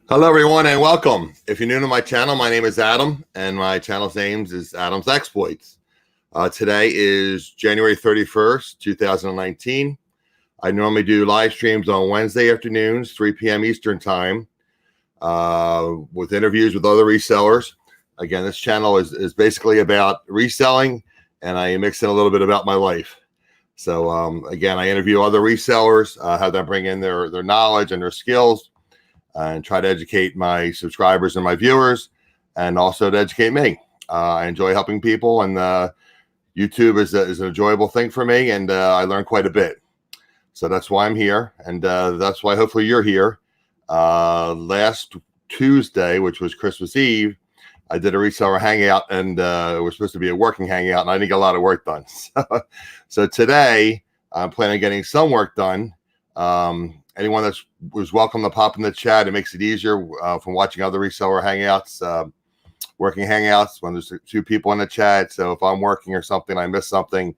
Hello, everyone, and welcome. If you're new to my channel, my name is Adam, and my channel's name is Adam's Exploits. Today is January 31st, 2019. I normally do live streams on Wednesday afternoons, 3 p.m. Eastern Time, with interviews with other resellers. Again, this channel is basically about reselling, and I mix in a little bit about my life. So, again, I interview other resellers, have them bring in their knowledge and their skills, and try to educate my subscribers and my viewers, and also to educate me. I enjoy helping people, and YouTube is an enjoyable thing for me, and I learn quite a bit. So that's why I'm here, and that's why hopefully you're here. Last Tuesday, which was Christmas Eve, I did a reseller hangout, and it was supposed to be a working hangout, and I didn't get a lot of work done. So today, I'm planning on getting some work done. Anyone that was welcome to pop in the chat. It makes it easier from watching other reseller hangouts, working hangouts when there's two people in the chat. So if I'm working or something, I miss something,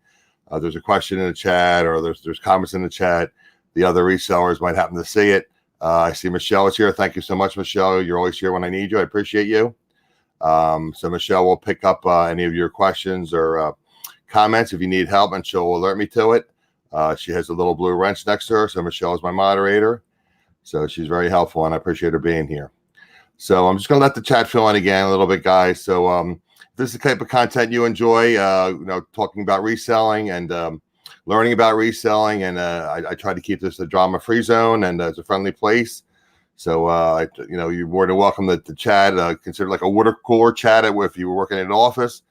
there's a question in the chat, or there's comments in the chat, the other resellers might happen to see it. I see Michelle is here. Thank you so much, Michelle. You're always here when I need you. I appreciate you. So Michelle will pick up any of your questions or comments if you need help, and she'll alert me to it. She has a little blue wrench next to her, so Michelle is my moderator. So she's very helpful, and I appreciate her being here. So I'm just going to let the chat fill in again a little bit, guys. So if this is the type of content you enjoy, talking about reselling and learning about reselling, and I try to keep this a drama-free zone and it's a friendly place. So, you're more than welcome to chat. Consider like a water cooler chat if you were working in an office.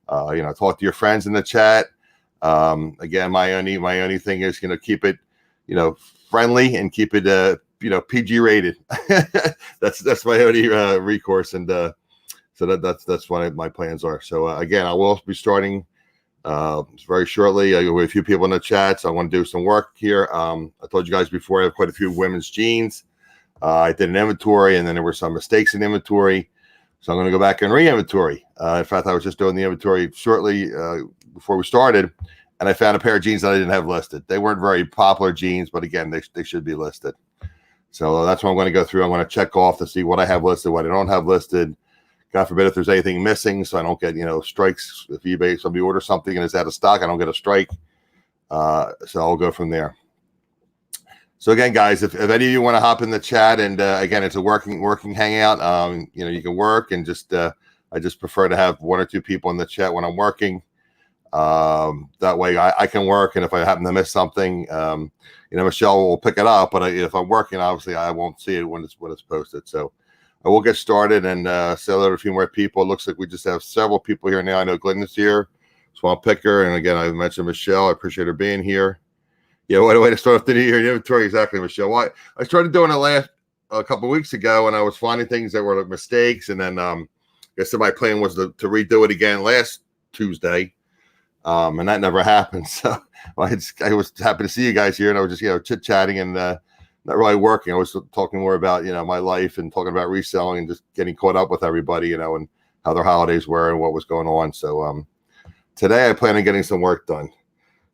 Talk to your friends in the chat. Again, my only thing is, keep it, friendly, and keep it, PG rated. that's my only recourse. And so that's what my plans are. So again, I will be starting very shortly with a few people in the chat. So I want to do some work here. I told you guys before, I have quite a few women's jeans. I did an inventory, and then there were some mistakes in inventory. So I'm going to go back and re-inventory. In fact, I was just doing the inventory shortly before we started, and I found a pair of jeans that I didn't have listed. They weren't very popular jeans, but again, they should be listed. So that's what I'm going to go through. I'm going to check off to see what I have listed, what I don't have listed. God forbid if there's anything missing, so I don't get strikes. If somebody orders something and it's out of stock, I don't get a strike. So I'll go from there. So again, guys, if any of you want to hop in the chat, and again, it's a working hangout. You can work, and I just prefer to have one or two people in the chat when I'm working. That way I can work, and if I happen to miss something, Michelle will pick it up. But if I'm working, obviously I won't see it when it's posted. So I will get started and say hello to a few more people. It looks like we just have several people here now. I know Glenda's here, Swamp Picker, and again, I mentioned Michelle. I appreciate her being here. Yeah, what a way to start off the new year inventory. Exactly, Michelle. Why I started doing it a couple of weeks ago, and I was finding things that were like mistakes, and then I guess my plan was to redo it again last Tuesday, and that never happened. So I was happy to see you guys here, and I was just chit chatting and not really working. I was talking more about my life and talking about reselling and just getting caught up with everybody, and how their holidays were and what was going on. So today I plan on getting some work done.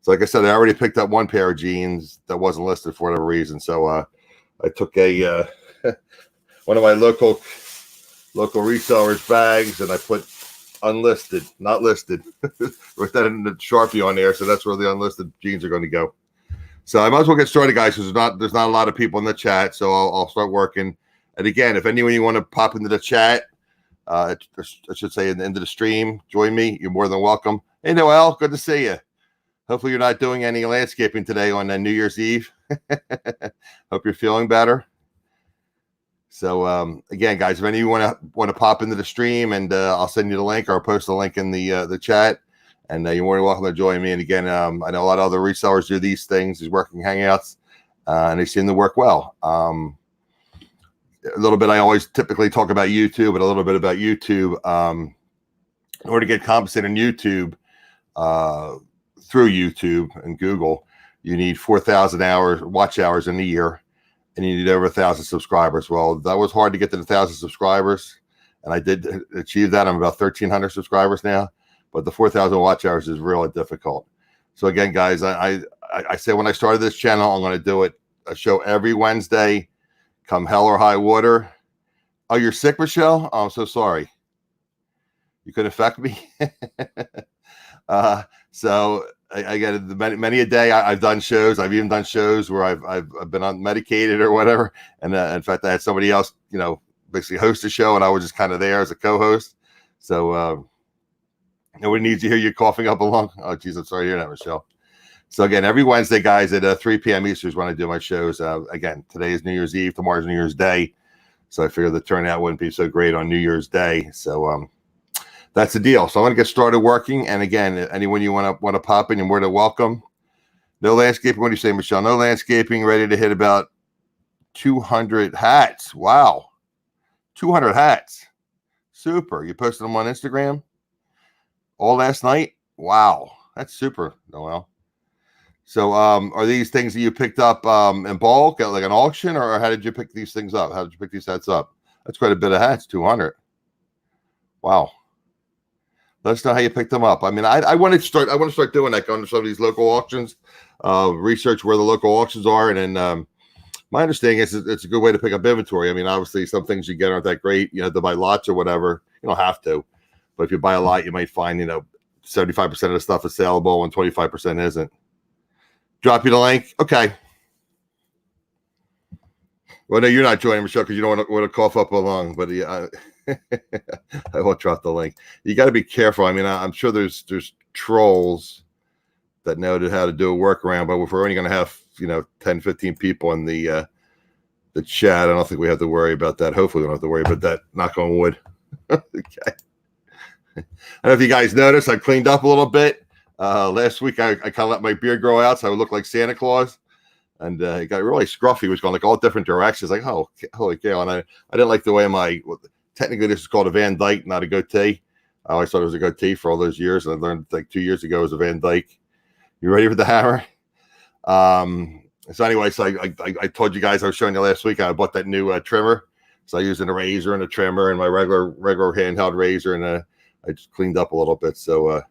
So like I said, I already picked up one pair of jeans that wasn't listed for whatever reason. So I took a one of my local resellers bags, and I put unlisted, not listed. Wrote that in the Sharpie on there, so that's where the unlisted jeans are going to go. So I might as well get started, guys, because there's not a lot of people in the chat. So I'll start working. And again, if anyone you want to pop into the chat, I should say into the stream, join me. You're more than welcome. Hey, Noel, good to see you. Hopefully you're not doing any landscaping today on New Year's Eve. Hope you're feeling better. So again, guys, if any of you want to pop into the stream, and I'll send you the link, or I'll post the link in the chat, and you're more than welcome to join me. And again, I know a lot of other resellers do these things, these working hangouts, and they seem to work well. A little bit, I always typically talk about YouTube, but a little bit about YouTube. In order to get compensated on YouTube, through YouTube and Google, you need 4,000 watch hours in a year, and you need over 1,000 subscribers. Well, that was hard to get to the 1,000 subscribers, and I did achieve that. I'm about 1,300 subscribers now, but the 4,000 watch hours is really difficult. So again, guys, I said when I started this channel, I'm going to do it a show every Wednesday, come hell or high water. Oh, you're sick, Michelle? Oh, I'm so sorry. You could affect me. So I get many a day. I've done shows. I've even done shows where I've been on medicated or whatever. And in fact, I had somebody else, basically host a show, and I was just kind of there as a co-host. So nobody needs to hear you coughing up along. Oh, geez, I'm sorry to hear that, Michelle. So again, every Wednesday, guys, at 3 p.m. Eastern is when I do my shows. Again, today is New Year's Eve. Tomorrow's New Year's Day. So I figured the turnout wouldn't be so great on New Year's Day. So that's the deal. So I'm going to get started working. And again, anyone you want to pop in, you're more than welcome. No landscaping. What do you say, Michelle? No landscaping. Ready to hit about 200 hats. Wow. 200 hats. Super. You posted them on Instagram all last night? Wow. That's super, Noel. So are these things that you picked up in bulk at like an auction, or how did you pick these things up? How did you pick these hats up? That's quite a bit of hats, 200. Wow. Let us know how you picked them up. I mean, I want to start doing that, going to some of these local auctions, research where the local auctions are. And then my understanding is it's a good way to pick up inventory. I mean, obviously some things you get aren't that great. You have to buy lots or whatever. You don't have to. But if you buy a lot, you might find, 75% of the stuff is saleable and 25% isn't. Drop you the link. Okay. Well, no, you're not joining, Michelle, because you don't want to cough up along. But I won't drop the link. You got to be careful. I mean, I'm sure there's trolls that know how to do a workaround. But if we're only going to have 10, 15 people in the chat, I don't think we have to worry about that. Hopefully, we don't have to worry about that. Knock on wood. Okay. I don't know if you guys noticed, I cleaned up a little bit. Last week, I kind of let my beard grow out so I would look like Santa Claus. And it got really scruffy. It was going like all different directions. Like, oh, holy cow. And I didn't like the way technically this is called a Van Dyke, not a goatee. I always thought it was a goatee for all those years. And I learned like 2 years ago it was a Van Dyke. You ready for the hammer? So anyway, so I told you guys, I was showing you last week, I bought that new trimmer. So I used a razor and a trimmer and my regular handheld razor. And I just cleaned up a little bit. So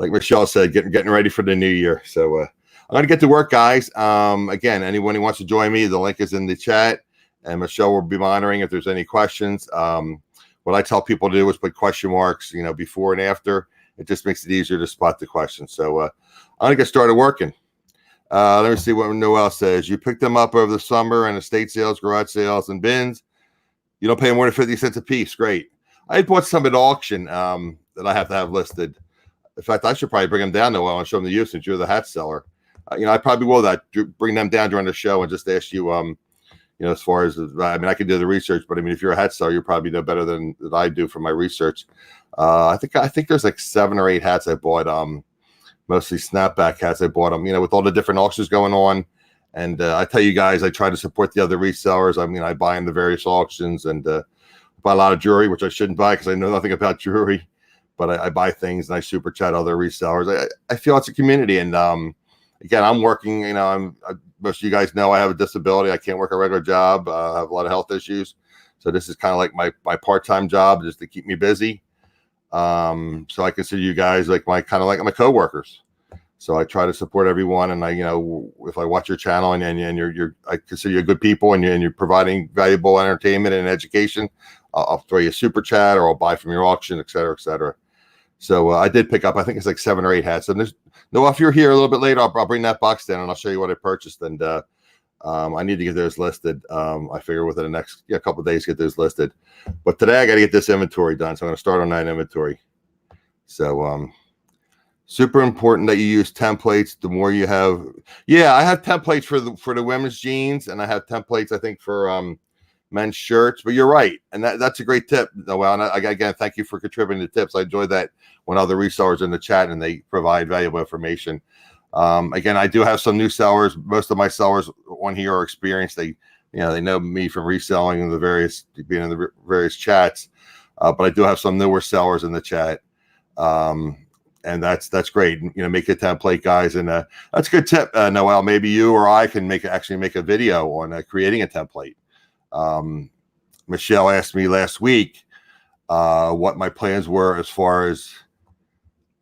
like Michelle said, getting ready for the new year. So I'm going to get to work, guys. Again, anyone who wants to join me, the link is in the chat. And Michelle will be monitoring if there's any questions. What I tell people to do is put question marks, before and after. It just makes it easier to spot the questions. So I'm going to get started working. Let me see what Noel says. You picked them up over the summer in estate sales, garage sales, and bins. You don't pay more than 50 cents a piece. Great. I bought some at auction that I have to have listed. In fact, I should probably bring them down, Noel, and show them to you since you're the hat seller. I probably will bring them down during the show and just ask you, as far as, I could do the research, but if you're a hat seller, you probably know better than I do from my research. I think there's like 7 or 8 hats I bought, mostly snapback hats. I bought them, with all the different auctions going on. And I tell you guys, I try to support the other resellers. I buy in the various auctions and buy a lot of jewelry, which I shouldn't buy because I know nothing about jewelry. But I buy things and I super chat other resellers. I feel it's a community. And again, I'm working, most of you guys know I have a disability. I can't work a regular job. I have a lot of health issues. So this is kind of like my part-time job just to keep me busy. So I consider you guys like my coworkers. So I try to support everyone. And if I watch your channel and I consider you good people and you're providing valuable entertainment and education, I'll throw you a super chat or I'll buy from your auction, et cetera, et cetera. So I did pick up, I think it's like 7 or 8 hats. And if you're here a little bit later, I'll bring that box down and I'll show you what I purchased. And I need to get those listed. I figure within the next couple of days, get those listed. But today I got to get this inventory done. So I'm going to start on that inventory. So super important that you use templates. The more you have, I have templates for the women's jeans, and I have templates, I think, for men's shirts. But you're right, and that's a great tip, Noel. And again, thank you for contributing the tips. I enjoy that when other resellers in the chat and they provide valuable information. Again, I do have some new sellers. Most of my sellers on here are experienced. They know me from reselling and being in the various chats. But I do have some newer sellers in the chat. And that's great. Make a template, guys. And that's a good tip, Noel. Maybe you or I can make a video on creating a template. Michelle asked me last week what my plans were as far as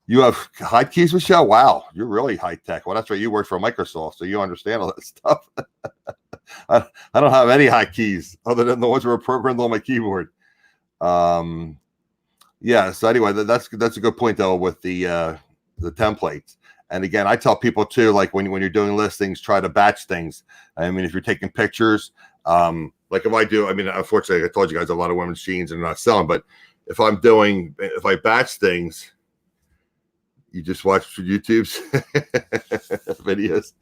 you have hotkeys, Michelle. Wow, you're really high tech. Well, that's right. You work for Microsoft, so you understand all that stuff. I don't have any hotkeys other than the ones that were programmed on my keyboard. Yeah. So anyway, that's a good point though with the templates. And again, I tell people too, like when you're doing listings, try to batch things. I mean, if you're taking pictures, like if I do, I mean, unfortunately, I told you guys a lot of women's jeans are not selling, but if I batch things, you just watch YouTube's videos.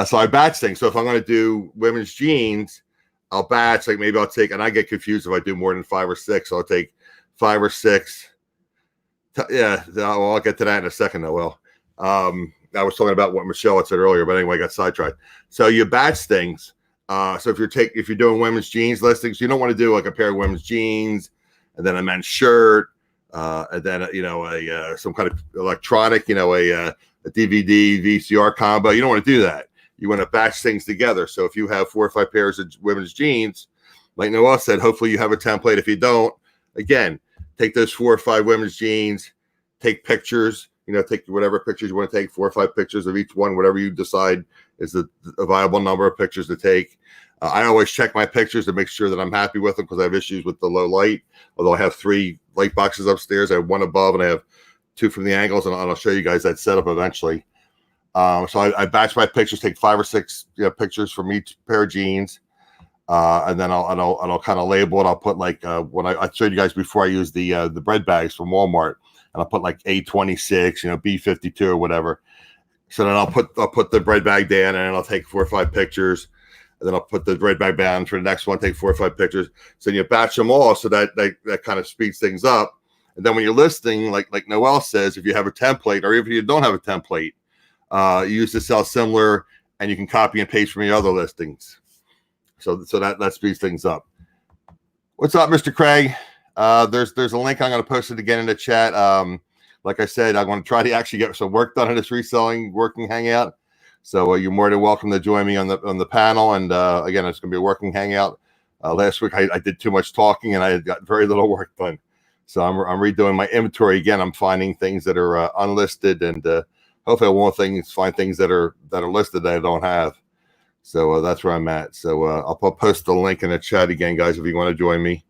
So I batch things. So if I'm going to do women's jeans, I'll batch, like maybe I'll take, and I get confused if I do more than 5 or 6. So I'll take 5 or 6. Yeah, well, I'll get to that in a second though. Well, I was talking about what Michelle had said earlier, but anyway, I got sidetracked. So you batch things. So if you're doing women's jeans listings, you don't want to do like a pair of women's jeans and then a men's shirt, and then some kind of electronic, a DVD VCR combo. You don't want to do that. You want to batch things together. So if you have 4 or 5 pairs of women's jeans, like Noelle said, hopefully you have a template. If you don't, again, take those 4 or 5 women's jeans, take pictures. Take whatever pictures you want to take, 4 or 5 pictures of each one, whatever you decide is a viable number of pictures to take. I always check my pictures to make sure that I'm happy with them because I have issues with the low light. Although I have 3 light boxes upstairs, I have 1 above and I have 2 from the angles, and I'll show you guys that setup eventually. So I batch my pictures, take 5 or 6 pictures from each pair of jeans, and then I'll kind of label it. I'll put like when I showed you guys before, I used the bread bags from Walmart. And I'll put like A26, B52 or whatever. So then I'll put the bread bag down, and then I'll take 4 or 5 pictures, and then I'll put the bread bag down for the next one, take 4 or 5 pictures. So you batch them all, so that kind of speeds things up. And then when you're listing, like Noelle says, if you have a template, or if you don't have a template, you use to sell similar, and you can copy and paste from your other listings. So that speeds things up. What's up, Mr. Craig? There's a link. I'm going to post it again in the chat. Like I said, I'm going to try to actually get some work done in this reselling working hangout. So you're more than welcome to join me on the panel. And again, it's going to be a working hangout. Last week I did too much talking and I got very little work done. So I'm redoing my inventory again. I'm finding things that are unlisted, and hopefully I won't find things that are listed that I don't have. So that's where I'm at. So I'll post the link in the chat again, guys, if you want to join me.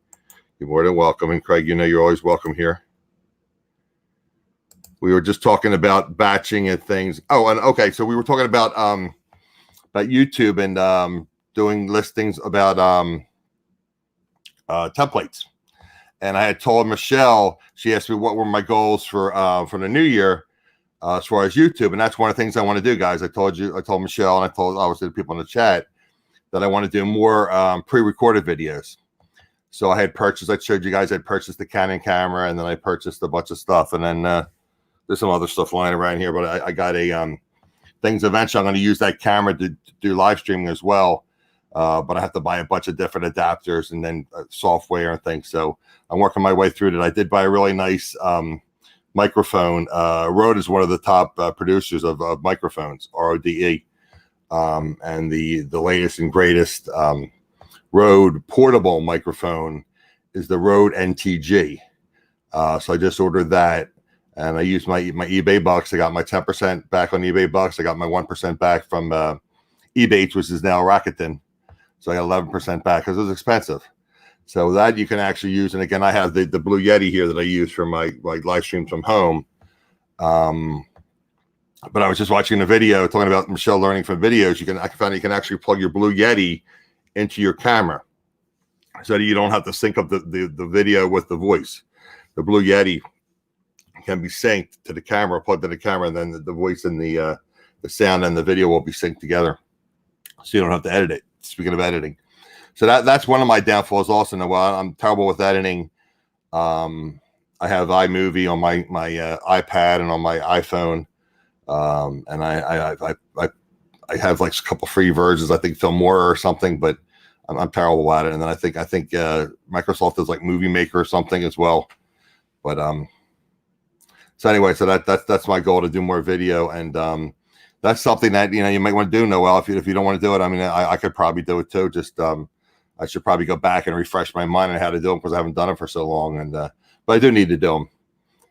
You're more than welcome. And Craig, you're always welcome here. We were just talking about batching and things. Oh, and okay, so we were talking about YouTube and doing listings about templates. And I had told Michelle, she asked me what were my goals for the new year as far as YouTube, and that's one of the things I want to do, guys. I told Michelle, and I told obviously the people in the chat that I want to do more pre-recorded videos. So I showed you guys, I'd purchased the Canon camera, and then I purchased a bunch of stuff. And then there's some other stuff lying around here, but I got things eventually. I'm going to use that camera to do live streaming as well. But I have to buy a bunch of different adapters and then software and things. So I'm working my way through it. I did buy a really nice microphone. Rode is one of the top producers of microphones, RODE. And the latest and greatest Rode portable microphone is the Rode NTG. So I just ordered that, and I used my eBay bucks. I got my 10% back on eBay bucks. I got my 1% back from Ebates, which is now Rakuten. So I got 11% back because it was expensive. So that you can actually use. And again, I have the Blue Yeti here that I use for my live streams from home. But I was just watching a video talking about Michelle learning from videos. I found you can actually plug your Blue Yeti into your camera, so that you don't have to sync up the video with the voice. The Blue Yeti can be synced to the camera, plugged to the camera, and then the voice and the sound and the video will be synced together, so you don't have to edit it. Speaking of editing, so that's one of my downfalls. Also, Noelle, I'm terrible with editing. I have iMovie on my iPad and on my iPhone, and I have like a couple free versions. I think Filmora or something, but I'm terrible at it. And then I think Microsoft is like Movie Maker or something as well. But so anyway, so that's my goal, to do more video, and that's something that you might want to do, Noelle. If you don't want to do it, I mean, I could probably do it too. Just I should probably go back and refresh my mind on how to do them because I haven't done it for so long. And but I do need to do them.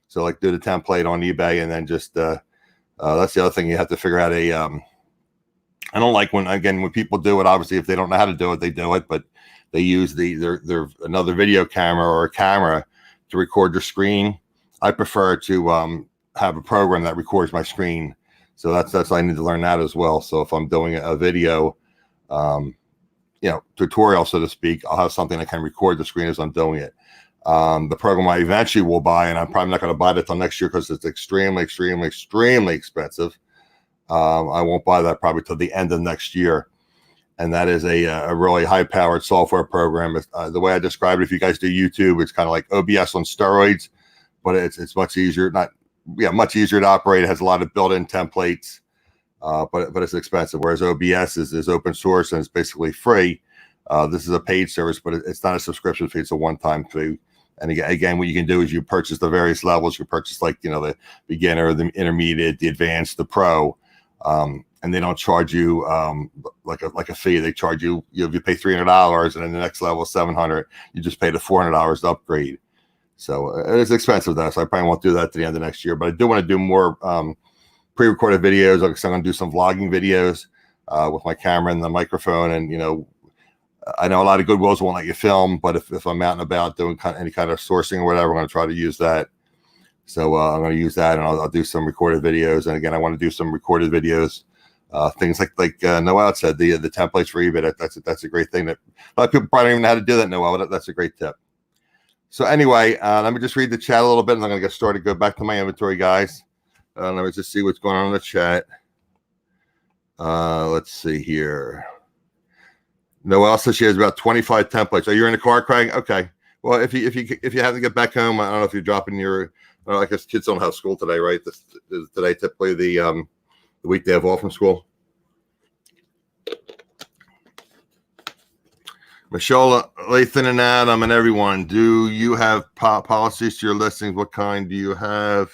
So like do the template on eBay, and then just that's the other thing, you have to figure out I don't like when people do it. Obviously, if they don't know how to do it, they do it. But they use their another video camera or a camera to record their screen. I prefer to have a program that records my screen. So that's I need to learn that as well. So if I'm doing a video, tutorial, so to speak, I'll have something that can record the screen as I'm doing it. The program I eventually will buy, and I'm probably not going to buy it until next year because it's extremely, extremely, extremely expensive. I won't buy that probably till the end of next year. And that is a really high-powered software program. The way I describe it, if you guys do YouTube, it's kind of like OBS on steroids, but it's much easier. Much easier to operate. It has a lot of built-in templates, but it's expensive. Whereas OBS is open source and it's basically free. This is a paid service, but it's not a subscription fee. It's a one-time fee. And again, what you can do is you purchase the various levels. You purchase the beginner, the intermediate, the advanced, the pro. And they don't charge you like a fee. They charge you, if you pay $300 and then the next level is $700, you just pay the $400 to upgrade. So it is expensive though. So I probably won't do that to the end of next year. But I do want to do more pre-recorded videos. Like I said, I'm going to do some vlogging videos with my camera and the microphone. And I know a lot of Goodwills won't let you film, but if I'm out and about doing any kind of sourcing or whatever, I'm going to try to use that. So I'm going to use that, and I'll do some recorded videos. And again, I want to do some recorded videos. Things like Noel said, the templates for eBay. That's a great thing that a lot of people probably don't even know how to do that. Noel, that's a great tip. So anyway, let me just read the chat a little bit, and I'm going to get started. Go back to my inventory, guys. Let me just see what's going on in the chat. Let's see here. Noel says she has about 25 templates. Are you in the car, Craig? Okay. Well, if you have to get back home, I don't know if you're dropping your. I guess kids don't have school today, right? Today typically the week they have off from school. Michelle, Lathan, and Adam, and everyone, do you have policies to your listings? What kind do you have?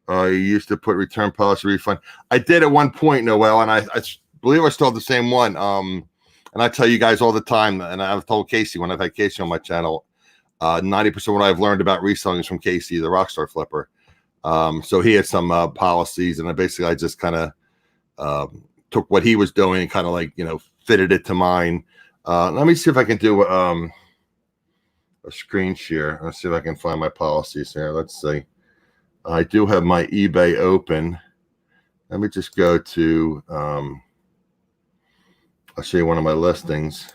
You used to put return policy refund. I did at one point, Noel, and I believe I still have the same one. And I tell you guys all the time, and I've told Casey when I've had Casey on my channel, 90% of what I've learned about reselling is from Casey, the Rockstar Flipper. So he had some policies, and I just kind of took what he was doing and kind of fitted it to mine. Let me see if I can do a screen share. Let's see if I can find my policies here. Let's see. I do have my eBay open. Let me just go to, I'll show you one of my listings.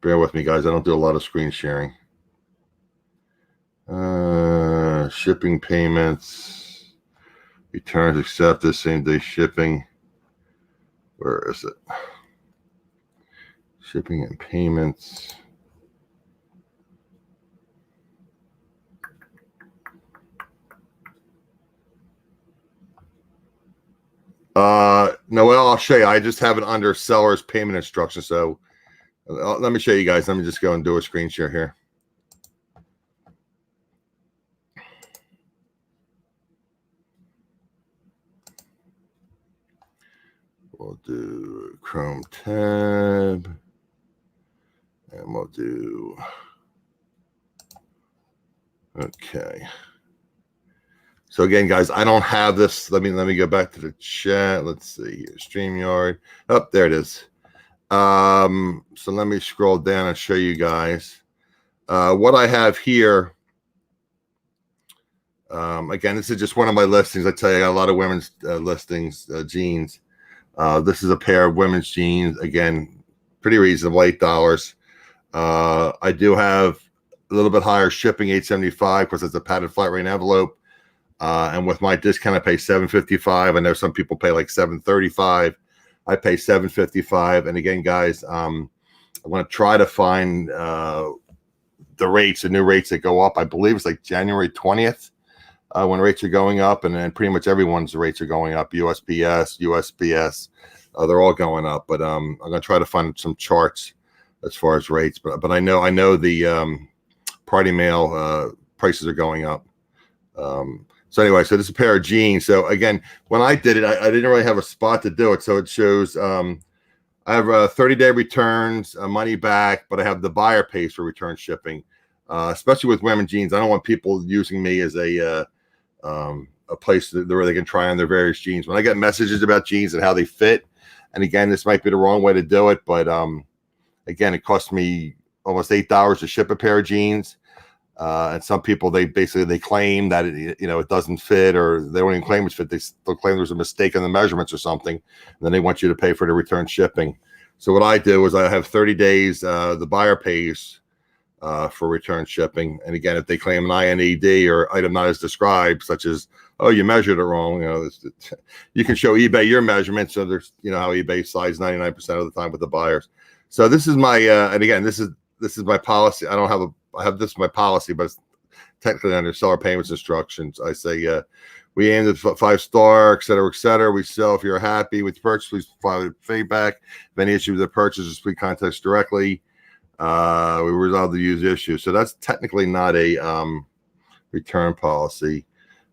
Bear with me, guys. I don't do a lot of screen sharing. Shipping payments, returns accepted, same day shipping. Where is it? Shipping and payments. Noel, I'll show you. I just have it under seller's payment instructions. So let me show you guys. Let me just go and do a screen share here. We'll do Chrome tab, and we'll do, okay. So again, guys, I don't have this. Let me go back to the chat. Let's see here, StreamYard. Oh, there it is. So let me scroll down and show you guys what I have here. Again, this is just one of my listings. I tell you, I got a lot of women's listings, jeans. This is a pair of women's jeans. Again, pretty reasonable, $8. I do have a little bit higher shipping, $8.75, because it's a padded flat rate envelope. And with my discount, I pay $7.55. I know some people pay like $7.35. I pay $7.55. And again, guys, I'm going to try to find the new rates that go up. I believe it's like January 20th when rates are going up, and then pretty much everyone's rates are going up. USPS, USPS, they're all going up. But I'm going to try to find some charts as far as rates. But I know the party mail prices are going up. So anyway, so this is a pair of jeans. So again, when I did it, I didn't really have a spot to do it. So it shows I have 30-day returns, money back, but I have the buyer pays for return shipping. Especially with women jeans, I don't want people using me as a place where they can try on their various jeans. When I get messages about jeans and how they fit, and again, this might be the wrong way to do it, but Again, it cost me almost $8 to ship a pair of jeans. And some people, they claim that it doesn't fit, or they don't even claim it's fit. They'll claim there's a mistake in the measurements or something, and then they want you to pay for the return shipping. So what I do is I have 30 days. The buyer pays for return shipping, and again, if they claim an INED or item not as described, such as, oh, you measured it wrong, you can show eBay your measurements. So there's how eBay slides 99% of the time with the buyers. So this is my and again, this is my policy. I have this my policy, but it's technically under seller payments instructions. I say, we aim at 5-star, et cetera, et cetera. We sell. If you're happy with the purchase, please provide feedback. If any issue with the purchase, please contact us directly. We resolve the user issue. So that's technically not a return policy.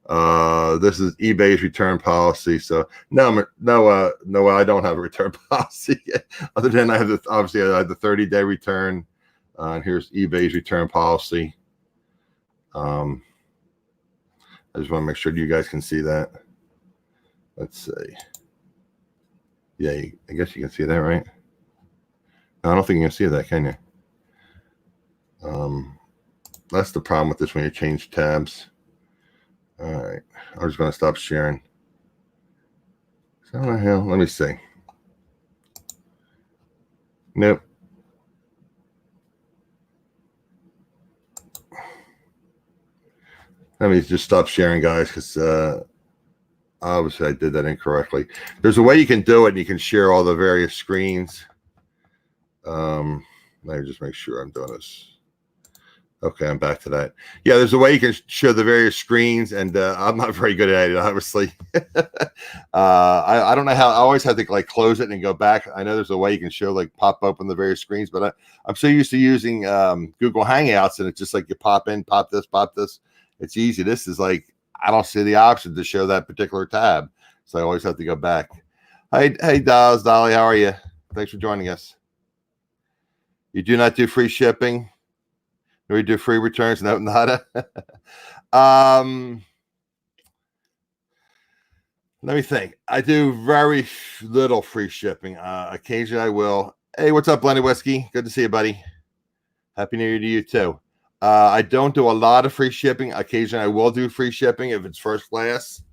This is eBay's return policy. So no, I don't have a return policy other than I have obviously I have the 30-day return. And here's eBay's return policy. I just want to make sure you guys can see that. Let's see. Yeah, I guess you can see that, right? No, I don't think you can see that, can you? That's the problem with this when you change tabs. All right, I'm just going to stop sharing. So what the hell? Let me see. Nope. Let me just stop sharing, guys, because obviously I did that incorrectly. There's a way you can do it, and you can share all the various screens. Let me just make sure I'm doing this. Okay, I'm back to that. Yeah, there's a way you can show the various screens, and I'm not very good at it, obviously. I don't know how. I always have to close it and go back. I know there's a way you can show pop open the various screens, but I'm so used to using Google Hangouts, and it's just you pop in, pop this, pop this. It's easy. This is I don't see the option to show that particular tab, so I always have to go back. Hey, Dolly, how are you? Thanks for joining us. You do not do free shipping? Do we do free returns? No, nada. Let me think. I do very little free shipping. Occasionally I will. Hey, what's up, Blended Whiskey? Good to see you, buddy. Happy New Year to you too. I don't do a lot of free shipping. Occasionally I will do free shipping if it's first class.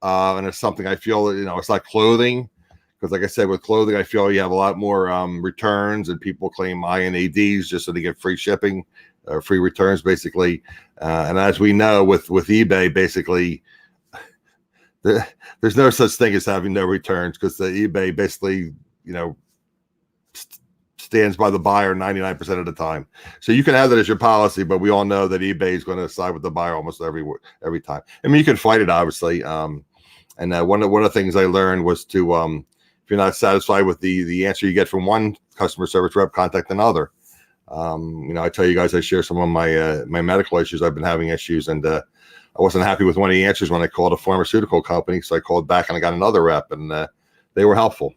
And it's something I feel it's like clothing. Because like I said, with clothing, I feel you have a lot more returns, and people claim INADs just so they get free shipping, free returns, basically. And as we know, with eBay, basically, there's no such thing as having no returns, because the eBay basically, stands by the buyer 99% of the time. So you can have that as your policy, but we all know that eBay is going to side with the buyer almost every time. I mean, you can fight it, obviously. And one of the things I learned was to if you're not satisfied with the answer you get from one customer service rep, contact another. I tell you guys, I share some of my my medical issues. I've been having issues, and I wasn't happy with one of the answers when I called a pharmaceutical company. So I called back and I got another rep, and they were helpful.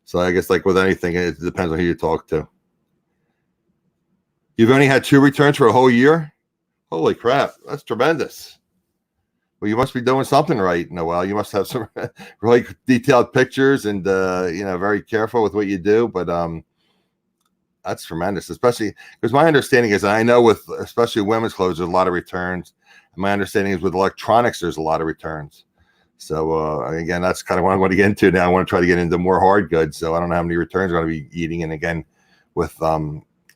So I guess with anything, it depends on who you talk to. You've only had 2 returns for a whole year? Holy crap, that's tremendous. Well, you must be doing something right, Noel. You must have some really detailed pictures, and very careful with what you do. But that's tremendous, especially because my understanding is, and I know with especially women's clothes, there's a lot of returns. And my understanding is with electronics, there's a lot of returns. So again, that's kind of what I want to get into now. I want to try to get into more hard goods. So I don't know how many returns I'm going to be eating. And again, with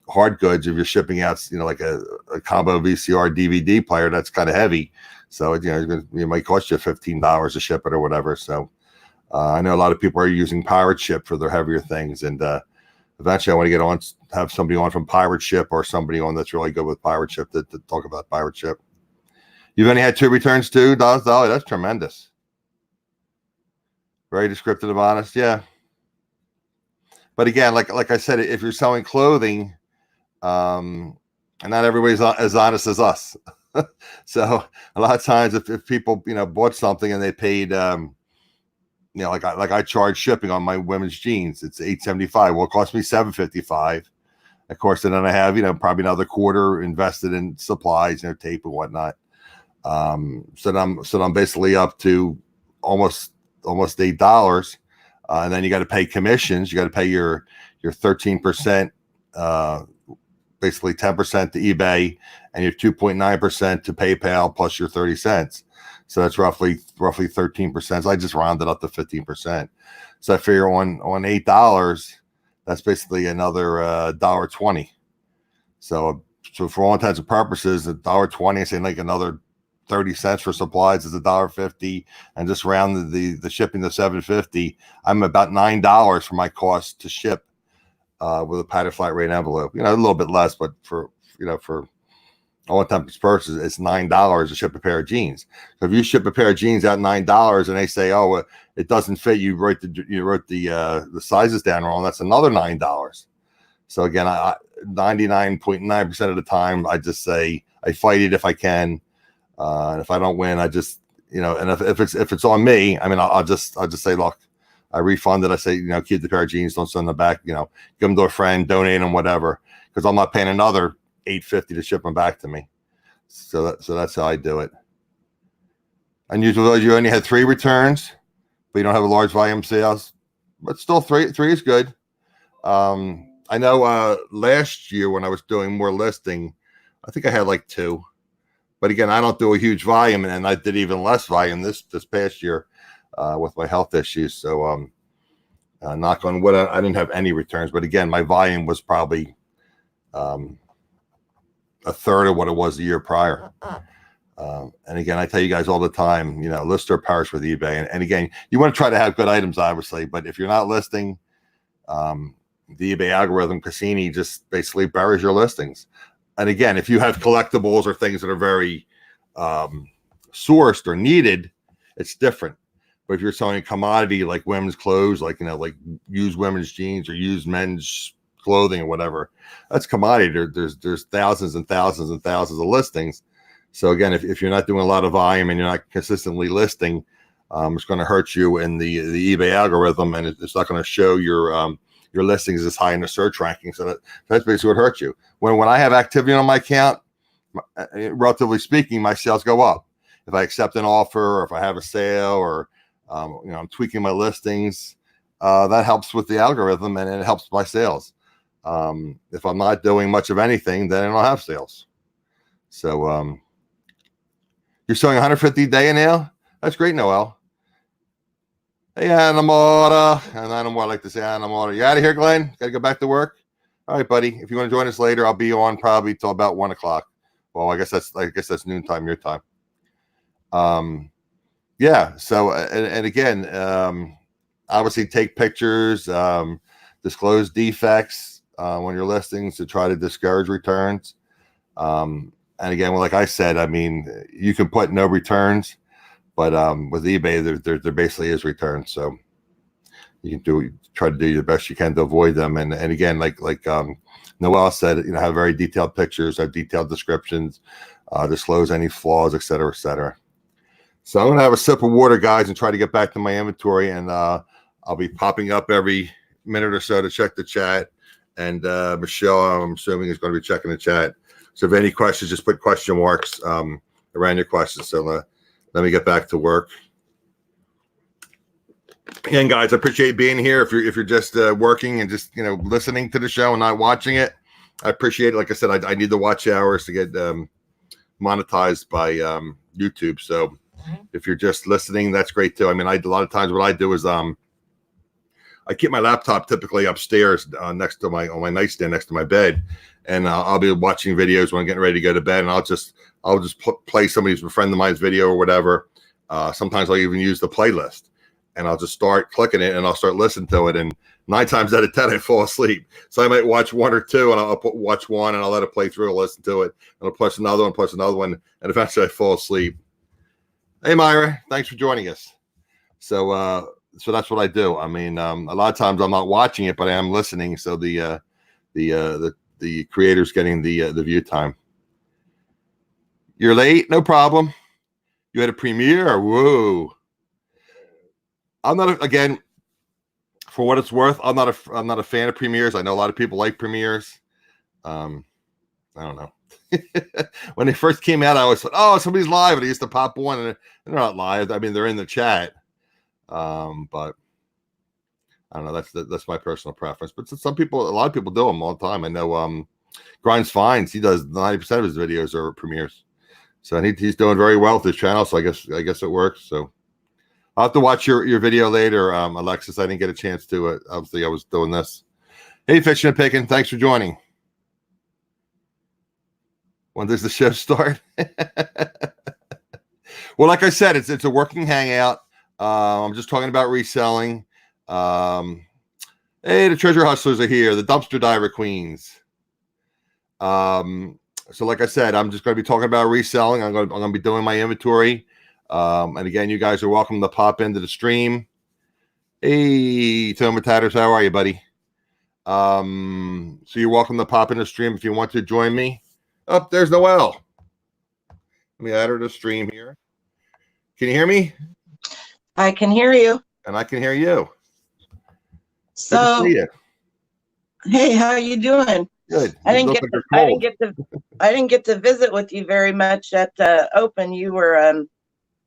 hard goods, if you're shipping out, like a combo VCR DVD player, that's kind of heavy. So it might cost you $15 to ship it or whatever. So I know a lot of people are using Pirate Ship for their heavier things, and eventually I want to have somebody on from Pirate Ship, or somebody on that's really good with Pirate Ship to talk about Pirate Ship. You've only had 2 returns too, Dolly? That's tremendous. Very descriptive and honest, yeah. But again, like I said, if you're selling clothing, and not everybody's as honest as us. So a lot of times, if people bought something and they paid, like I charge shipping on my women's jeans, it's $8.75. Well, it cost me $7.55. Of course, and then I have probably another quarter invested in supplies, tape and whatnot. So I'm basically up to almost $8, and then you got to pay commissions. You got to pay your 13% basically 10% to eBay and your 2.9% to PayPal plus your 30 cents. So that's roughly 13%. So I just rounded up to 15%. So I figure on $8, that's basically another $1.20. So for all intents and purposes, $1.20, I say like another 30 cents for supplies is $1.50, and just round the shipping to $7.50. I'm about $9 for my cost to ship with a padded flat rate envelope. A little bit less, but for all intents and purposes, it's $9 to ship a pair of jeans. So if you ship a pair of jeans at $9 and they say, "Oh, it doesn't fit," you wrote the sizes down wrong, that's another $9. So again, I 99.9% of the time, I just say I fight it if I can. And if I don't win, I just, and if it's on me, I mean, I'll just say, look, I refund it. I say, keep the pair of jeans, don't send them back, give them to a friend, donate them, whatever, because I'm not paying another $8.50 to ship them back to me. So that's how I do it. Unusual, you only had 3 returns, but you don't have a large volume sales, but still three is good. I know last year when I was doing more listing, I think I had like 2. But again, I don't do a huge volume, and I did even less volume this past year with my health issues. So knock on wood, I didn't have any returns. But again, my volume was probably a third of what it was the year prior. And again, I tell you guys all the time, list or perish with eBay. And again, you want to try to have good items, obviously. But if you're not listing, the eBay algorithm, Cassini, just basically buries your listings. And again, if you have collectibles or things that are very sourced or needed, it's different. But if you're selling a commodity like women's clothes, like used women's jeans or used men's clothing or whatever, that's commodity. There's thousands and thousands and thousands of listings. So again, if you're not doing a lot of volume and you're not consistently listing, it's going to hurt you in the eBay algorithm, and it's not going to show your listings as high in the search ranking. So that's basically what hurts you. When I have activity on my account, relatively speaking, my sales go up. If I accept an offer, or if I have a sale, or I'm tweaking my listings, that helps with the algorithm, and it helps my sales. If I'm not doing much of anything, then I don't have sales. So you're selling 150 a day now? That's great, Noel. Hey, Anamora. And Anamora, I like to say Anamora. You out of here, Glenn? Got to go back to work? All right, buddy. If you want to join us later, I'll be on probably till about 1 o'clock. Well, I guess that's noontime, your time. Yeah. So, and again, obviously take pictures, disclose defects when you're listings to try to discourage returns. And again, well, like I said, I mean, you can put no returns, but with eBay, there basically is returns. So you can try to do your best you can to avoid them. And again, like Noel said, have very detailed pictures, have detailed descriptions, disclose any flaws, et cetera, et cetera. So I'm going to have a sip of water, guys, and try to get back to my inventory. And I'll be popping up every minute or so to check the chat. And Michelle, I'm assuming, is going to be checking the chat. So if any questions, just put question marks around your questions. So let me get back to work. Again, guys, I appreciate being here. If you're just working and just listening to the show and not watching it, I appreciate it. Like I said, I need the watch hours to get monetized by YouTube. So if you're just listening, that's great too. I mean, a lot of times what I do is I keep my laptop typically upstairs next to on my nightstand next to my bed, and I'll be watching videos when I'm getting ready to go to bed, and I'll just play somebody's a friend of mine's video or whatever. Sometimes I'll even use the playlist, and I'll just start clicking it, and I'll start listening to it, and 9 times out of 10 I fall asleep. So I might watch 1 or 2, and I'll watch 1, and I'll let it play through, I'll listen to it, and I'll push another one, and eventually I fall asleep. Hey Myra, thanks for joining us. So that's what I do. I mean, a lot of times I'm not watching it, but I am listening. So the creator's getting the view time. You're late, no problem. You had a premiere? Whoa! I'm not again. For what it's worth, I'm not a fan of premieres. I know a lot of people like premieres. I don't know. When they first came out, I always thought, oh, somebody's live, and I used to pop one, and they're not live. I mean, they're in the chat. But I don't know. That's my personal preference. But some people, a lot of people do them all the time. I know Grinds Finds, he does 90% of his videos are premieres. So he's doing very well with his channel. So I guess it works. So I'll have to watch your video later, Alexis. I didn't get a chance to. Obviously, I was doing this. Hey, Fiction and Picking, thanks for joining. When does the show start? Well, like I said, it's a working hangout. I'm just talking about reselling. Hey, the treasure hustlers are here. The dumpster diver queens. So like I said, I'm just going to be talking about reselling. I'm going to be doing my inventory. And again, you guys are welcome to pop into the stream. Hey, Toma Tatters, how are you, buddy? So you're welcome to pop in the stream if you want to join me. Oh, there's Noelle. Let me add her to the stream here. Can you hear me? I can hear you. And I can hear you. So, good to see you. Hey, how are you doing? Good. I didn't get to visit with you very much at Open. You're a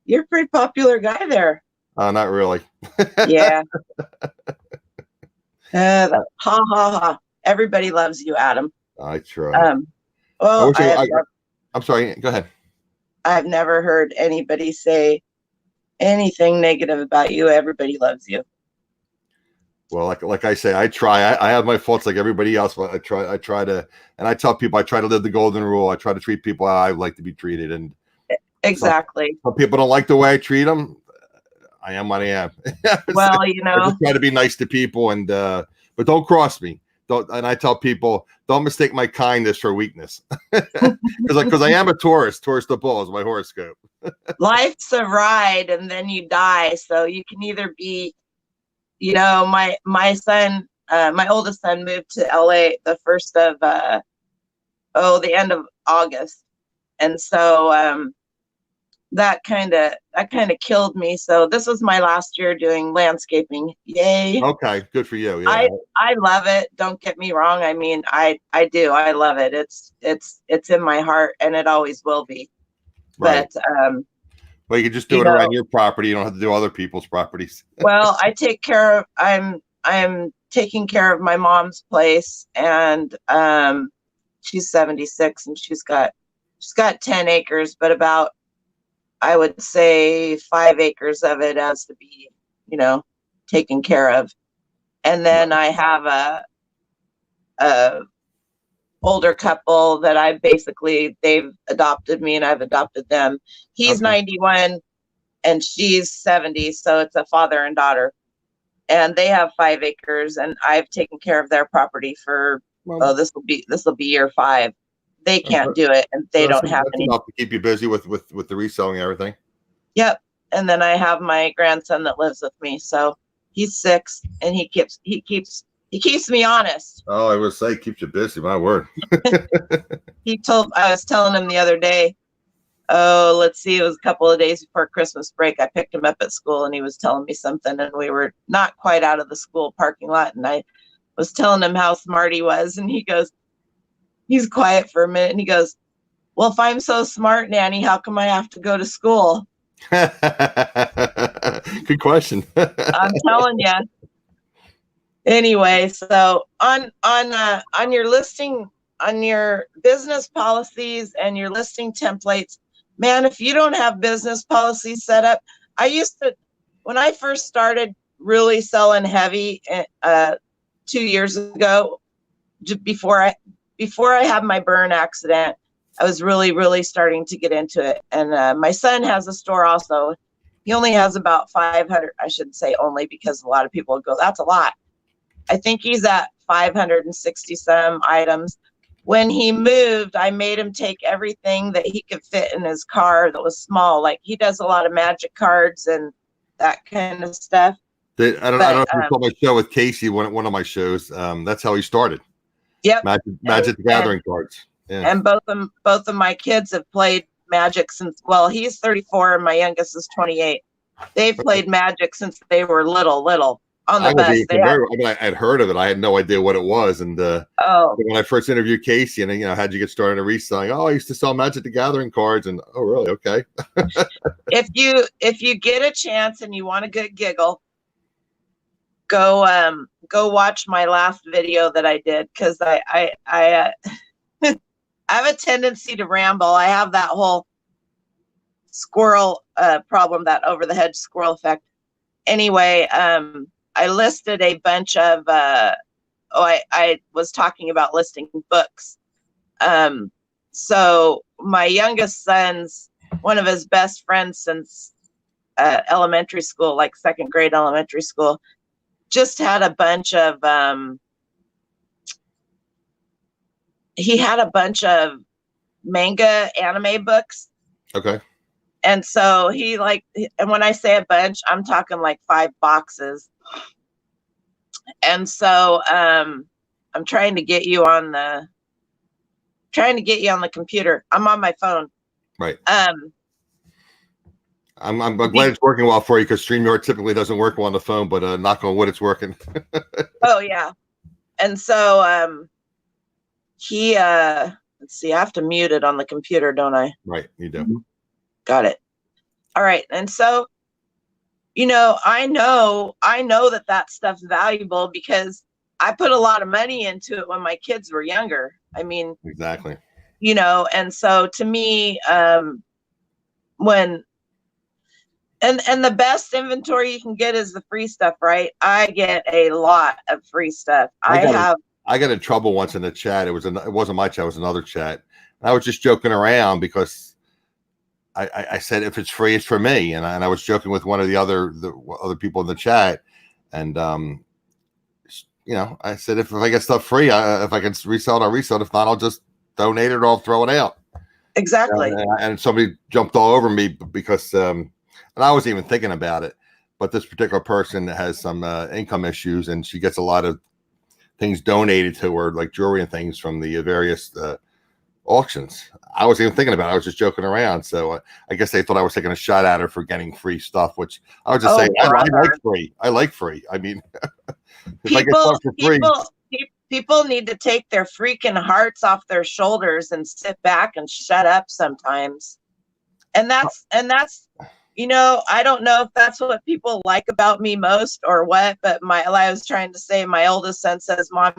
pretty popular guy there. Not really. Yeah. Ha ha ha. Everybody loves you, Adam. I try. Well, I'm sorry. Go ahead. I've never heard anybody say anything negative about you. Everybody loves you. Well, like I say, I try. I have my faults like everybody else, but I try to, and I tell people I try to live the golden rule. I try to treat people how I like to be treated, and exactly. Some people don't like the way I treat them. I am what I am. Well, you know, I just try to be nice to people, and but don't cross me. Don't. And I tell people, don't mistake my kindness for weakness, because I am a Taurus. Taurus the bull is my horoscope. Life's a ride, and then you die. So you can either be, you know, my son, my oldest son moved to LA the first of the end of August, and so that kind of killed me. So this was my last year doing landscaping. Yay. Okay, good for you. Yeah. I love it. Don't get me wrong. I mean, I do. I love it. It's in my heart, and it always will be. Right. But well, you can just do it around your property. You don't have to do other people's properties. Well, I take care of. I'm taking care of my mom's place, and she's 76, and she's got 10 acres, but about, I would say, 5 acres of it has to be, you know, taken care of. And then I have a older couple that they've adopted me and I've adopted them. He's 91 and she's 70. So it's a father and daughter, and they have 5 acres, and I've taken care of their property for, this will be year 5. They can't do it, and they don't have any. Enough to keep you busy with the reselling and everything. Yep. And then I have my grandson that lives with me. So he's 6, and he keeps me honest. Oh, I would say keeps you busy. My word. I was telling him the other day, let's see, it was a couple of days before Christmas break. I picked him up at school, and he was telling me something, and we were not quite out of the school parking lot. And I was telling him how smart he was. And he's quiet for a minute, and he goes, well, if I'm so smart, Nanny, how come I have to go to school? Good question. I'm telling you. Anyway, so on your listing, on your business policies and your listing templates, man, if you don't have business policies set up, when I first started really selling heavy 2 years ago, before I had my burn accident, I was really, really starting to get into it. And my son has a store also. He only has about 500, I shouldn't say only, because a lot of people go, that's a lot. I think he's at 560 some items. When he moved, I made him take everything that he could fit in his car that was small. Like, he does a lot of magic cards and that kind of stuff. I don't know if you saw my show with Casey, one of my shows. That's how he started. Yep. Magic the Gathering cards. Yeah. And both of my kids have played Magic since, well, he's 34 and my youngest is 28. They've played Magic since they were little on the bus. I'd heard of it. I had no idea what it was. And when I first interviewed Casey, and how'd you get started in reselling? Oh, I used to sell Magic the Gathering cards. And oh, really? Okay. If you get a chance and you want a good giggle, go watch my last video that I did, because I I have a tendency to ramble. I have that whole squirrel problem, that over the hedge squirrel effect. Anyway, I listed a bunch of I was talking about listing books. So my youngest son's, one of his best friends since elementary school, like second grade elementary school, just had a bunch of he had a bunch of manga anime books. Okay. And so and when I say a bunch, I'm talking like 5 boxes. And so I'm trying to get you on the computer. I'm on my phone. Right. I'm glad it's working well for you, because StreamYard typically doesn't work well on the phone, but knock on wood, it's working. Oh yeah. And so he let's see, I have to mute it on the computer, don't I? Right, you do. Got it. All right. And so, I know that stuff's valuable, because I put a lot of money into it when my kids were younger. I mean, exactly. And so to me, when and the best inventory you can get is the free stuff, right? I get a lot of free stuff. I got in trouble once in the chat. It wasn't my chat, it was another chat. I was just joking around, because I said, if it's free, it's for me. And I was joking with one of the other people in the chat. And, I said, if I get stuff free, if I can resell it, I'll resell it. If not, I'll just donate it or I'll throw it out. Exactly. And somebody jumped all over me because, and I wasn't even thinking about it, but this particular person has some income issues, and she gets a lot of things donated to her, like jewelry and things from the various auctions. I wasn't even thinking about it. I was just joking around. So I guess they thought I was taking a shot at her for getting free stuff, which I was just saying, I like free. I like free. I mean, if I get stuff for free. People need to take their freaking hearts off their shoulders and sit back and shut up sometimes. And that's, I don't know if that's what people like about me most or what, but I was trying to say, my oldest son says, Mom,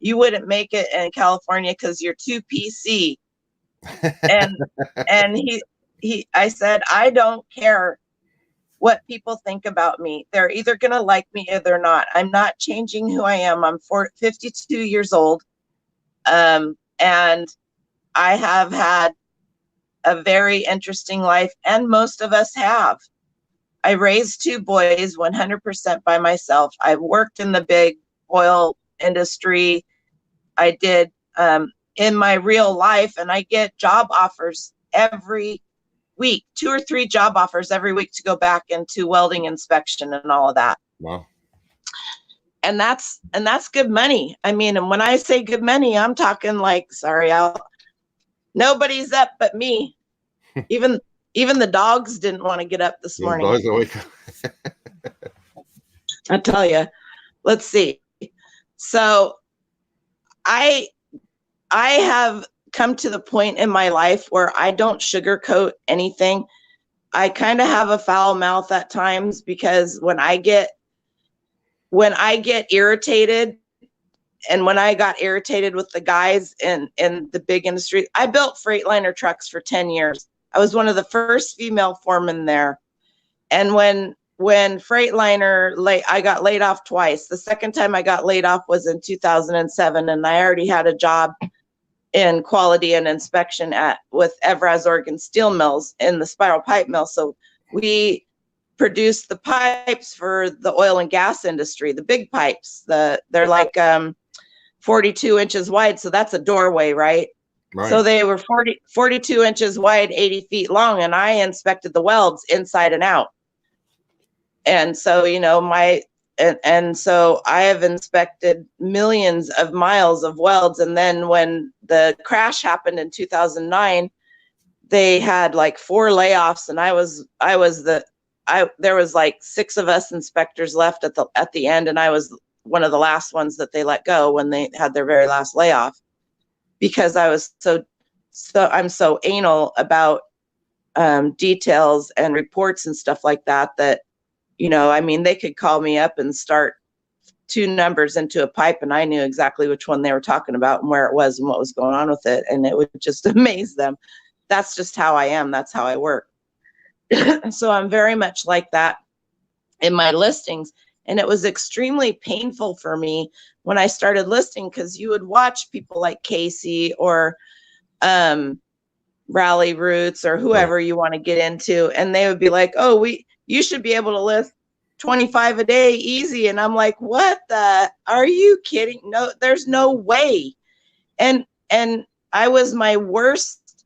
you wouldn't make it in California because you're too PC. And I said, I don't care what people think about me. They're either going to like me or they're not. I'm not changing who I am. I'm 52 years old. And I have had a very interesting life, and most of us have. I raised 2 boys 100% by myself. I worked in the big oil industry. I did in my real life, and I get job offers every week, 2 or 3 job offers every week to go back into welding inspection and all of that. Wow. And that's good money. I mean, and when I say good money, I'm talking like, nobody's up but me. Even the dogs didn't want to get up this morning. I tell you. Let's see. So I have come to the point in my life where I don't sugarcoat anything. I kind of have a foul mouth at times, because when I get irritated, and when I got irritated with the guys in the big industry, I built Freightliner trucks for 10 years. I was one of the first female foremen there. And when Freightliner, I got laid off twice. The second time I got laid off was in 2007, and I already had a job in quality and inspection with Evraz Oregon Steel Mills in the spiral pipe mill. So we produced the pipes for the oil and gas industry, the big pipes. They're like 42 inches wide. So that's a doorway, right? Right. So they were 42 inches wide, 80 feet long, and I inspected the welds inside and out. And so, and so I have inspected millions of miles of welds. And then when the crash happened in 2009, they had like 4 layoffs, and there was like 6 of us inspectors left at the end, and I was one of the last ones that they let go when they had their very last layoff, because I was I'm so anal about details and reports and stuff like that, I mean, they could call me up and start two numbers into a pipe, and I knew exactly which one they were talking about and where it was and what was going on with it. And it would just amaze them. That's just how I am. That's how I work. So I'm very much like that in my listings. And it was extremely painful for me when I started listing, because you would watch people like Casey or Rally Roots or whoever you want to get into, and they would be like, oh, you should be able to list 25 a day easy. And I'm like, what are you kidding? No, there's no way. And I was my worst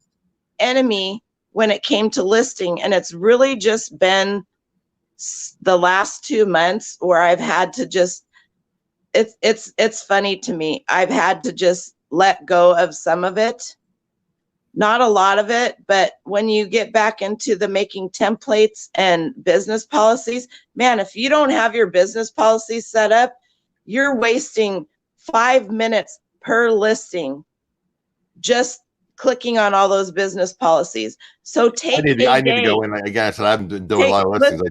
enemy when it came to listing. And it's really just been the last 2 months where I've had to just, it's funny to me. I've had to just let go of some of it, not a lot of it, but when you get back into the making templates and business policies, man, if you don't have your business policies set up, you're wasting 5 minutes per listing just clicking on all those business policies. So take I need to go in again. So I haven't been doing a lot of listings.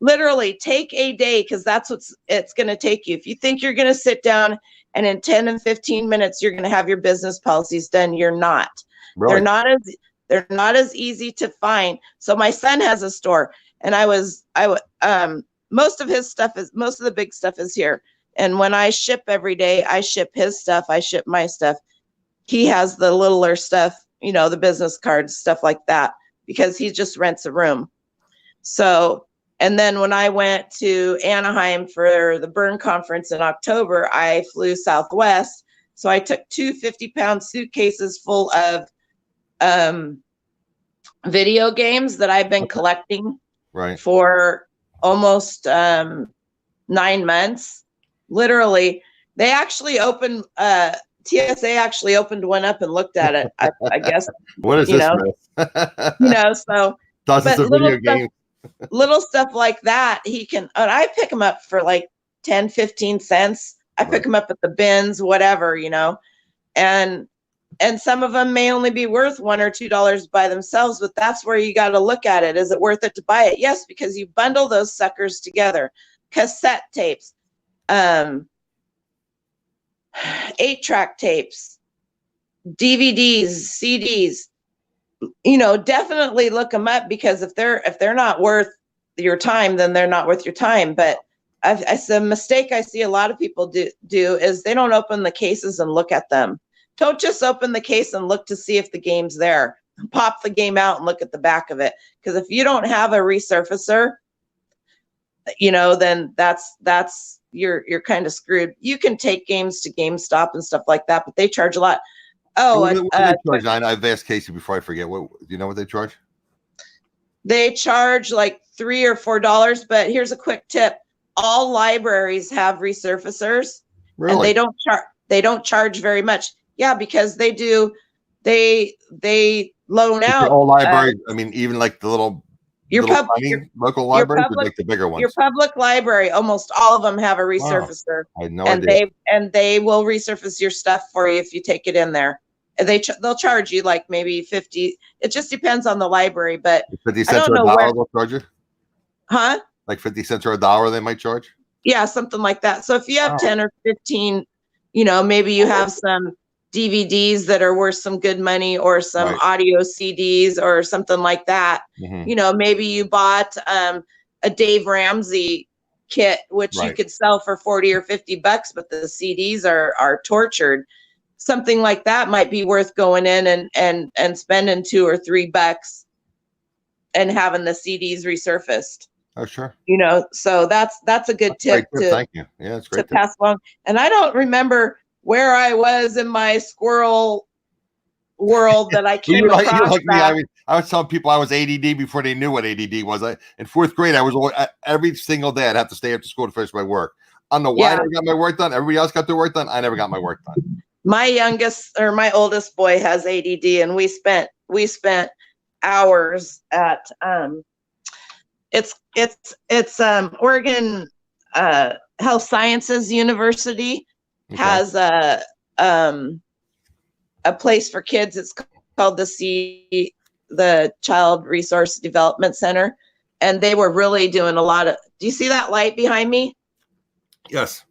Literally take a day, because that's it's going to take you. If you think you're going to sit down and in 10 and 15 minutes you're going to have your business policies done, you're not. Really? They're not as easy to find. So my son has a store, and most of the big stuff is here. And when I ship every day, I ship his stuff, I ship my stuff. He has the littler stuff, the business cards, stuff like that, because he just rents a room. So, and then when I went to Anaheim for the Burn conference in October, I flew Southwest. So I took 2 50-pound suitcases full of video games that I've been collecting for almost 9 months. Literally, they actually opened, TSA actually opened one up and looked at it. I guess. What is this? So dozens of video games. Little stuff like that, and I pick them up for like 10, 15 cents. I pick them up at the bins, whatever, and some of them may only be worth $1 or $2 by themselves, but that's where you got to look at it. Is it worth it to buy it? Yes, because you bundle those suckers together. Cassette tapes, 8-track tapes, DVDs, CDs, definitely look them up, because if they're not worth your time, then they're not worth your time. But a mistake I see a lot of people do is they don't open the cases and look at them. Don't just open the case and look to see if the game's there. Pop the game out and look at the back of it. Because if you don't have a resurfacer, then that's you're kind of screwed. You can take games to GameStop and stuff like that, but they charge a lot. Oh, what do they charge? I've asked Casey before I forget. What do you know what they charge? They charge like $3 or $4. But here's a quick tip: all libraries have resurfacers, and they don't charge very much. Yeah, because they loan out. All libraries. I mean, even like the local libraries, or like the bigger ones. Your public library, almost all of them have a resurfacer. Wow. I had no idea. They will resurface your stuff for you if you take it in there. And they'll charge you like maybe 50. It just depends on the library, but 50 cents or $1 they'll charge you. Huh? Like 50 cents or $1 they might charge. Yeah, something like that. So if you have 10 or 15, maybe you have some DVDs that are worth some good money, or some audio CDs or something like that. Mm-hmm. Maybe you bought a Dave Ramsey kit, which you could sell for 40 or 50 bucks, but the CDs are tortured. Something like that might be worth going in and spending $2 or $3 and having the CDs resurfaced. Oh, sure. So that's a good tip thank you. Yeah, it's great to pass along. And I don't remember where I was in my squirrel world that I came across. Like me. I was telling people I was ADD before they knew what ADD was. In 4th grade, I was every single day I'd have to stay after school to finish my work. I don't know why I never got my work done. Everybody else got their work done. I never got my work done. My oldest boy has ADD, and we spent hours at it's Oregon Health Sciences University. Has a place for kids. It's called the Child Resource Development Center, and they were really doing a lot of. Do you see that light behind me? Yes.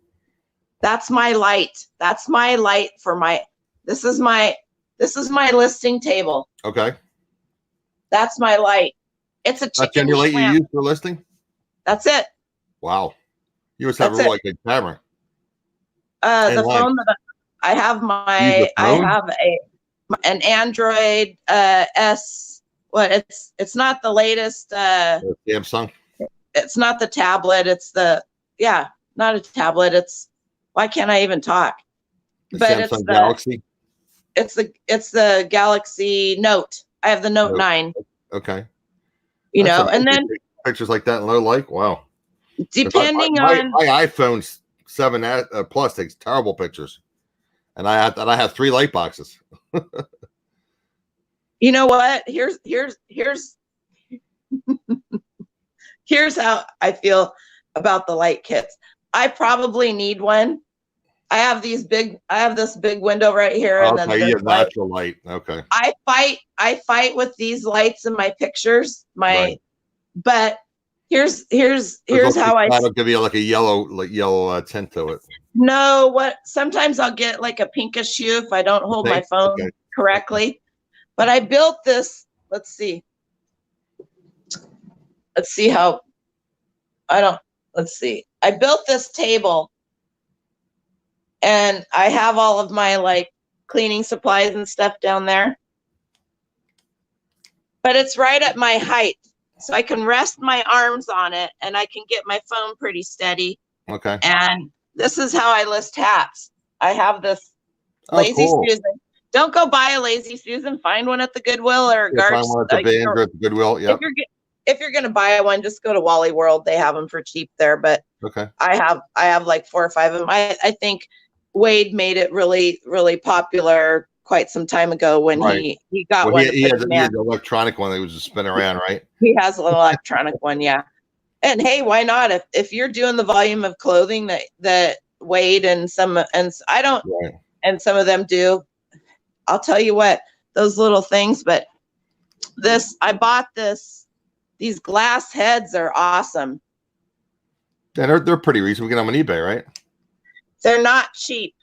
That's my light. That's my light for my, this is my listing table. Okay. That's my light. It's a That's chicken any light you lamp. use for listing? That's it. Wow. You must have a That's really good camera. The light. phone that I have You use a phone? I have an Android S. What it's not the latest. Samsung. It's not the tablet. It's not a tablet. It's, why can't I even talk? The But Samsung Galaxy. It's the Galaxy Note. I have the Note 9. Okay. You That's know, and amazing. then Pictures like that in low light. Wow. depending my on iPhone 7 Plus takes terrible pictures, and I have 3 light boxes. you know what? Here's here's how I feel about the light kits. I probably need one. I have this big window right here, and then you this have natural light. Okay. I fight with these lights in my pictures. Right. But here's how that'll give you like a yellow tint to it. No, what sometimes I'll get like a pinkish hue if I don't hold my phone correctly. But I built this. Let's see how let's see. I built this table, and I have all of my like cleaning supplies and stuff down there. But it's right at my height, so I can rest my arms on it, and I can get my phone pretty steady. Okay. And this is how I list hats. I have this Lazy Susan. Don't go buy a Lazy Susan. Find one at the Goodwill or Find one at the Vans or at the Goodwill. Yeah. If you're gonna buy one, just go to Wally World. They have them for cheap there. But okay. I have like 4 or 5 of them. I think Wade made it really, really popular quite some time ago when he got one. He has an electronic one that was just spinning around, right? He has an electronic one, yeah. And hey, why not? If you're doing the volume of clothing that Wade and I don't, and some of them do, I'll tell you what, those little things. But I bought these glass heads are awesome. Yeah, they're pretty reasonable. We get them on eBay, right? They're not cheap.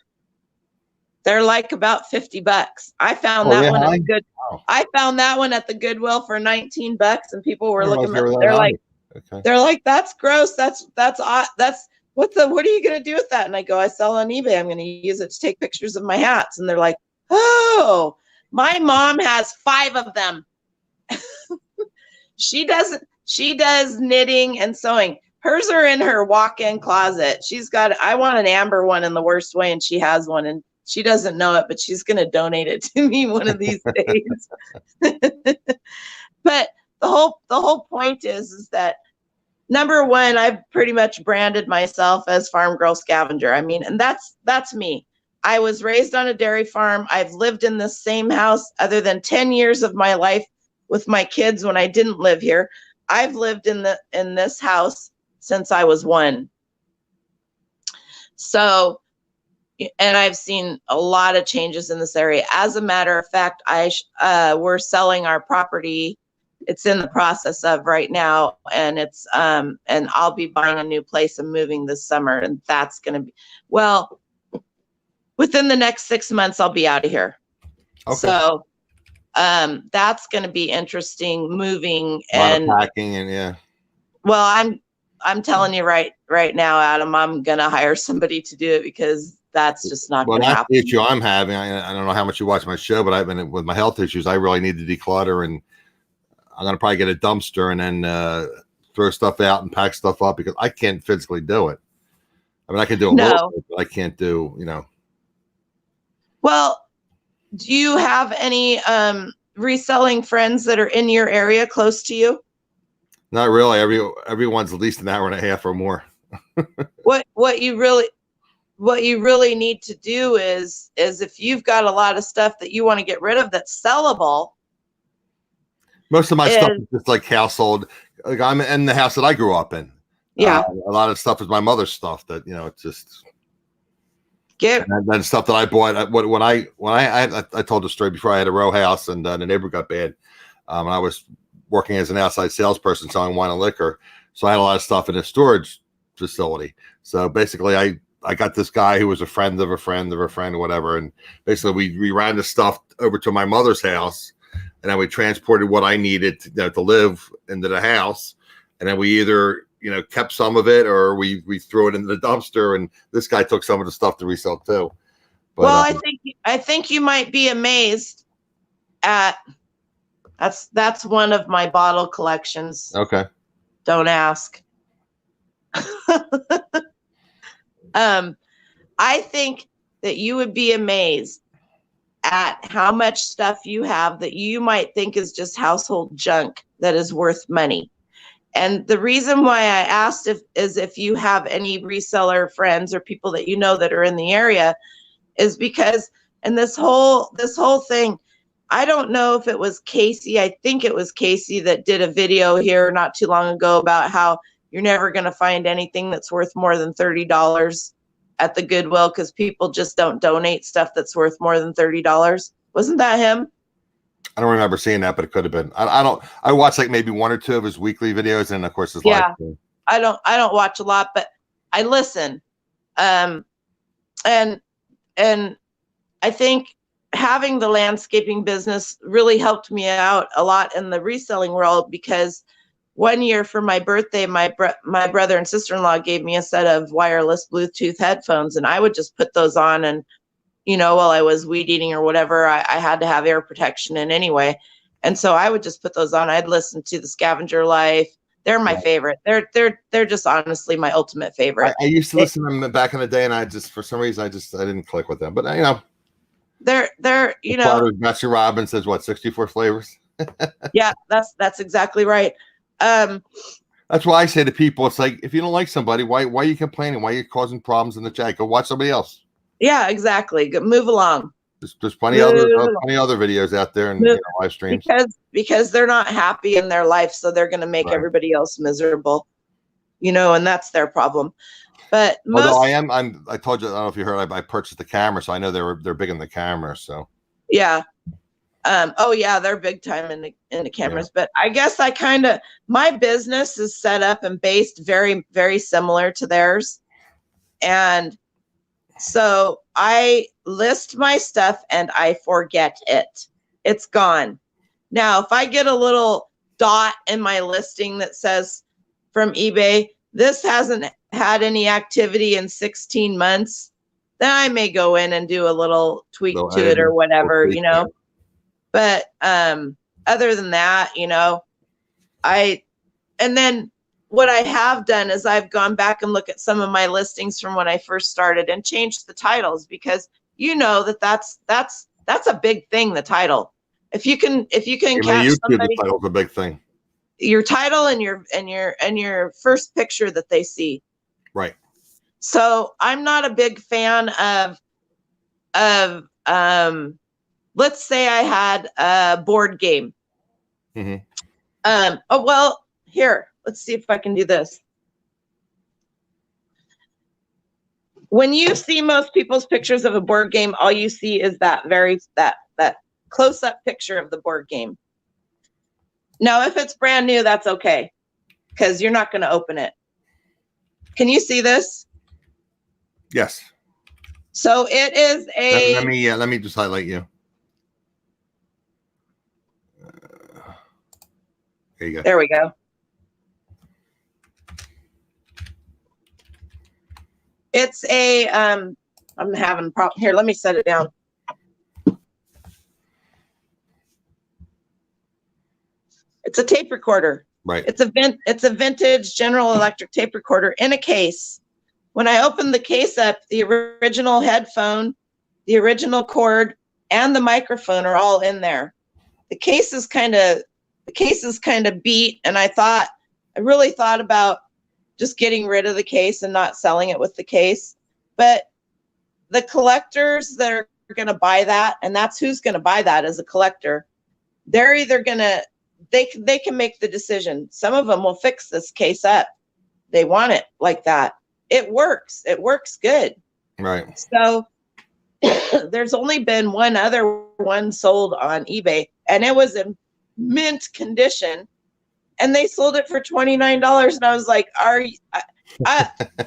They're like about $50. I found that one at the good. Wow. I found that one at the Goodwill for $19, and people were looking at it. They're like, that's gross. What are you gonna do with that? And I go, I sell on eBay. I'm gonna use it to take pictures of my hats. And they're like, oh, my mom has 5 of them. She does knitting and sewing. Hers are in her walk-in closet. I want an amber one in the worst way, and she has one, and she doesn't know it, but she's going to donate it to me one of these days. But the whole point is that, number one, I've pretty much branded myself as Farm Girl Scavenger. I mean, and that's me. I was raised on a dairy farm. I've lived in the same house other than 10 years of my life with my kids when I didn't live here. I've lived in this house since I was 1. So, and I've seen a lot of changes in this area. As a matter of fact, we're selling our property. It's in the process of right now, and and I'll be buying a new place and moving this summer, and that's going to be, well, within the next 6 months, I'll be out of here. Okay. So, that's going to be interesting, moving and packing and yeah. Well, I'm telling you right now, Adam, I'm going to hire somebody to do it because that's just not going to happen. That's the issue I'm having. I don't know how much you watch my show, but I've been with my health issues. I really need to declutter, and I'm going to probably get a dumpster and then throw stuff out and pack stuff up because I can't physically do it. I mean, I can do a little bit, but I can't do, Well, do you have any reselling friends that are in your area close to you? Not really. Everyone's at least an hour and a half or more. What you really need to do is if you've got a lot of stuff that you want to get rid of that's sellable. Most of my stuff is just like household. Like I'm in the house that I grew up in. Yeah. A lot of stuff is my mother's stuff that, it's just. And then stuff that I bought when I told the story before. I had a row house and the neighbor got bad. And I was working as an outside salesperson selling wine and liquor. So I had a lot of stuff in a storage facility. So basically I I got this guy who was a friend of a friend of a friend or whatever. And basically we ran the stuff over to my mother's house, and then we transported what I needed to live into the house. And then we either, kept some of it, or we threw it into the dumpster, and this guy took some of the stuff to resell too. But, well, I think you might be amazed at, that's one of my bottle collections. okay. Don't ask. I think that you would be amazed at how much stuff you have that you might think is just household junk that is worth money. And the reason why I asked is if you have any reseller friends or people that that are in the area, is because, and this whole thing, I don't know if it was Casey. I think it was Casey that did a video here not too long ago about how you're never going to find anything that's worth more than $30 at the Goodwill, because people just don't donate stuff that's worth more than $30. Wasn't that him? I don't remember seeing that, but it could have been. I watched like maybe one or two of his weekly videos, and of course his live stream. I don't watch a lot, but I listen. And I think having the landscaping business really helped me out a lot in the reselling world, because one year for my birthday, my brother and sister-in-law gave me a set of wireless Bluetooth headphones, and I would just put those on, and while I was weed eating or whatever, I had to have air protection in anyway. And so I would just put those on. I'd listen to the Scavenger Life. They're my favorite. They're just honestly my ultimate favorite. I used to listen to them back in the day, and I just, for some reason, I didn't click with them. But they're Betsy Robbins says what, 64 flavors? Yeah, that's exactly right. That's why I say to people, it's like, if you don't like somebody, why are you complaining? Why are you causing problems in the chat? Go watch somebody else. Yeah, exactly. Move along. There's plenty other videos out there and live streams. Because they're not happy in their life, so they're going to make everybody else miserable. And that's their problem. But although I told you, I don't know if you heard, I purchased the camera, so I know they're big in the camera. So yeah. Oh yeah, they're big time in the cameras. Yeah. But I guess my business is set up and based very, very similar to theirs. And so I list my stuff and I forget it. It's gone. Now, if I get a little dot in my listing that says from eBay, this hasn't had any activity in 16 months, then I may go in and do a little tweak to it or whatever, But other than that, and then what I have done is I've gone back and looked at some of my listings from when I first started and changed the titles, because that's a big thing, the title. If you can catch somebody, the title's a big thing. Your title and your first picture that they see. Right. So I'm not a big fan of let's say I had a board game. Mm-hmm. Oh, well, here, let's see if I can do this. When you see most people's pictures of a board game, all you see is that close-up picture of the board game. Now, if it's brand new, that's okay, because you're not going to open it. Can you see this? Yes. So it is a. Let me just highlight you. There you go. There we go. It's a. I'm having a problem here. Let me set it down. It's a tape recorder. Right. It's a vintage General Electric tape recorder in a case. When I opened the case up, the original headphone, the original cord, and the microphone are all in there. The case is kind of beat, and I really thought about just getting rid of the case and not selling it with the case. But the collectors that are going to buy that, and that's who's going to buy that as a collector, they're either going to, they can make the decision. Some of them will fix this case up. They want it like that. It works. It works good. Right. So there's only been one other one sold on eBay, and it was in mint condition, and they sold it for $29. And I was like,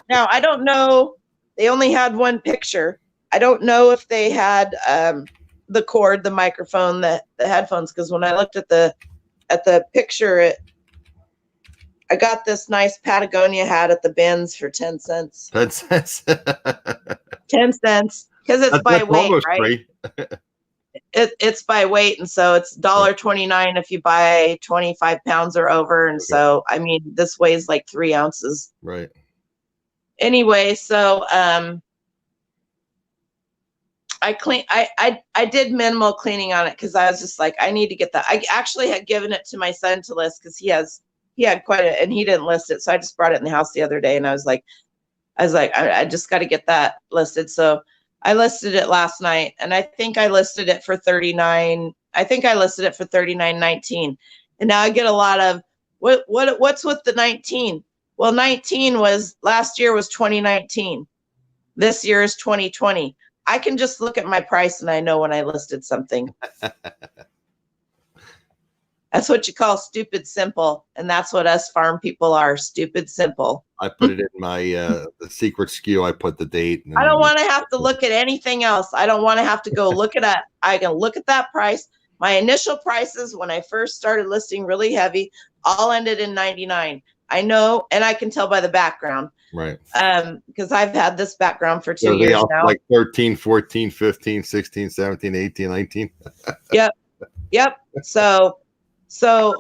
now I don't know they only had one picture. I don't know if they had the cord, the microphone, the headphones, because when I looked at the picture, I got this nice Patagonia hat at the bins for 10 cents. 10 cents. 10 cents, because it's by weight, almost right? free. It's by weight, and so it's $1.29 if you buy 25 pounds or over. And so, I mean, this weighs like 3 ounces. Right. Anyway, so I did minimal cleaning on it because I was just like, I need to get that. I actually had given it to my son to list because he had quite a, and he didn't list it. So I just brought it in the house the other day, and I was like, I just got to get that listed. So I listed it last night, and I think I listed it for $39. I think I listed it for $39.19. And now I get a lot of what's with the 19? Well, 19 was last year was 2019. This year is 2020. I can just look at my price and I know when I listed something. That's what you call stupid simple. And that's what us farm people are, stupid simple. I put it in my the secret SKU. I put the date. I don't want to have to look at anything else. I don't want to have to go look at that. I can look at that price. My initial prices when I first started listing really heavy all ended in 99. I know, and I can tell by the background. Right. Because I've had this background for 2 years now. Like 13, 14, 15, 16, 17, 18, 19. Yep. So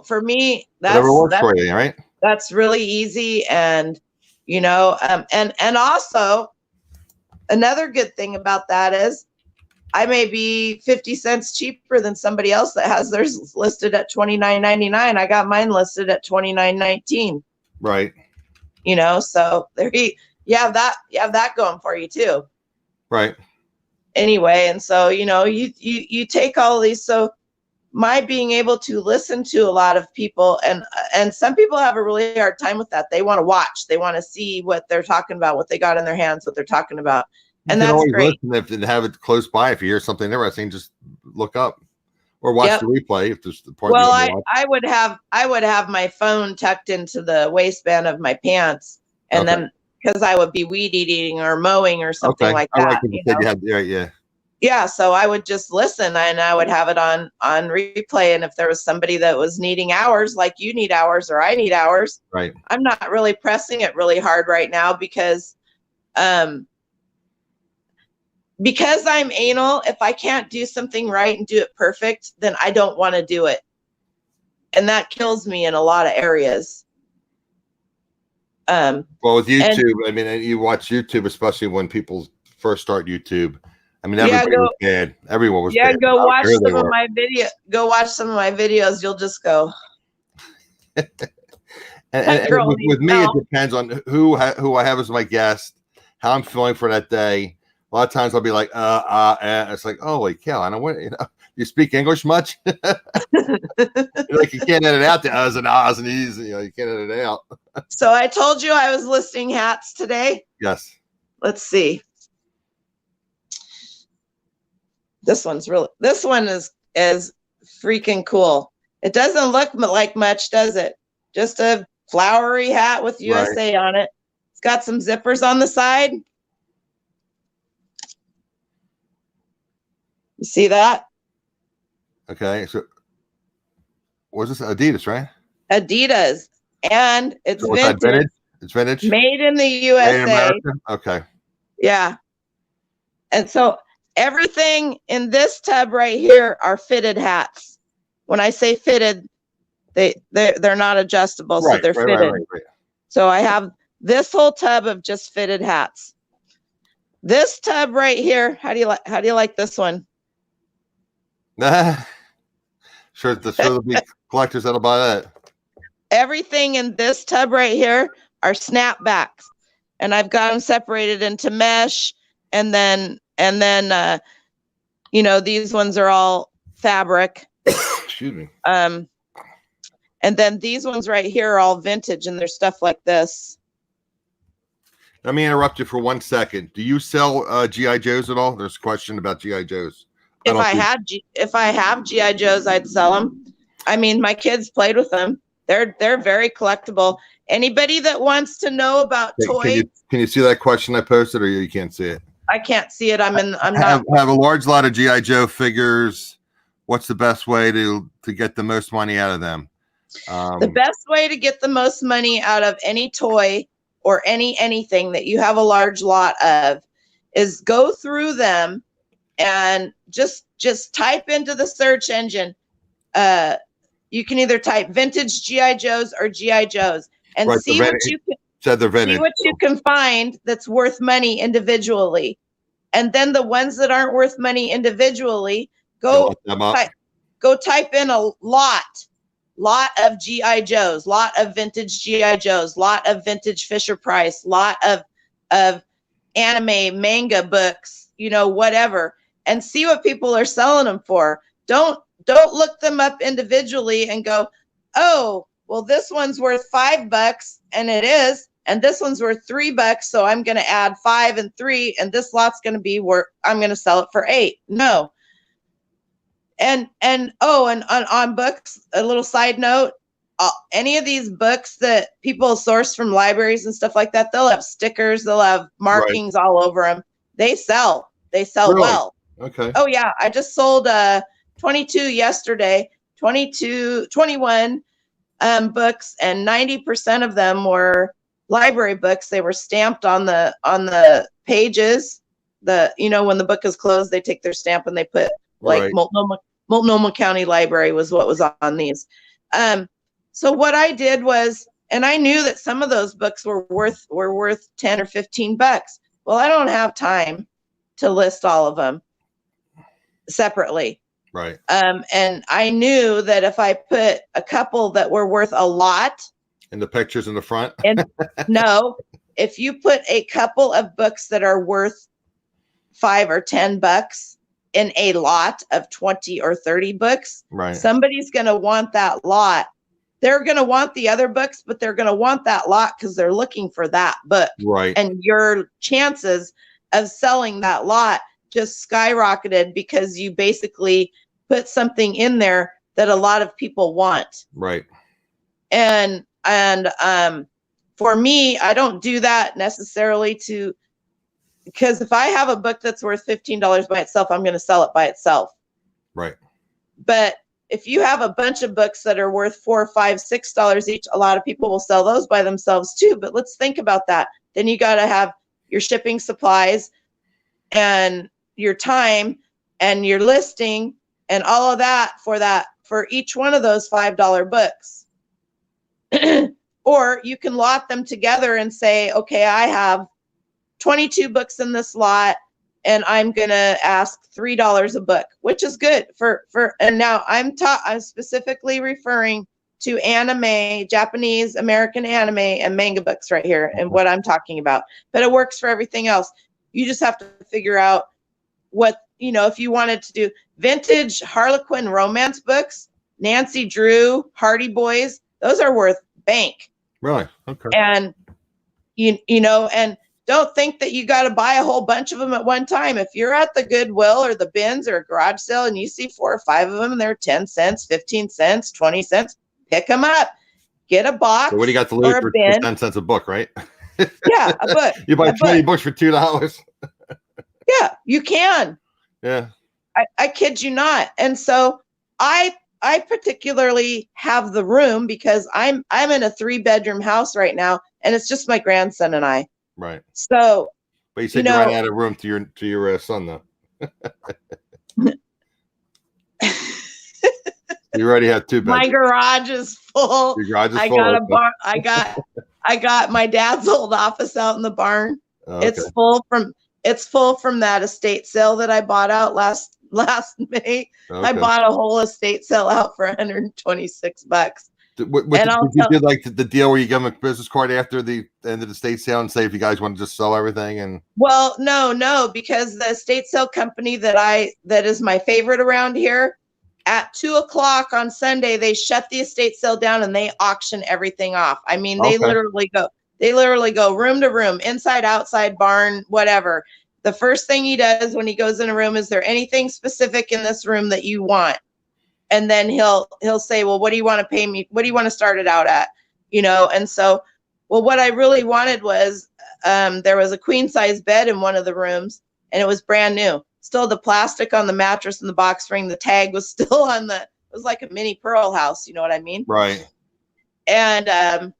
for me, that's for you, right? That's really easy. And, you know, and also another good thing about that is I may be 50 cents cheaper than somebody else that has theirs listed at $29.99. I got mine listed at $29.19. Right. You know, so there you have that going for you too. Right. Anyway, and so, you know, you take all of these. So my being able to listen to a lot of people, and some people have a really hard time with that. They want to watch, they want to see what they're talking about, what they got in their hands, what they're talking about. And that's great. Listen, if have it close by. If you hear something interesting, just look up or watch the replay. If there's the part. Well, I would have my phone tucked into the waistband of my pants, and then because I would be weed eating or mowing or something like that. Like you said, yeah. So I would just listen, and I would have it on replay. And if there was somebody that was needing hours, like you need hours or I need hours, right? I'm not really pressing it really hard right now because I'm anal. If I can't do something right and do it perfect, then I don't want to do it. And that kills me in a lot of areas. Well, with YouTube, I mean, you watch YouTube, especially when people first start YouTube. I mean, everybody was bad. Everyone was bad. Go watch some of my video. Go watch some of my videos. You'll just go. and with me, it depends on who I have as my guest, how I'm feeling for that day. A lot of times I'll be like, it's like, holy cow, I don't want, you know, you speak English much? Like you can't edit out the uhs and ahs and e's, you know, you can't edit it out. So I told you I was listing hats today. Yes. Let's see. This one is freaking cool. It doesn't look like much, does it? Just a flowery hat with USA on it. It's got some zippers on the side. You see that? Okay, so what's this? Adidas, right? Adidas, and it's vintage. It's vintage. Made in the USA. Okay. Yeah, and so everything in this tub right here are fitted hats. When I say fitted, they're not adjustable, so they're fitted. Right. So I have this whole tub of just fitted hats. This tub right here. How do you like this one? Sure, there'll be collectors that'll buy that. Everything in this tub right here are snapbacks, and I've got them separated into mesh, and then you know, these ones are all fabric. Excuse me. And then these ones right here are all vintage, and they're stuff like this. Let me interrupt you for 1 second. Do you sell GI Joes at all? There's a question about GI Joes. If I have GI Joes, I'd sell them. I mean, my kids played with them. They're very collectible. Anybody that wants to know about toys, can you see that question I posted, or you can't see it? I can't see it. I'm not have a large lot of GI Joe figures. What's the best way to get the most money out of them? The best way to get the most money out of any toy or anything that you have a large lot of is go through them and just type into the search engine. You can either type vintage GI Joes or GI Joes and see what you can find that's worth money individually. And then the ones that aren't worth money individually, go type in a lot of GI Joes, lot of vintage GI Joes, lot of vintage Fisher Price, lot of anime manga books, whatever, and see what people are selling them for. Don't look them up individually and go, oh, well, this one's worth $5 and it is, and this one's worth $3, so I'm going to add 5 and 3, and this lot's going to be worth, I'm going to sell it for 8. No. And on books, a little side note, any of these books that people source from libraries and stuff like that, they'll have stickers, they'll have markings all over them. They sell really? Well. Okay. Oh yeah, I just sold 22 yesterday, 21 books, and 90% of them were library books. They were stamped on the pages. When the book is closed, they take their stamp and they put like Multnomah County Library was what was on these. So what I did was, and I knew that some of those books were worth 10 or $15. Well, I don't have time to list all of them separately. Right. And I knew that if I put a couple that were worth a lot, and the pictures in the front. And no, if you put a couple of books that are worth $5 or $10 in a lot of 20 or 30 books, right, somebody's going to want that lot. They're going to want the other books, but they're going to want that lot because they're looking for that book. Right. And your chances of selling that lot just skyrocketed because you basically put something in there that a lot of people want. Right. And for me, I don't do that necessarily because if I have a book that's worth $15 by itself, I'm going to sell it by itself. Right. But if you have a bunch of books that are worth $4, $5, $6 each, a lot of people will sell those by themselves too. But let's think about that. Then you got to have your shipping supplies and your time and your listing and all of that for each one of those $5 books. Or you can lot them together and say, okay, I have 22 books in this lot and I'm going to ask $3 a book, which is good and now I'm specifically referring to anime, Japanese, American anime and manga books right here and what I'm talking about, but it works for everything else. You just have to figure out what, if you wanted to do vintage Harlequin romance books, Nancy Drew, Hardy Boys, those are worth bank. Really? Okay. And, and don't think that you got to buy a whole bunch of them at one time. If you're at the Goodwill or the bins or a garage sale and you see 4 or 5 of them and they're 10 cents, 15 cents, 20 cents, pick them up. Get a box. So what do you got to lose for 10 cents a book, right? Yeah, a book. You buy 20 books for $2. Yeah, you can. Yeah. I kid you not. And so I particularly have the room because I'm in a 3-bedroom house right now, and it's just my grandson and I. Right. So. But you said you ran out of room to your son though. You already have 2 bedrooms. My garage is full. Your garage is full. Got a barn. I got my dad's old office out in the barn. Oh, okay. It's full from that estate sale that I bought out last May. Okay. I bought a whole estate sale out for $126. Did you do like the deal where you give them a business card after the end of the estate sale and say if you guys want to just sell everything? And well, no, because the estate sale company that is my favorite around here, at 2:00 on Sunday they shut the estate sale down and they auction everything off. I mean, they literally go room to room, inside, outside, barn, whatever. The first thing he does when he goes in a room, is there anything specific in this room that you want? And then he'll say, well, what do you want to pay me? What do you want to start it out at? And so Well, what I really wanted was there was a queen size bed in one of the rooms, and it was brand new. Still the plastic on the mattress and the box spring. The tag was still on the. It was like a mini Pearl house. You know what I mean? Right. And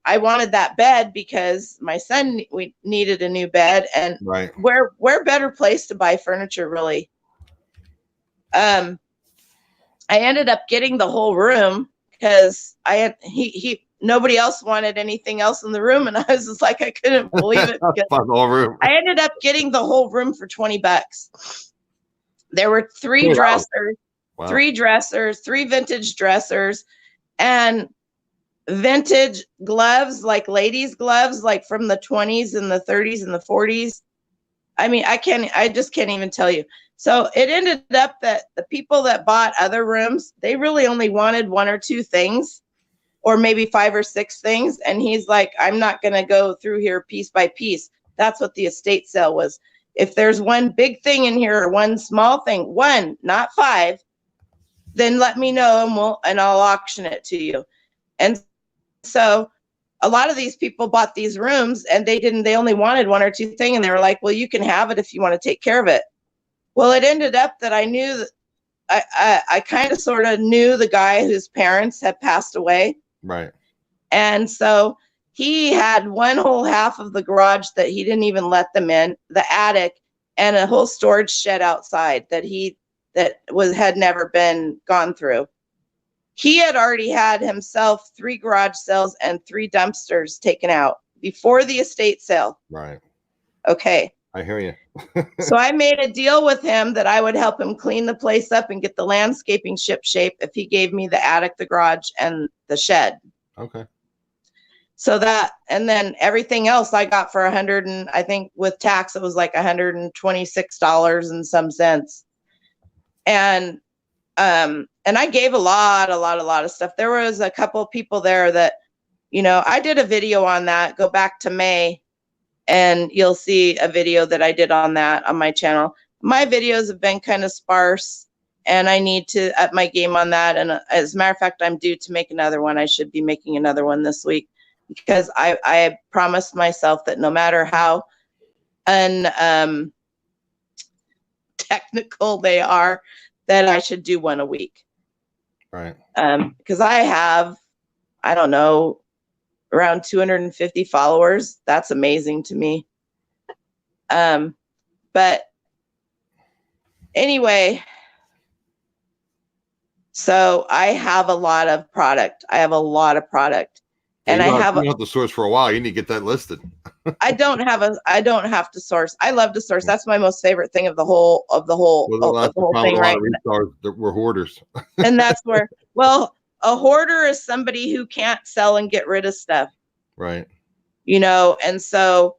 I wanted that bed because my son we needed a new bed, and Right. where better place to buy furniture really. I ended up getting the whole room because I had nobody else wanted anything else in the room, and I was just like I couldn't believe it. The whole room. I ended up getting the whole room for $20. There were three dressers, Wow. 3 vintage dressers, and vintage gloves, like ladies' gloves, like from the 20s and the 30s and the 40s. I mean, I just can't even tell you. So it ended up that the people that bought other rooms, they really only wanted 1 or 2 things, or maybe 5 or 6 things. And he's like, I'm not going to go through here piece by piece. That's what the estate sale was. If there's one big thing in here or one small thing, 1, not 5, then let me know and I'll auction it to you. And so a lot of these people bought these rooms and they only wanted 1 or 2 things. And they were like, well, you can have it if you want to take care of it. Well, it ended up that I knew that I kind of sort of knew the guy whose parents had passed away. Right. And so he had one whole half of the garage that he didn't even let them in, the attic, and a whole storage shed outside that had never been gone through. He had already had himself 3 garage sales and 3 dumpsters taken out before the estate sale. Right. Okay. I hear you. So I made a deal with him that I would help him clean the place up and get the landscaping ship shape if he gave me the attic, the garage, and the shed. Okay. So that, and then everything else I got for $100, and I think with tax it was like $126 and some cents. And I gave a lot of stuff. There was a couple of people there that, I did a video on that. Go back to May and you'll see a video that I did on that on my channel. My videos have been kind of sparse and I need to up my game on that. And as a matter of fact, I'm due to make another one. I should be making another one this week because I promised myself that no matter how technical they are, that I should do one a week. Right. Because I have, I don't know, around 250 followers. That's amazing to me. But anyway, so I have a lot of product. And you don't have to source for a while. You need to get that listed. I don't have to source. I love to source. That's my most favorite thing of the whole thing, right? We're hoarders. And that's where, well, a hoarder is somebody who can't sell and get rid of stuff. Right. And so,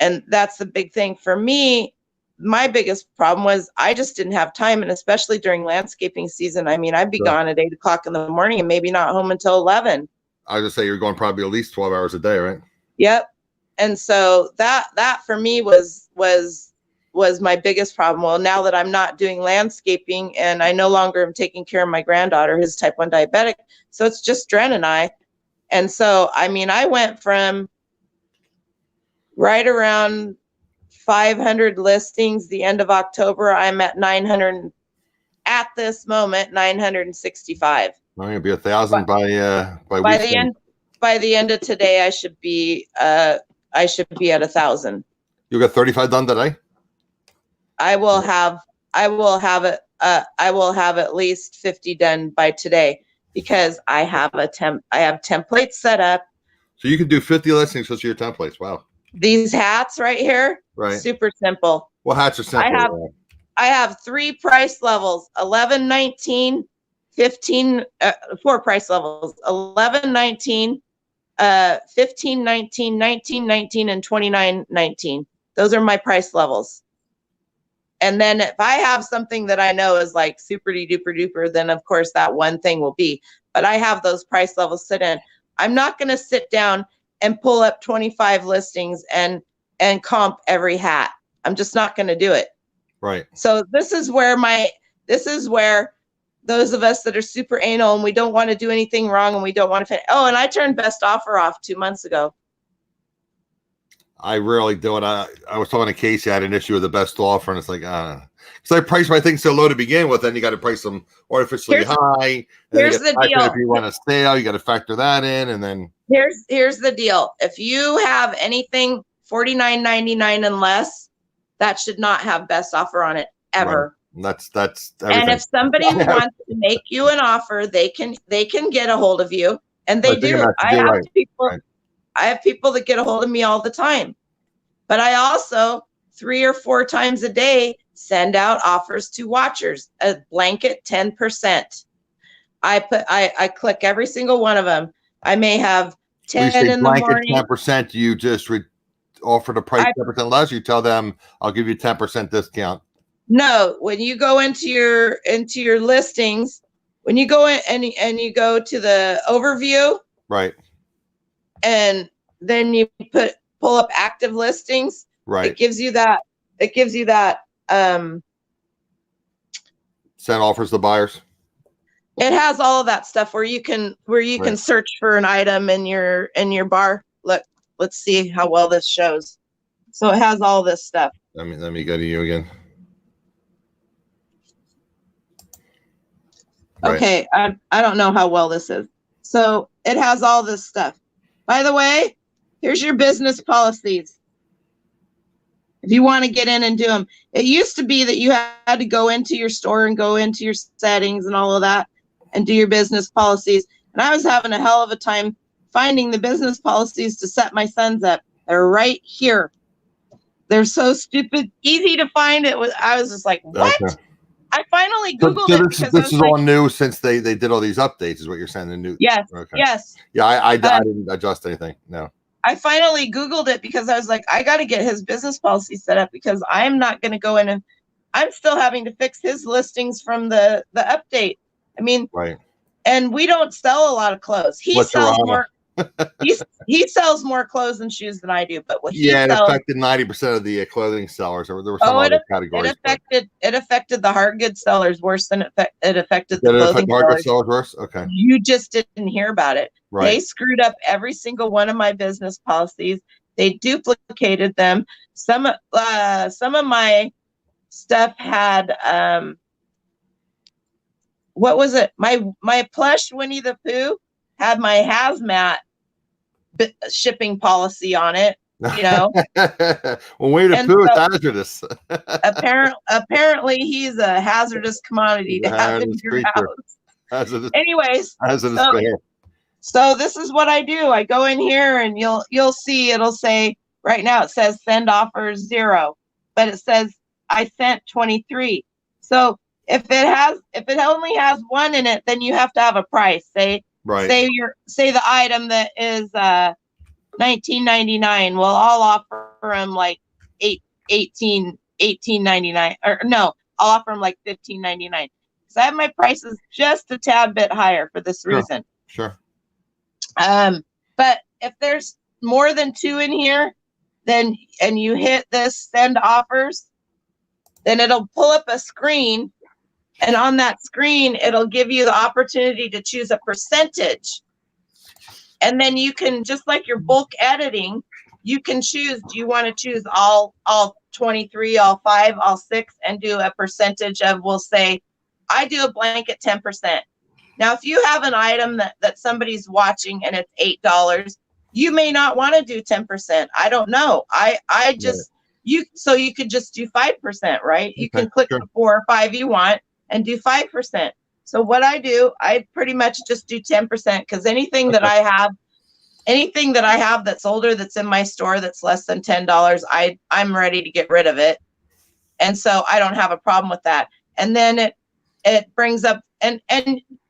and that's the big thing for me. My biggest problem was I just didn't have time. And especially during landscaping season, I mean, I'd be gone at 8 o'clock in the morning and maybe not home until 11. I would just say you're going probably at least 12 hours a day, right? Yep. And so that for me was my biggest problem. Well, now that I'm not doing landscaping and I no longer am taking care of my granddaughter who's type 1 diabetic. So it's just Dren and I. And so, I mean, I went from right around 500 listings the end of October. I'm at 900 at this moment, 965. I'm gonna be 1,000 by the end of today. I should be at 1,000. You got 35 done today? I will have at least 50 done by today because I have templates set up. So you can do 50 listings with your templates. Wow. These hats right here, right? Super simple. Well, hats are simple. I have 3 price levels: 11, 19, 15. 4 price levels: 11, 19, 15, 19, 19, 19, and 29, 19. Those are my price levels. And then if I have something that I know is like super duper duper, then of course that one thing will be. But I have those price levels set in. I'm not going to sit down and pull up 25 listings and comp every hat. I'm just not going to do it. Right. So this is where those of us that are super anal and we don't want to do anything wrong and we don't want to. And I turned best offer off 2 months ago. I rarely do it. I was talking to Casey. I had an issue with the best offer, and it's like, because I priced my things so low to begin with, then you got to price them artificially high. And Here's the deal. If you want a sale, you got to factor that in, and then here's the deal. If you have anything $49.99 and less, that should not have best offer on it ever. Right. That's everything. And if somebody wants to make you an offer, they can get a hold of you, and they do. I have people. Right. I have people that get a hold of me all the time, but I also 3 or 4 times a day send out offers to watchers, a blanket 10%. I click every single one of them. I may have 10 in the morning. 10%. You just offer the price 10% less. You tell them I'll give you 10% discount. No, when you go into your listings, when you go in and you go to the overview, right, and then you pull up active listings, right, it gives you that send offers to buyers. It has all of that stuff where you can can search for an item in your bar. Look, let's see how well this shows. So it has all this stuff. Let me go to you again. Right. Okay, I don't know how well this is. So it has all this stuff. By the way, here's your business policies. If you want to get in and do them, it used to be that you had to go into your store and go into your settings and all of that and do your business policies. And I was having a hell of a time finding the business policies to set my sons up. They're right here. They're so stupid, easy to find. I was just like, what? Okay. I finally Googled it because this is all new since they did all these updates, is what you're saying. The new. Yes. Okay. Yes. Yeah, I didn't adjust anything. No. I finally Googled it because I was like, I got to get his business policy set up because I'm not going to go in and I'm still having to fix his listings from the update. I mean, right. And we don't sell a lot of clothes. He sells more. he sells more clothes and shoes than I do. But what he sells, it affected 90% of the clothing sellers. There were some other categories. It affected the hard goods sellers worse than it affected the clothing sellers. Worse. Okay. You just didn't hear about it. Right. They screwed up every single one of my business policies. They duplicated them. Some of my stuff had what was it? My plush Winnie the Pooh had my hazmat shipping policy on it. You know. Well, Winnie the Pooh is hazardous. apparently, he's a hazardous commodity to have in your house. Anyways, so this is what I do. I go in here and you'll see it'll say right now it says send offers 0, but it says I sent 23. So if it only has 1 in it, then you have to have a price. Say the item that is $19.99. Well, I'll offer them like $18.99, or no, I'll offer them like $15.99 because I have my prices just a tad bit higher for this reason. Sure. But if there's more than 2 in here, then and you hit this send offers, then it'll pull up a screen, and on that screen it'll give you the opportunity to choose a percentage. And then you can, just like your bulk editing, you can choose, do you want to choose all 23, all 5, all 6, and do a percentage of, we'll say, I do a blanket 10%. Now, if you have an item that somebody's watching and it's $8, you may not want to do 10%. I don't know. I just, you could just do 5%, right? You can click the 4 or 5 you want and do 5%. So what I do, I pretty much just do 10% because anything that I have that's older, that's in my store, that's less than $10, I'm ready to get rid of it. And so I don't have a problem with that. And then it brings up, and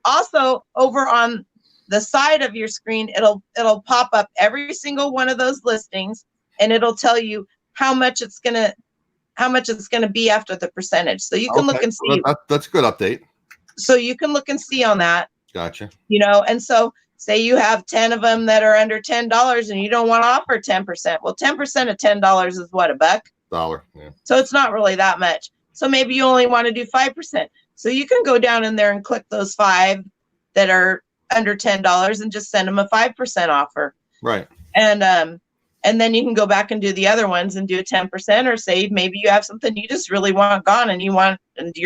also over on the side of your screen, it'll pop up every single one of those listings, and it'll tell you how much it's gonna be after the percentage. So you can look and see. That's a good update. So you can look and see on that. Gotcha. You know, and so say you have 10 of them that are under $10 and you don't want to offer 10%. Well, 10% of $10 is what, $1? $1, yeah. So it's not really that much. So maybe you only want to do 5%. So you can go down in there and click those 5 that are under $10 and just send them a 5% offer. Right. And And then you can go back and do the other ones and do a 10%, or say maybe you have something you just really want gone and you're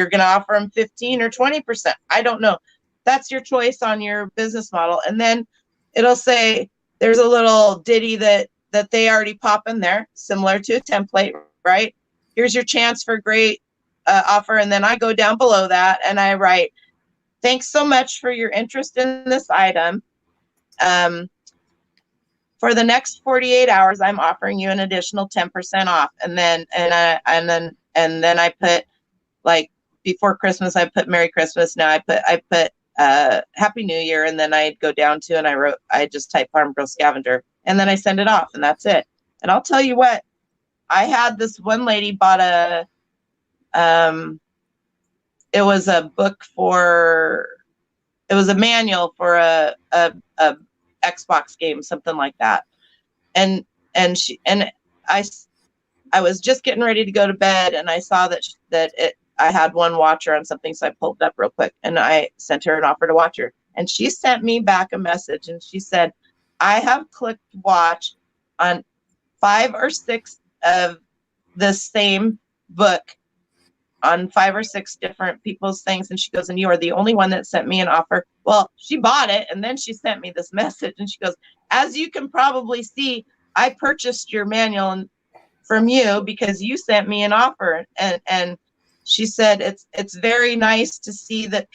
going to offer them 15 or 20%. I don't know. That's your choice on your business model. And then it'll say there's a little ditty that they already pop in there, similar to a template, right? Here's your chance for a great offer. And then I go down below that and I write, thanks so much for your interest in this item. For the next 48 hours, I'm offering you an additional 10% off. And then I put, like, before Christmas, I put Merry Christmas. Now I put Happy New Year. And then I'd go down to, and I just type Farm Girl Scavenger, and then I send it off, and that's it. And I'll tell you what, I had this one lady bought it was a manual for a Xbox game, something like that. And I was just getting ready to go to bed, and I saw I had one watcher on something, so I pulled it up real quick and I sent her an offer to watch her. And she sent me back a message, and she said, I have clicked watch on 5 or 6 of the same book on 5 or 6 different people's things. And she goes, and you are the only one that sent me an offer. Well, she bought it, and then she sent me this message, and she goes, as you can probably see, I purchased your manual from you because you sent me an offer. And she said, it's very nice to see that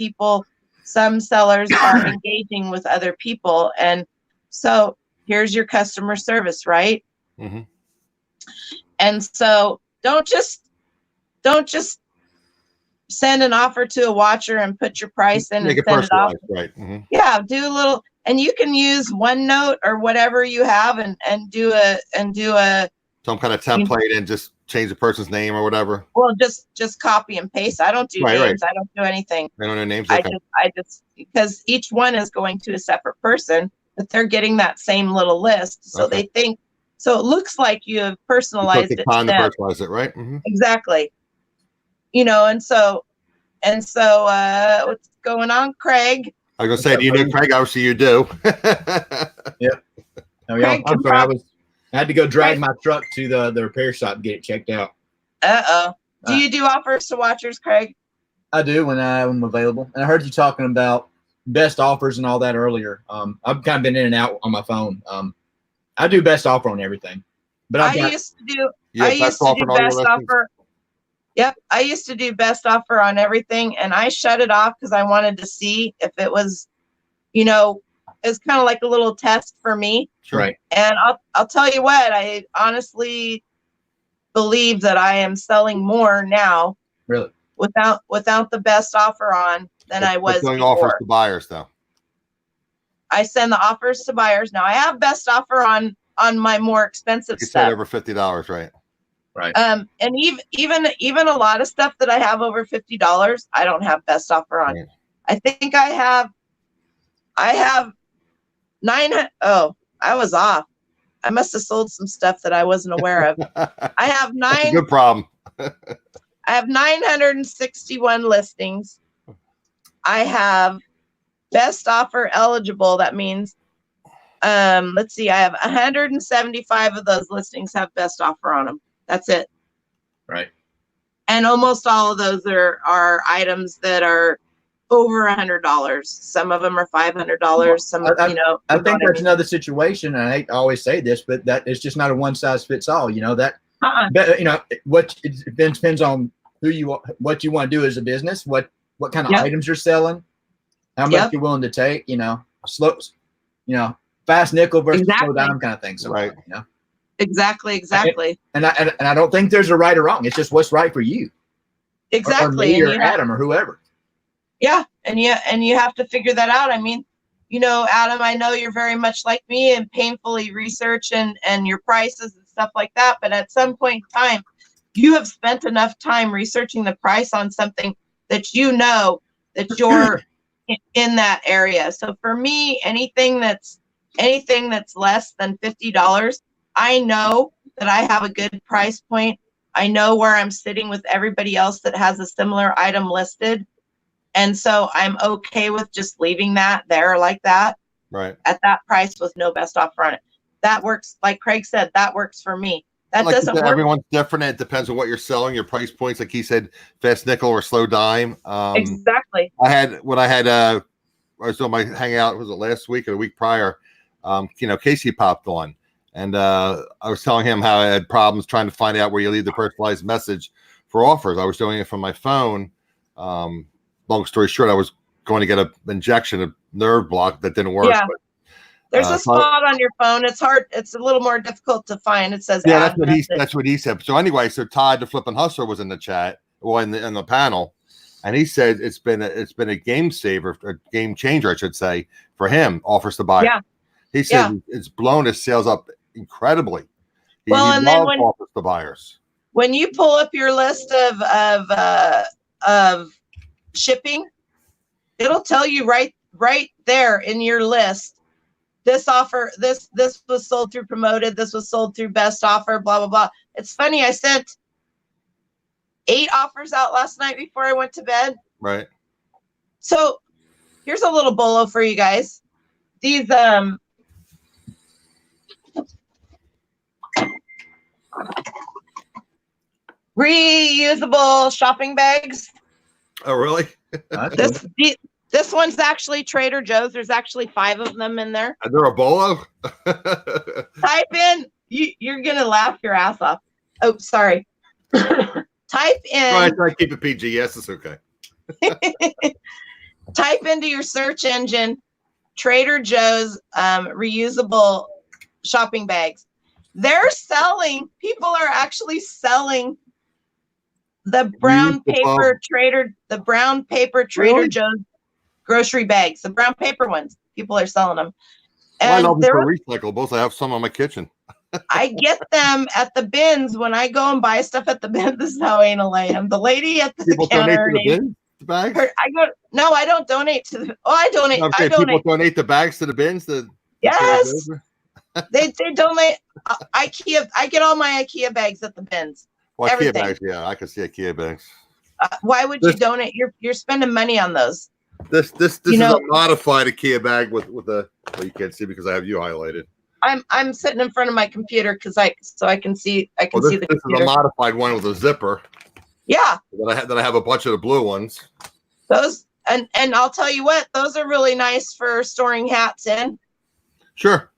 some sellers are engaging with other people. And so here's your customer service, right? Mm-hmm. And so don't just send an offer to a watcher and put your price in and send it off. Right. Mm-hmm. Yeah, do a little, and you can use OneNote or whatever you have and do a some kind of template and just change the person's name or whatever. Well, just copy and paste. I don't do names. Right. I don't do anything. I don't know names. Okay. I just because each one is going to a separate person, but they're getting that same little list. So they think, so it looks like you have personalized it. Time to personalize it, right? Mm-hmm. Exactly. And so what's going on, Craig? I was gonna say, do you know Craig? Obviously you do. Yep. Oh, yeah. I'm sorry. I had to go drag my truck to the repair shop to get it checked out. Do you do offers to watchers, Craig? I do when I'm available. And I heard you talking about best offers and all that earlier. I've kind of been in and out on my phone. I do best offer on everything. But I used to do best offer. Yep, I used to do best offer on everything, and I shut it off because I wanted to see if it was, it's kind of like a little test for me. Right. And I'll tell you what, I honestly believe that I am selling more now. Really? Without the best offer on than I was doing before. Offers to buyers though. I send the offers to buyers now. I have best offer on my more expensive you stuff. Said over $50, right? Right. And even a lot of stuff that I have over $50, I don't have best offer on. Right. I think I have 9. Oh, I was off. I must have sold some stuff that I wasn't aware of. I have 9. That's a good problem. I have 961 listings. I have best offer eligible. That means, let's see, I have 175 of those listings have best offer on them. That's it. Right. And almost all of those are items that are over $100. Some of them are $500. Some, I think that's another situation. And I always say this, but that it's just not a one size fits all. What it depends on what you want to do as a business, what kind of items you're selling, how much you're willing to take. Slow, fast nickel versus slow dime kind of thing. So, right. Exactly. And I don't think there's a right or wrong. It's just what's right for you. Exactly. Or me or Adam or whoever. Yeah. And you have to figure that out. I mean, Adam, I know you're very much like me and painfully research and your prices and stuff like that. But at some point in time, you have spent enough time researching the price on something that that you're in that area. So for me, anything that's less than $50, I know that I have a good price point. I know where I'm sitting with everybody else that has a similar item listed. And so I'm okay with just leaving that there like that. Right. At that price with no best offer on it. that works. Like Craig said, that works for me. That like doesn't work. Everyone's different. It depends on what you're selling, your price points. Like he said, fast nickel or slow dime. Exactly. I was on my Hangout, was it last week or the week prior? Casey popped on, and I was telling him how I had problems trying to find out where you leave the personalized message for offers. I was doing it from my phone. Long story short, I was going to get an injection of nerve block that didn't work. Yeah. But, there's a spot on your phone. It's hard. It's a little more difficult to find. It says that's what he said. So anyway, so Todd, the flipping hustler, was in the chat or in the panel, and he said it's been a game saver, a game changer, I should say, for him. Offers to buy. Yeah. He said it's blown his sales up incredibly. He and then when offers to buyers, when you pull up your list of shipping, it'll tell you right there in your list. This offer, this was sold through promoted. This was sold through best offer. Blah blah blah. It's funny. I sent 8 offers out last night before I went to bed. Right. So here's a little bolo for you guys. These reusable shopping bags. Oh, really? This one's actually Trader Joe's. There's actually 5 of them in there. Are there a bolo? Type in. You're gonna laugh your ass off. Oh, sorry. Type in. Try to keep it PG. Yes, it's okay. Type into your search engine Trader Joe's reusable shopping bags. People are actually selling the brown paper Trader Joe's grocery bags, the brown paper ones. People are selling them. And I love them for recyclables. I have some on my kitchen. I get them at the bins when I go and buy stuff at the bins. This is how anal I am. The lady at the counter. The bags? No, I don't donate to the. Oh, I donate. I donate. People donate the bags to the bins. Yes, they donate. IKEA. I get all my IKEA bags at the bins. Well, IKEA Everything. bags. Yeah, I can see IKEA bags. Why would you donate? You're spending money on those. This is a modified IKEA bag with a. Well, you can't see because I have you highlighted. I'm sitting in front of my computer I can see the computer. This is a modified one with a zipper. Yeah. That I have a bunch of the blue ones. Those and I'll tell you what, those are really nice for storing hats in. Sure.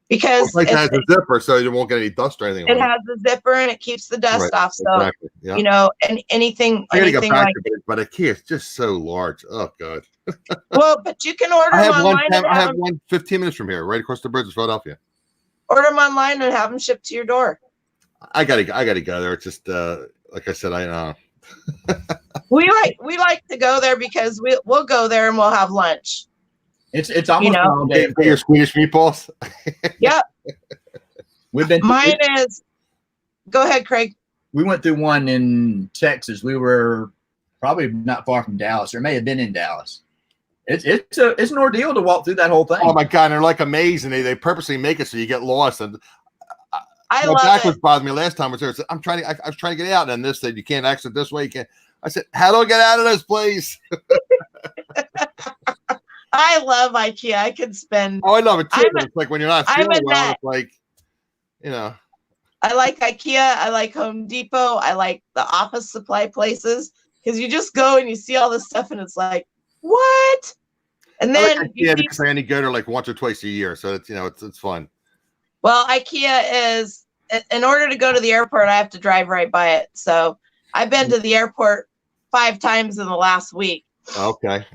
Because it has a zipper, so you won't get any dust or anything. It has the zipper and it keeps the dust off. So exactly. Yeah. and anything like but IKEA is just so large. Oh God. Well, but you can order them online. I have one 15 minutes from here, right across the bridge in Philadelphia. Order them online and have them shipped to your door. I gotta go there. It's just like I said, we like to go there because we'll go there and we'll have lunch. It's almost all day. For your Swedish meatballs. Yep. Mine is. Go ahead, Craig. We went through one in Texas. We were probably not far from Dallas, or may have been in Dallas. It's an ordeal to walk through that whole thing. Oh my God! And they're like amazing. They purposely make it so you get lost. And I love back it. was bothered me last time. I was trying to get out, and this said you can't exit this way. You can't. I said, how do I get out of this place? I love IKEA. I could spend. Oh, I love it too. It's like when you're not feeling well, it's like, I like IKEA. I like Home Depot. I like the office supply places because you just go and you see all this stuff and it's like, what? And then because I only go there like once or twice a year, so it's fun. Well, IKEA is, in order to go to the airport, I have to drive right by it. So I've been to the airport 5 times in the last week. Okay.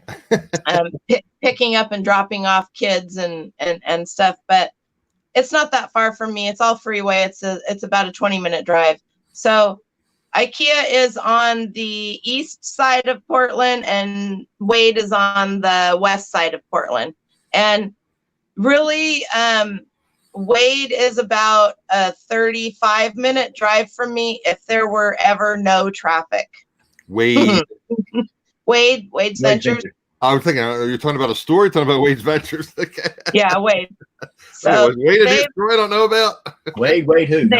Picking up and dropping off kids and stuff, but it's not that far from me. It's all freeway. It's about a 20-minute drive. So IKEA is on the east side of Portland and Wade is on the west side of Portland. And really, Wade is about a 35-minute drive from me if there were ever no traffic. Wade. Wade's Ventures. I was thinking, are you talking about a store? You're talking about Wade's Ventures? Yeah, Wade. So Wade, a story I don't know about. Wade who?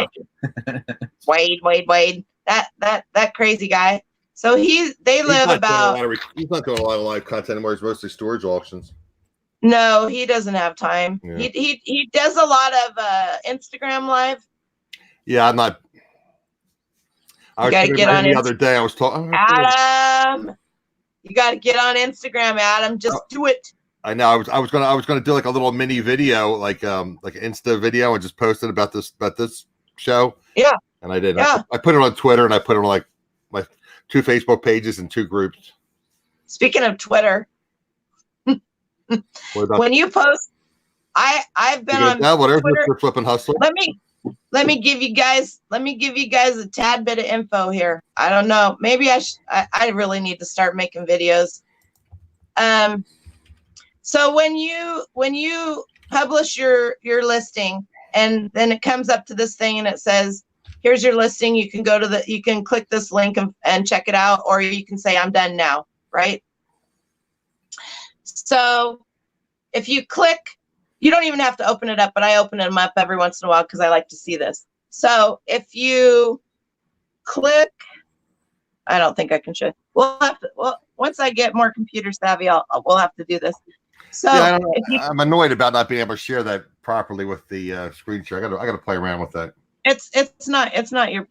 Wade. That crazy guy. So they live about. He's not doing a lot of live content anymore. It's mostly storage auctions. No, he doesn't have time. Yeah. He does a lot of Instagram live. Yeah, I'm not. I was talking about the other day. I was talking. Adam, you got to get on Instagram, Adam. Just do it. I know. I was gonna do like a little mini video, like an Insta video, and just post it about this show. Yeah. And I did. Yeah. I put it on Twitter, and I put it on like my 2 Facebook pages and 2 groups. Speaking of Twitter, when you post, I've been on Twitter. Mr. Flippin' Hustler. Let me give you guys a tad bit of info here. I don't know. Maybe I really need to start making videos. So when you publish your listing, and then it comes up to this thing and it says, here's your listing. You can you can click this link and check it out, or you can say, I'm done now, right? So if you click, you don't even have to open it up, but I open them up every once in a while because I like to see this. So if you click, I don't think I can show. Well, once I get more computer savvy, we'll have to do this. So yeah, I'm annoyed about not being able to share that properly with the screen share. I got to play around with that. It's not your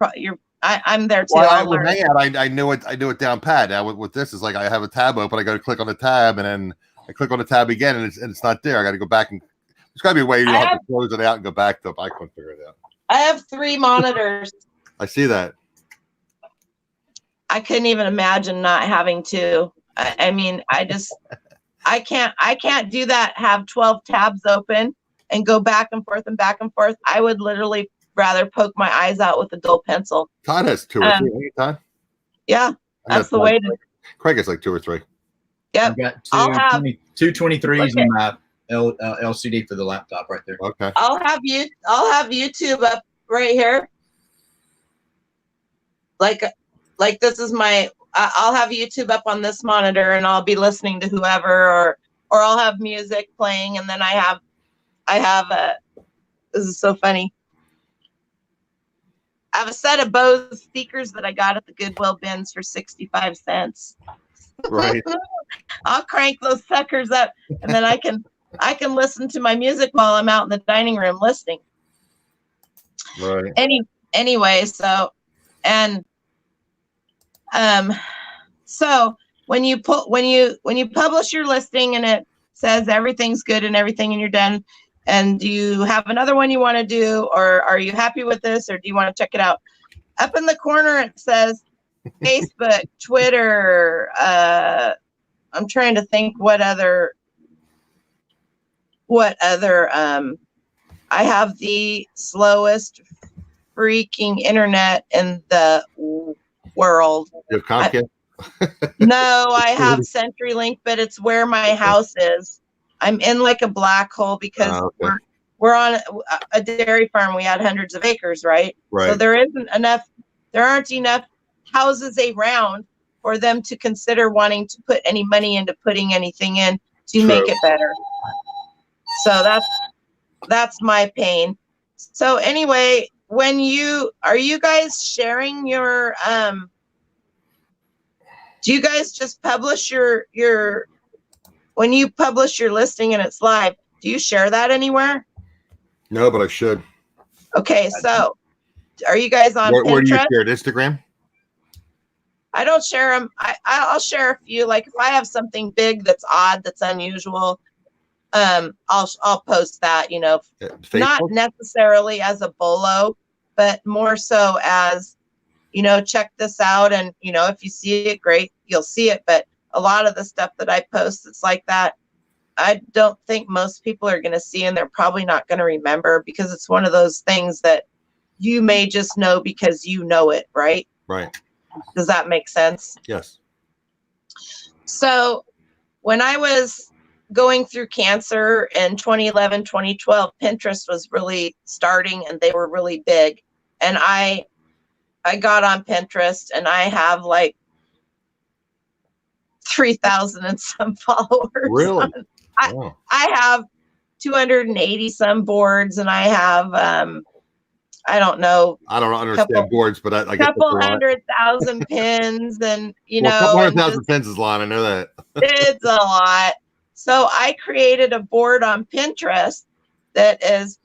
I'm there too. Well, with Hangout, I knew it down pat. Now with this, is like I have a tab open. I got to click on the tab, and then I click on the tab again, and it's not there. I got to go back, and there's got to be a way you don't have to close it out and go back to it. I couldn't figure it out. I have 3 monitors. I see that. I couldn't even imagine not having 2. I mean, I can't do that. Have 12 tabs open and go back and forth and back and forth. I would literally rather poke my eyes out with a dull pencil. Todd has 2 or 3. Todd? Yeah, that's the way to. Craig has like 2 or 3. Yep. I've got two 23s in my LCD for the laptop right there. Okay. I'll have YouTube up right here. Like this is I'll have YouTube up on this monitor, and I'll be listening to whoever, or I'll have music playing, and then I have this is so funny. I have a set of Bose speakers that I got at the Goodwill bins for 65 cents. Right. I'll crank those suckers up, and then I can listen to my music while I'm out in the dining room listening. Right. Anyway, so so when you publish your listing and it says everything's good and everything and you're done, and do you have another one you want to do, or are you happy with this, or do you want to check it out? Up in the corner it says Facebook, Twitter. I'm trying to think what other I have the slowest freaking internet in the world. You have Comcast? No, I have CenturyLink, but it's where my house is. I'm in like a black hole because we're on a dairy farm. We had hundreds of acres, right? So there aren't enough houses around for them to consider wanting to put any money into putting anything in to make it better. So that's my pain. So anyway, are you guys sharing your do you guys just publish your when you publish your listing and it's live, do you share that anywhere? No, but I should. Okay, so are you guys on Pinterest? Where do you share it? Instagram? I don't share them. I'll share a few. Like if I have something big that's odd, that's unusual, I'll post that, not necessarily as a bolo, but more so as, check this out. And, if you see it, great, you'll see it. But a lot of the stuff that I post, it's like that. I don't think most people are going to see, and they're probably not going to remember, because it's one of those things that you may just know because you know it, right? Right. Does that make sense? Yes. So when I was going through cancer in 2011, 2012, Pinterest was really starting and they were really big. And I got on Pinterest and I have like 3,000 and some followers. Really? I have 280 some boards, and I have I don't know. I don't understand boards, but I get a couple 100,000 pins, and a couple 100,000 pins is a lot. I know that. It's a lot. So I created a board on Pinterest that is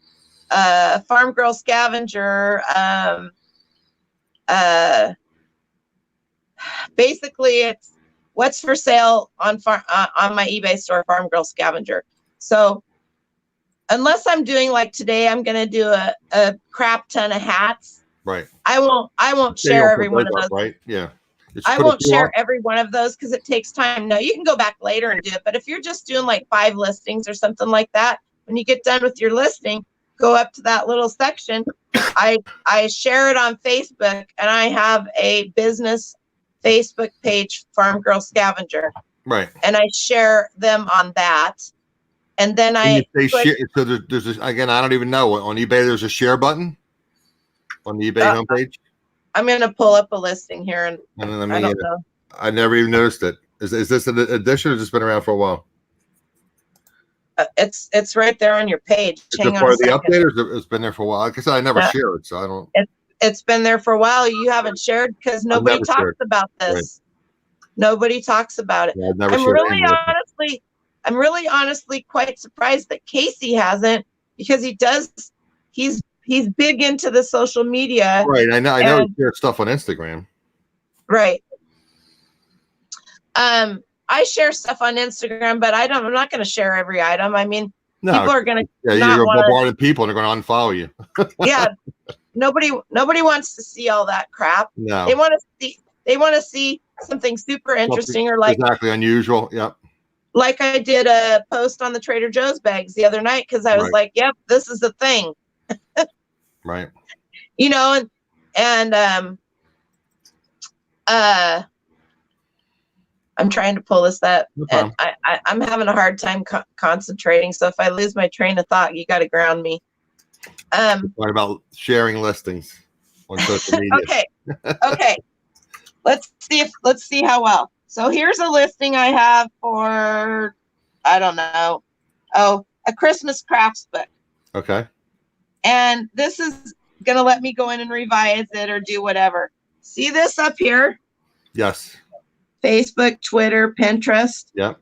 Farm Girl Scavenger. Basically, it's what's for sale on my eBay store, Farm Girl Scavenger. So unless I'm doing like today, I'm going to do a crap ton of hats. Right. I won't share every one of those. Right. Yeah. I won't share every one of those because it takes time. No, you can go back later and do it. But if you're just doing like 5 listings or something like that, when you get done with your listing, go up to that little section. I share it on Facebook, and I have a business Facebook page, Farm Girl Scavenger. Right. And I share them on that. And then so there's again, I don't even know. On eBay, there's a share button on the eBay homepage. I'm going to pull up a listing here, and I don't know. I never even noticed it. Is this an addition, or has this been around for a while? It's right there on your page. Is it part of the update, or it's been there for a while? Like I said, I never shared, so I don't. It's been there for a while. You haven't shared because nobody talks about this. Right. Nobody talks about it. Yeah, I'm really honestly quite surprised that Casey hasn't, because he's big into the social media. Right. I know he shares stuff on Instagram. Right. I share stuff on Instagram, but I'm not going to share every item. I mean, people are going to. Yeah, you're bombarding people, and they're going to unfollow you. Yeah. Nobody wants to see all that crap. No. They want to see something super interesting, or like exactly unusual. Yep. Like I did a post on the Trader Joe's bags the other night because I was like, "Yep, this is the thing." Right. You know, and I'm trying to pull this up, and I'm having a hard time concentrating. So if I lose my train of thought, you got to ground me. What about sharing listings on social media? Okay. Let's see how well. So here's a listing I have for, I don't know, a Christmas crafts book. Okay. And this is gonna let me go in and revise it or do whatever. See this up here? Yes. Facebook, Twitter, Pinterest. Yep.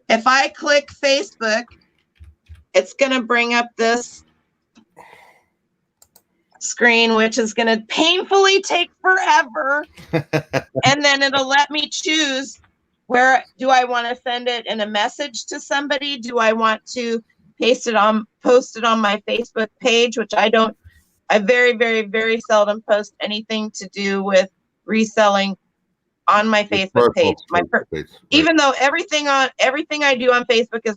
If I click Facebook, it's going to bring up this screen, which is going to painfully take forever. And then it'll let me choose where do I want to send it in a message to somebody? Do I want to post it on my Facebook page, which I very, very, very seldom post anything to do with reselling on my Facebook page. Even though everything I do on Facebook is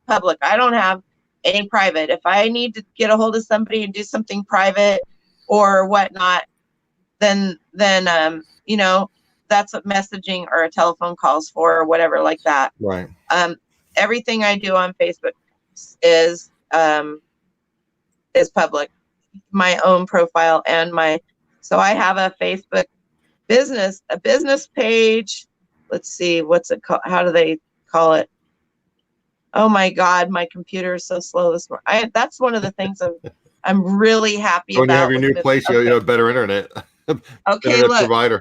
public. I don't have any private. If I need to get a hold of somebody and do something private or whatnot, then you know, that's what messaging or a telephone calls for or whatever like that. Right. Everything I do on Facebook is public. My own profile and so I have a Facebook business page. Let's see, what's it called? How do they call it? Oh my God, my computer is so slow this morning. That's one of the things I'm really happy about. When you have your new place, you have better internet. Okay, look. Provider.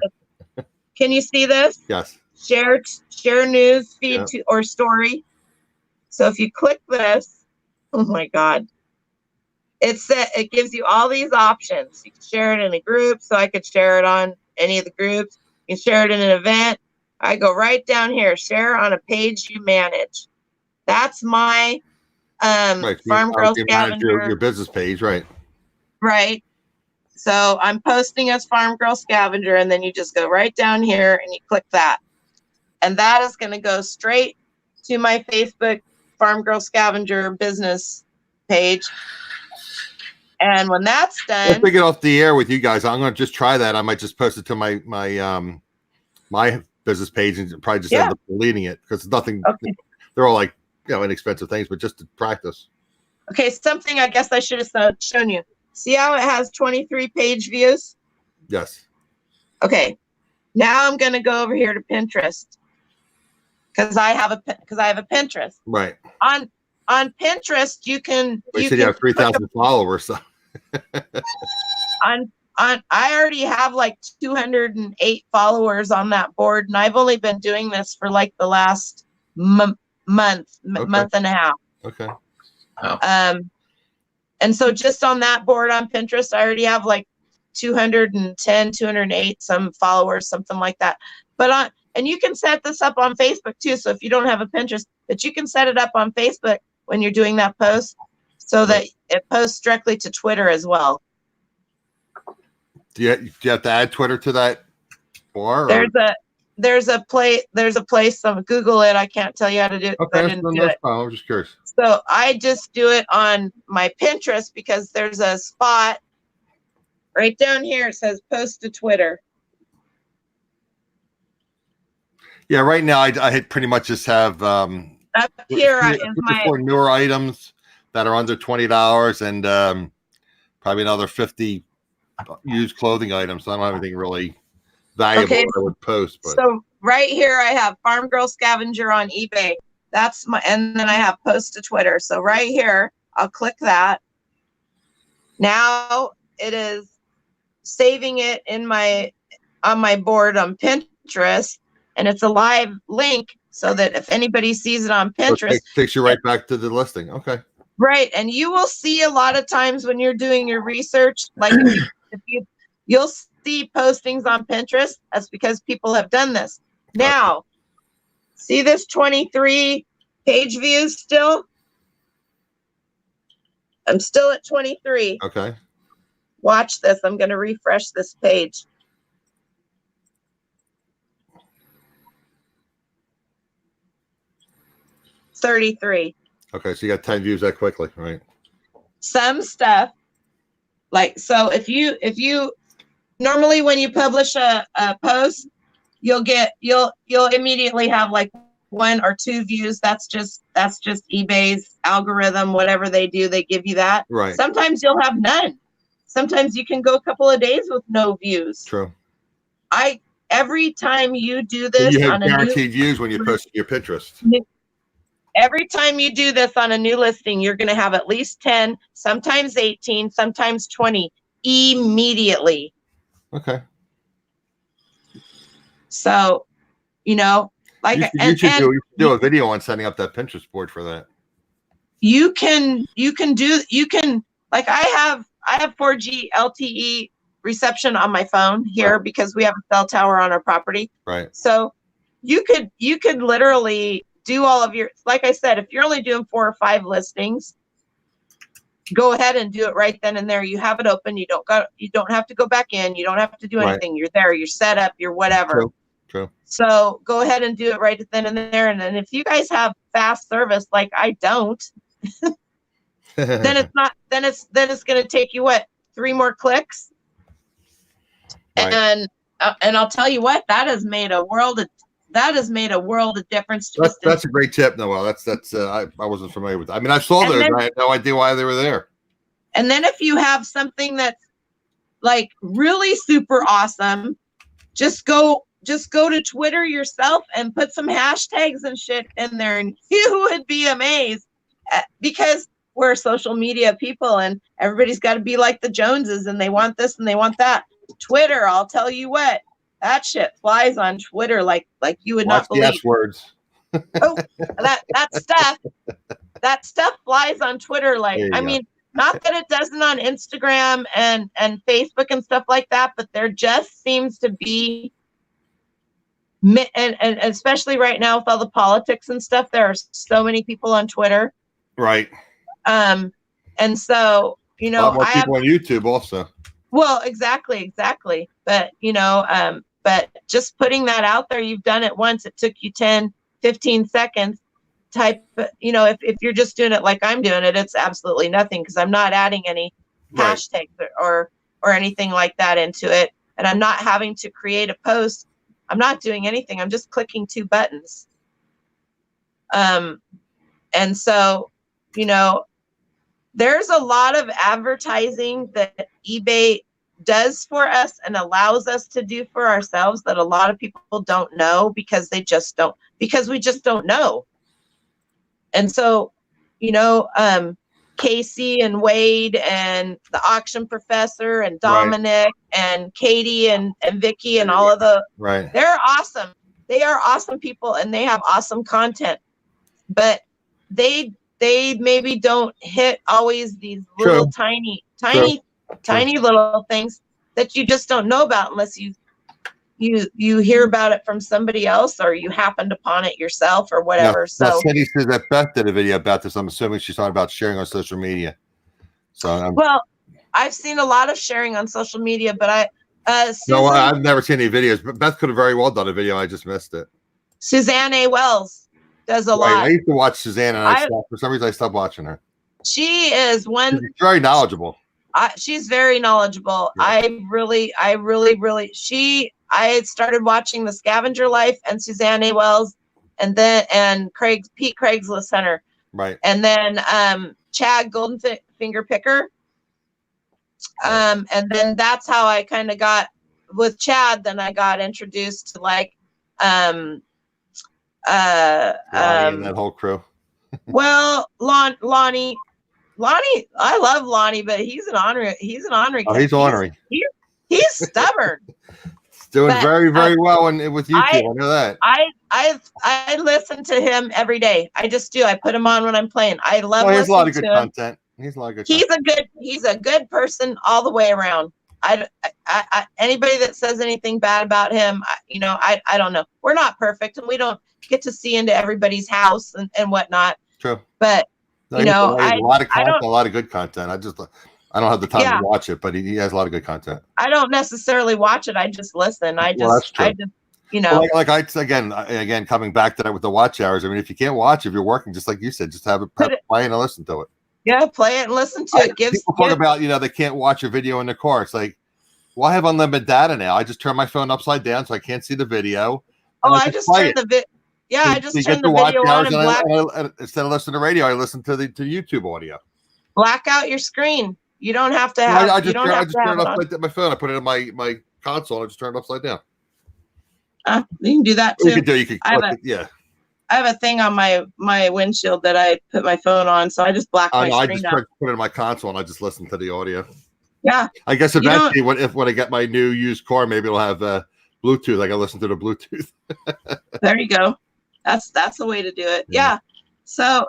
Can you see this? Yes. Share news feed or story. So if you click this, oh my God. It gives you all these options. You can share it in a group, so I could share it on any of the groups. You can share it in an event. I go right down here, share on a page you manage. That's my Farm Girl Scavenger. Your business page, right? Right. So I'm posting as Farm Girl Scavenger, and then you just go right down here and you click that. And that is going to go straight to my Facebook Farm Girl Scavenger business page. And when that's done, let's get off the air with you guys. I'm going to just try that. I might just post it to my business page and probably just end up deleting it because it's nothing. Okay. They're all like, you know, inexpensive things, but just to practice. Okay, something I guess I should have shown you. See how it has 23 page views? Yes. Okay. Now I'm going to go over here to Pinterest because I have a Pinterest. Right. On Pinterest, you can. You said you have 3,000 followers. So. I already have like 208 followers on that board, and I've only been doing this for like the last month and a half. Okay. And so just on that board on Pinterest, I already have like 210, 208 some followers, something like that. But and you can set this up on Facebook too. So if you don't have a Pinterest, but you can set it up on Facebook when you're doing that post, so that it posts directly to Twitter as well. Do you have to add Twitter to that bar? There's a place. Google it. I can't tell you how to do it. Okay, I didn't do it. I was just curious. So I just do it on my Pinterest because there's a spot right down here. It says post to Twitter. Yeah, right now I pretty much just have up here is my for newer items that are under $20 and probably another 50 used clothing items. So I don't have anything really valuable I would post. But. So right here I have Farm Girl Scavenger on eBay. That's and then I have post to Twitter. So right here, I'll click that. Now it is saving it on my board on Pinterest, and it's a live link so that if anybody sees it on Pinterest, it takes you right back to the listing. Okay. Right. And you will see a lot of times when you're doing your research, like you'll see postings on Pinterest. That's because people have done this. Now, see this 23 page views still? I'm still at 23. Okay. Watch this. I'm going to refresh this page. $33. Okay, so you got 10 views that quickly, right? Some stuff, like, so if you normally when you publish a post, you'll immediately have like 1 or 2 views. That's just eBay's algorithm. Whatever they do, they give you that. Right. Sometimes you'll have none. Sometimes you can go a couple of days with no views. True. Every time you do this, you have guaranteed views when you post your Pinterest. Every time you do this on a new listing, you're going to have at least 10, sometimes 18, sometimes 20 immediately. Okay. So, like you should do a video on setting up that Pinterest board for that. You can like I have 4G LTE reception on my phone here because we have a cell tower on our property. Right. So you could literally do all of your, like I said, if you're only doing 4 or 5 listings, go ahead and do it right then and there. You have it open. You don't have to go back in. You don't have to do anything. You're there. You're set up. You're whatever. True. So go ahead and do it right then and there. And then if you guys have fast service like I don't, then it's not. Then it's going to take you 3 more clicks. Right. And I'll tell you what, that has made a world of difference to us. That's a great tip, Noelle. That's I wasn't familiar with that. I mean, I saw those. I had no idea why they were there. And then if you have something that's like really super awesome, just go to Twitter yourself and put some hashtags and shit in there, and you would be amazed. Because we're social media people, and everybody's got to be like the Joneses, and they want this and they want that. Twitter, I'll tell you what. That shit flies on Twitter like you would not believe. Yes, words. Oh, that stuff flies on Twitter I mean, not that it doesn't on Instagram and Facebook and stuff like that, but there just seems to be, and especially right now with all the politics and stuff, there are so many people on Twitter. Right. And so a lot more people on YouTube also. Well, exactly. But but just putting that out there, you've done it once. It took you 10, 15 seconds. If you're just doing it like I'm doing it, it's absolutely nothing because I'm not adding any hashtags or anything like that into it. And I'm not having to create a post. I'm not doing anything. I'm just clicking 2 buttons. And so, there's a lot of advertising that eBay does for us and allows us to do for ourselves that a lot of people don't know because we just don't know. And so, Casey and Wade and the auction professor and Dominic and Katie and Vicky and all of the, they're awesome. They are awesome people and they have awesome content, but they maybe don't hit always these little tiny little things that you just don't know about unless you hear about it from somebody else or you happened upon it yourself or whatever. So Cindy says that Beth did a video about this. I'm assuming she's talking about sharing on social media. So well, I've seen a lot of sharing on social media, but no, I've never seen any videos, but Beth could have very well done a video. I just missed it. Suzanne A. Wells does a lot. I used to watch Suzanne and for some reason I stopped watching her. She is she's very knowledgeable. She's very knowledgeable. Yeah. I started watching The Scavenger Life and Suzanne A. Wells and Pete Craigslist Center. Right. And then Chad Golden Finger Picker. And then that's how I kind of got with Chad. Then I got introduced to like Lonnie and that whole crew. Well, Lonnie, I love Lonnie, but he's an ornery. Oh, he's ornery. He's stubborn. Doing very, very well with YouTube. I know that. I listen to him every day. I just do. I put him on when I'm playing. I love. He has a lot of good content. He's a lot of good. He's a good person all the way around. I anybody that says anything bad about him, I don't know. We're not perfect, and we don't get to see into everybody's house and whatnot. True. But a lot of content, a lot of good content. I don't have the time to watch it, but he has a lot of good content. I don't necessarily watch it. I just listen. That's true. Again, coming back to that with the watch hours. I mean, if you can't watch, if you're working, just like you said, just have it play and listen to it. Yeah, play it and listen to it. People talk about, they can't watch a video in the car. It's like, well, I have unlimited data now. I just turn my phone upside down so I can't see the video. Oh, I just turn the video. Yeah, I just turn the video on and instead of listening to radio, I listen to YouTube audio. Black out your screen. You don't have to have. I just turn it upside down. My phone. I put it in my console. I just turn it upside down. You can do that too. You can. I have a thing on my windshield that I put my phone on, so I just black my screen out. I just put it in my console and I just listen to the audio. Yeah. I guess eventually, when I get my new used car, maybe it'll have Bluetooth. I can listen to the Bluetooth. There you go. That's the way to do it. Yeah. So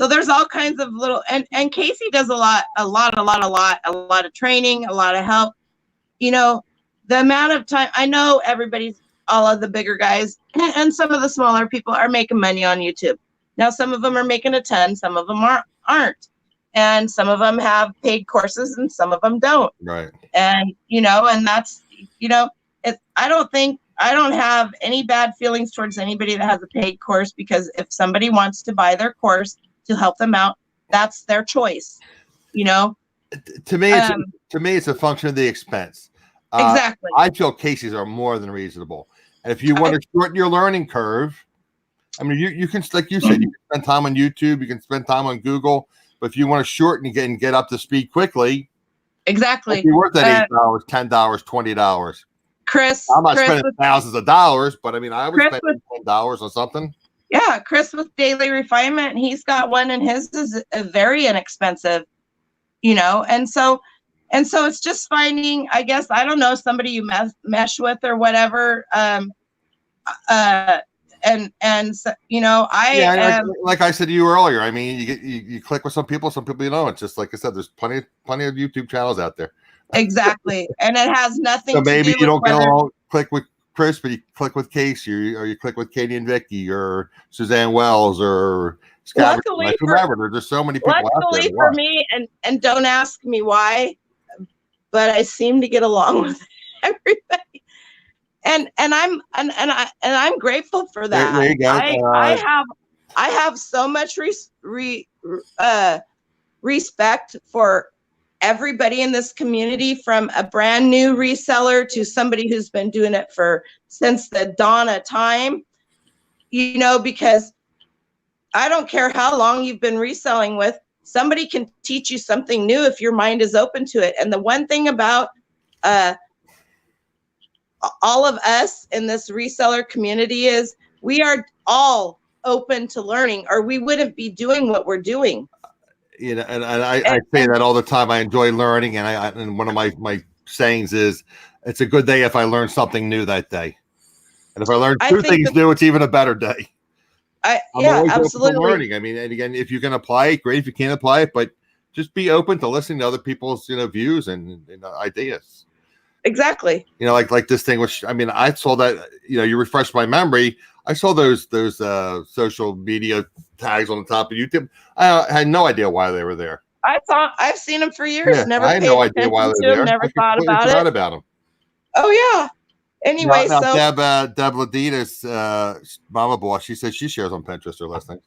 there's all kinds of little and Casey does a lot of training, a lot of help. The amount of time I know all of the bigger guys and some of the smaller people are making money on YouTube. Now, some of them are making a ton, some of them aren't. And some of them have paid courses and some of them don't. Right. And, and that's, I don't have any bad feelings towards anybody that has a paid course, because if somebody wants to buy their course to help them out, that's their choice, To me, it's a function of the expense. Exactly. I feel Casey's are more than reasonable. And if you want to shorten your learning curve, I mean, you can, like you said, you can spend time on YouTube, you can spend time on Google, but if you want to shorten and get up to speed quickly, exactly, it'd be worth that $8, $10, $20. Chris, I'm not spending thousands of dollars, but I mean, I was spending $10 on something. Yeah, Chris with Daily Refinement, he's got one, and his is very inexpensive, and so it's just finding, I guess, I don't know, somebody you mesh with or whatever. Like I said to you earlier, I mean, you click with some people you know. It's just like I said, there's plenty of YouTube channels out there. Exactly, and it has nothing. So maybe you don't click with Chris, but you click with Casey, or you click with Katie and Vicky, or Suzanne Wells, or Scavenger. Remember, there's just so many people out there. Luckily for me, and don't ask me why, but I seem to get along with everybody, and I'm grateful for that. There you go. I have so much respect for everybody in this community, from a brand new reseller to somebody who's been doing it since the dawn of time, because I don't care how long you've been reselling with, somebody can teach you something new if your mind is open to it. And the one thing about all of us in this reseller community is we are all open to learning, or we wouldn't be doing what we're doing. You know, and I say that all the time. I enjoy learning, and one of my sayings is, it's a good day if I learn something new that day, and if I learn two things new, it's even a better day. I'm always absolutely open to learning. I mean, and again, if you can apply it, great. If you can't apply it, but just be open to listening to other people's views and ideas. Exactly. Like this thing, which I mean, I saw that. You refreshed my memory. I saw those social media tags on the top of YouTube. I had no idea why they were there. I've seen them for years. Yeah, Never I had paid no idea why they were there. Never thought about it. About them. Oh yeah. Anyway, now, so Deb Ladita's mama boss, she said she shares on Pinterest her last name.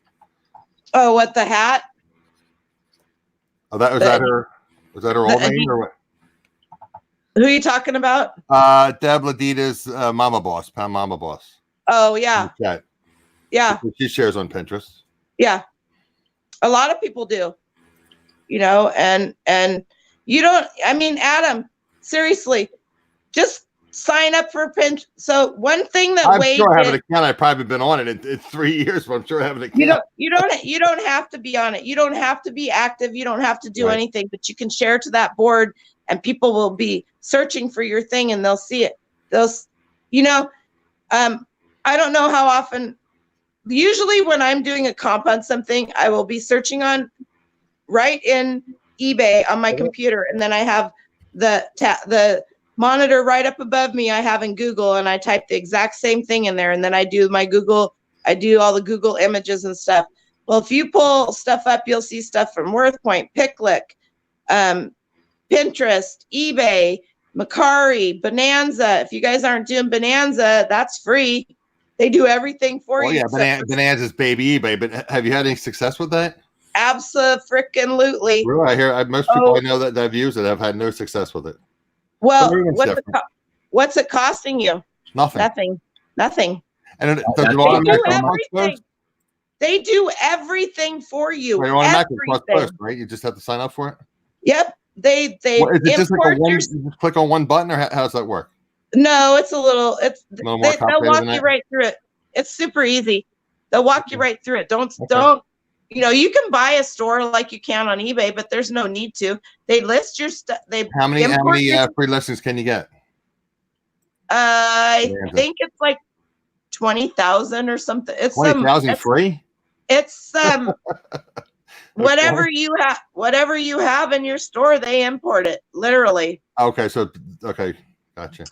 Oh, what, the hat? Oh, was that her old name or what? Who are you talking about? Deb Ladita's mama boss, Pam Mama Boss. Oh yeah. Yeah. She shares on Pinterest. Yeah. A lot of people do. And you don't, I mean, Adam, seriously, just sign up for Pinterest. So one thing that I'm sure I have an account. I've probably been on it in 3 years, but I'm sure I have an account. You don't have to be on it. You don't have to be active. You don't have to do anything, but you can share to that board and people will be searching for your thing and they'll see it. I don't know how often, usually when I'm doing a comp on something, I will be searching on right in eBay on my computer. And then I have the monitor right up above me. I have in Google and I type the exact same thing in there. And then I do all the Google images and stuff. Well, if you pull stuff up, you'll see stuff from WorthPoint, Picklick, Pinterest, eBay, Macari, Bonanza. If you guys aren't doing Bonanza, that's free. They do everything for you. Yeah, Bonanza's baby eBay. But have you had any success with that? Absolutely. Really? I hear most people I know that have used it have had no success with it. Well, what's it costing you? Nothing. Nothing. And they do everything for you. Right? You just have to sign up for it. Yep. They is it just like you just click on one button, or how does that work? No, it's a little more they'll walk you right through it. It's super easy. They'll walk you right through it. Don't you can buy a store like you can on eBay, but there's no need to. They list your stuff. How many free listings can you get? I think it's like 20,000 or something. It's 20,000 free. It's whatever you have in your store, they import it literally. Okay, gotcha.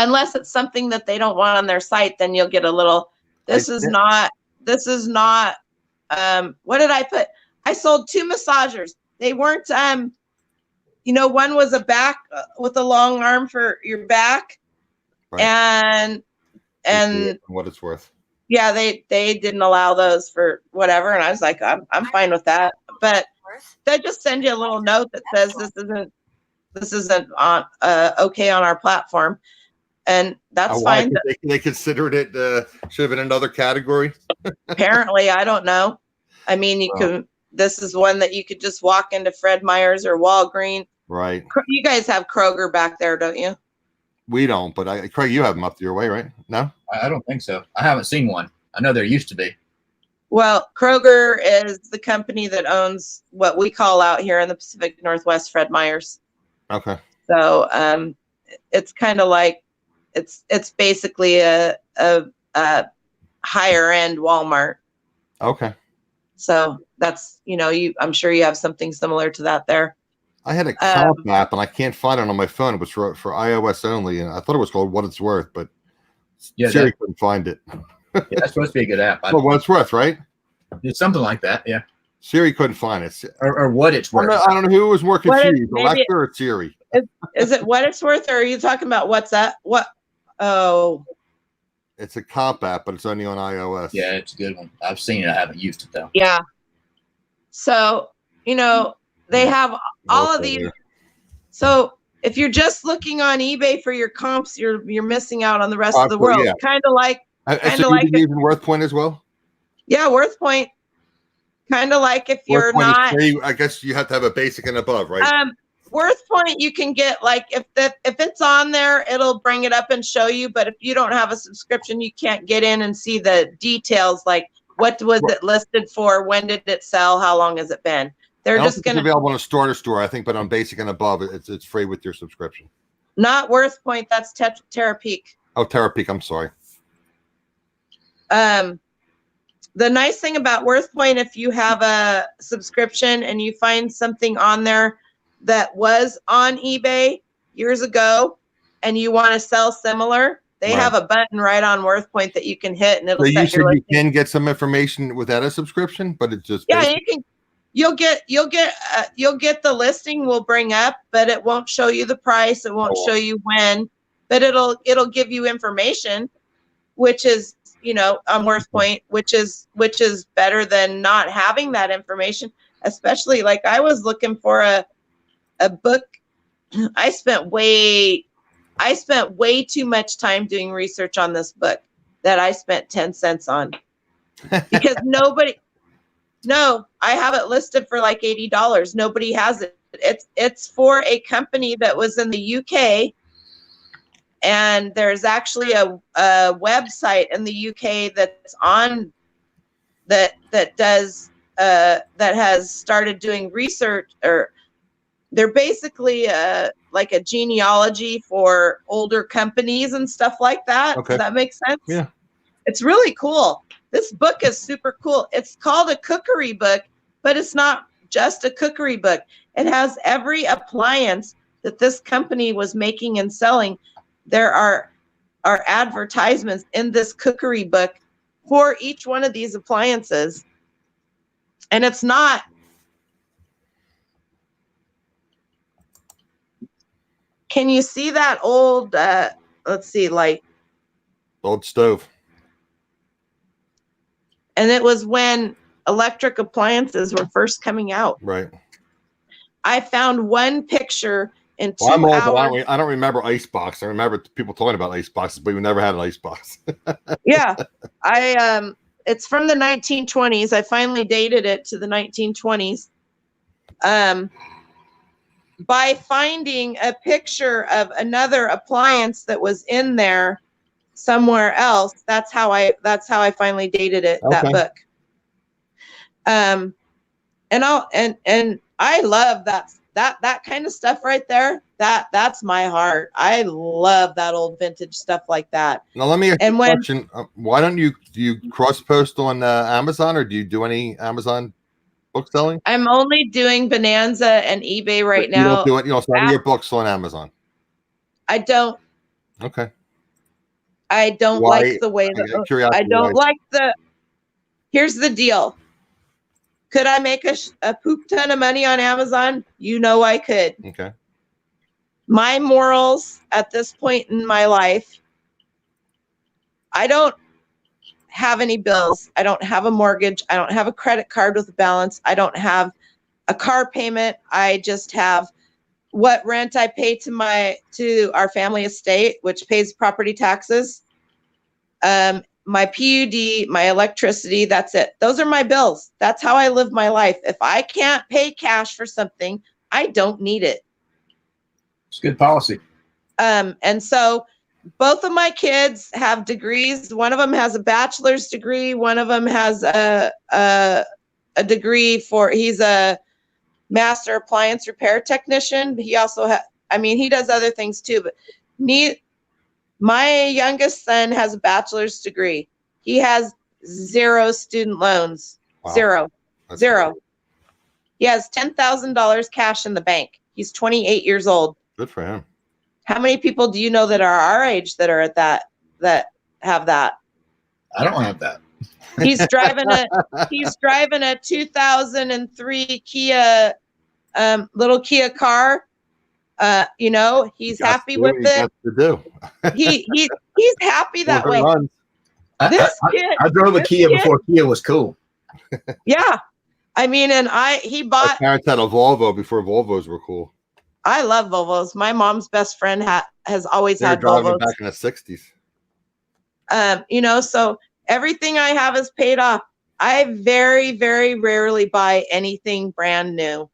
Unless it's something that they don't want on their site, then you'll get a little. This is not. What did I put? I sold 2 massagers. They weren't. One was a back with a long arm for your back, and what it's worth. Yeah, they didn't allow those for whatever, and I was like, I'm fine with that. But they just send you a little note that says this isn't on okay on our platform, and that's fine. They considered it should have been another category. Apparently, I don't know. I mean, you can. This is one that you could just walk into Fred Meyer's or Walgreens. Right. You guys have Kroger back there, don't you? We don't, but Craig, you have them up your way, right? No, I don't think so. I haven't seen one. I know there used to be. Well, Kroger is the company that owns what we call out here in the Pacific Northwest Fred Meyer's. Okay. So it's kind of like it's basically a higher end Walmart. Okay. So that's I'm sure you have something similar to that there. I had a comp app and I can't find it on my phone. It was for iOS only, and I thought it was called What It's Worth, but Siri couldn't find it. Yeah, that's supposed to be a good app. Well, What It's Worth, right? It's something like that, yeah. Siri couldn't find it. Or What It's Worth. I don't know who was more confused, Alexa or Siri. Is it What It's Worth, or are you talking about what's that? What? Oh. It's a comp app, but it's only on iOS. Yeah, it's a good one. I've seen it. I haven't used it, though. Yeah. So, they have all of these. So if you're just looking on eBay for your comps, you're missing out on the rest of the world. Yeah. Kind of like using WorthPoint as well. Yeah, WorthPoint. Kind of like if you're not. I guess you have to have a basic and above, right? WorthPoint, you can get like if it's on there, it'll bring it up and show you. But if you don't have a subscription, you can't get in and see the details. Like what was it listed for? When did it sell? How long has it been? They're just going to to available on a starter store, I think, but on basic and above, it's free with your subscription. not Worth Point. That's Terapeak. Oh, Terapeak. I'm sorry. The nice thing about Worth Point, if you have a subscription and you find something on there that was on eBay years ago and you want to sell similar, they have a button right on Worth Point that you can hit and it'll so set your listing. You can get some information without a subscription, but it's just you can. You'll get the listing will bring up, but it won't show you the price. It won't show you when, but it'll give you information, which is, on Worth Point, which is better than not having that information, especially like I was looking for a book. I spent way too much time doing research on this book that I spent 10 cents on because I have it listed for like $80. Nobody has it. It's for a company that was in the UK. And there's actually a website in the UK that's on that has started doing research, or they're basically like a genealogy for older companies and stuff like that. Okay. Does that make sense? Yeah. It's really cool. This book is super cool. It's called a cookery book, but it's not just a cookery book. It has every appliance that this company was making and selling. There are advertisements in this cookery book for each one of these appliances. And it's not, can you see that old, let's see, like old stove? And it was when electric appliances were first coming out. Right. I found one picture in 2 I'm old, hours. but I don't remember icebox. I remember people talking about iceboxes, but we never had an icebox. Yeah. It's from the 1920s. I finally dated it to the 1920s. By finding a picture of another appliance that was in there somewhere else, that's how I finally dated it, that book. And I love that kind of stuff right there. That's my heart. I love that old vintage stuff like that. Now let me ask you a question. Why don't do you cross post on Amazon, or do you do any Amazon book selling? I'm only doing Bonanza and eBay right now. You don't do it. Sell your books on Amazon. I don't. Okay. I don't like the way I don't like the. Here's the deal. Could I make a poop ton of money on Amazon? I could. Okay. My morals at this point in my life, I don't have any bills. I don't have a mortgage. I don't have a credit card with a balance. I don't have a car payment. I just have what rent I pay to our family estate, which pays property taxes. My PUD, my electricity, that's it. Those are my bills. That's how I live my life. If I can't pay cash for something, I don't need it. It's good policy. And so both of my kids have degrees. One of them has a bachelor's degree. One of them has a degree he's a master appliance repair technician. He also he does other things too, but my youngest son has a bachelor's degree. He has 0 student loans. Wow. Zero. That's Zero. Great. He has $10,000 cash in the bank. He's 28 years old. Good for him. How many people do you know that are our age that are at that have that? I don't have that. He's driving a 2003 Kia little Kia car. He's happy with it. He's happy that way. I drove a Kia before Kia was cool. Yeah. He bought. My parents had a Volvo before Volvos were cool. I love Volvos. My mom's best friend has always had Volvos. Volvos. Back in the 60s. So everything I have is paid off. I very, very rarely buy anything brand new.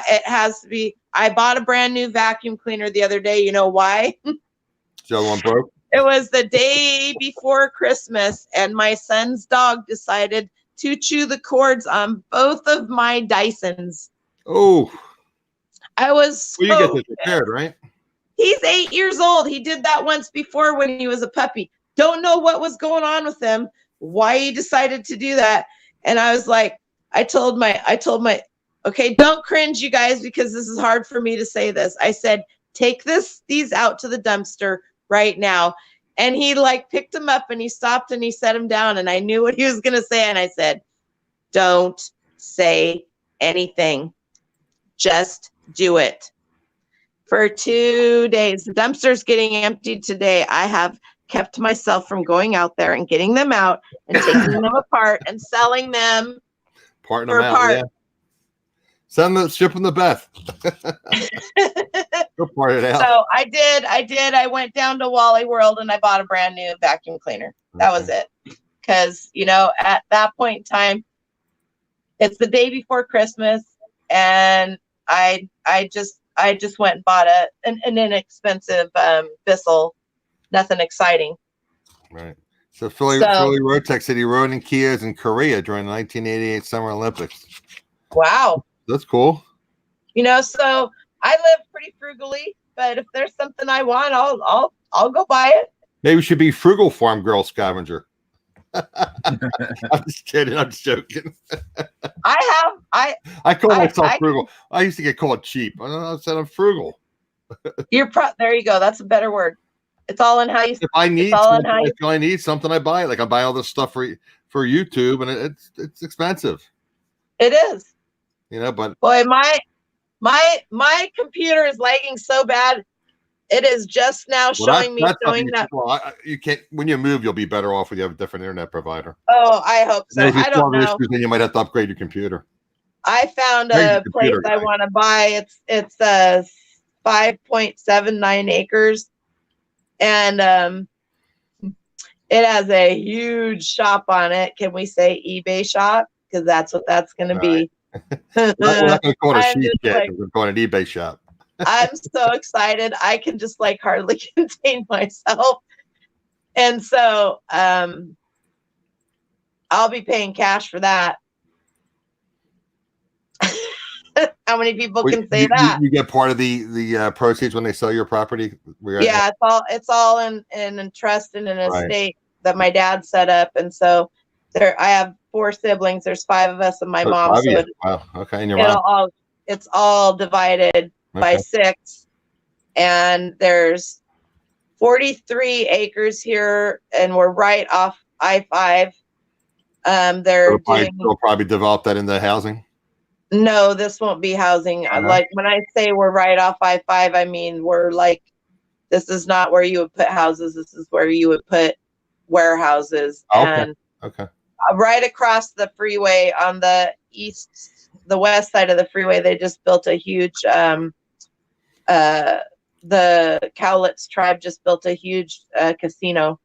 It has to be. I bought a brand new vacuum cleaner the other day. You know why? The other one broke? It was the day before Christmas, and my son's dog decided to chew the cords on both of my Dysons. Oh, I was so well, you get this repaired, right? He's 8 years old. He did that once before when he was a puppy. Don't know what was going on with him, why he decided to do that. And I was like, I told my, okay, don't cringe, you guys, because this is hard for me to say this. I said, take these out to the dumpster right now. And he like picked him up and he stopped and he set him down. And I knew what he was going to say. And I said, don't say anything. Just do it. For 2 days, the dumpster's getting emptied today. I have kept myself from going out there and getting them out and taking them apart and selling them Parting them out, yeah. Ship them to Beth. Go part it out. So I did. I went down to Wally World and I bought a brand new vacuum cleaner. That was it. Because, you know, at that point in time, it's the day before Christmas, and I just went and bought an inexpensive Bissell, nothing exciting. Right. So Philly Rotech said he rode in Kias in Korea during the 1988 Summer Olympics. Wow. That's cool. You know, so I live pretty frugally, but if there's something I want, I'll go buy it. Maybe we should be Frugal Farm Girl Scavenger. I'm just kidding. I'm just joking. I call myself frugal. I used to get called cheap. I said I'm frugal. There you go. That's a better word. It's all in how you. If I need something, I buy it. Like I buy all this stuff for YouTube, and it's expensive. It is. You know, but boy, my computer is lagging so bad. It is just now showing that. Well, you can't. When you move, you'll be better off if you have a different internet provider. Oh, I hope so. If you I don't know. Issues, then you might have to upgrade your computer. I found a place I want to buy. It's 5.79 acres, and it has a huge shop on it. Can we say eBay shop? Because that's what that's going to be. We're not going to call it a sheep yet. We're going to an eBay shop. I'm so excited. I can just like hardly contain myself. And so I'll be paying cash for that. How many people can say that? You get part of the proceeds when they sell your property? Yeah, it's all in trust and in an estate that my dad set up. And so I have 4 siblings. There's 5 of us and my mom. So wow. Okay. And your mom? It's all divided by 6, and there's 43 acres here, and we're right off I-5. They'll probably develop that into housing. No, this won't be housing. Like when I say we're right off I-5, I mean we're like, this is not where you would put houses. This is where you would put warehouses. Okay. And right across the freeway on the west side of the freeway, they just built a huge the Cowlitz tribe just built a huge casino.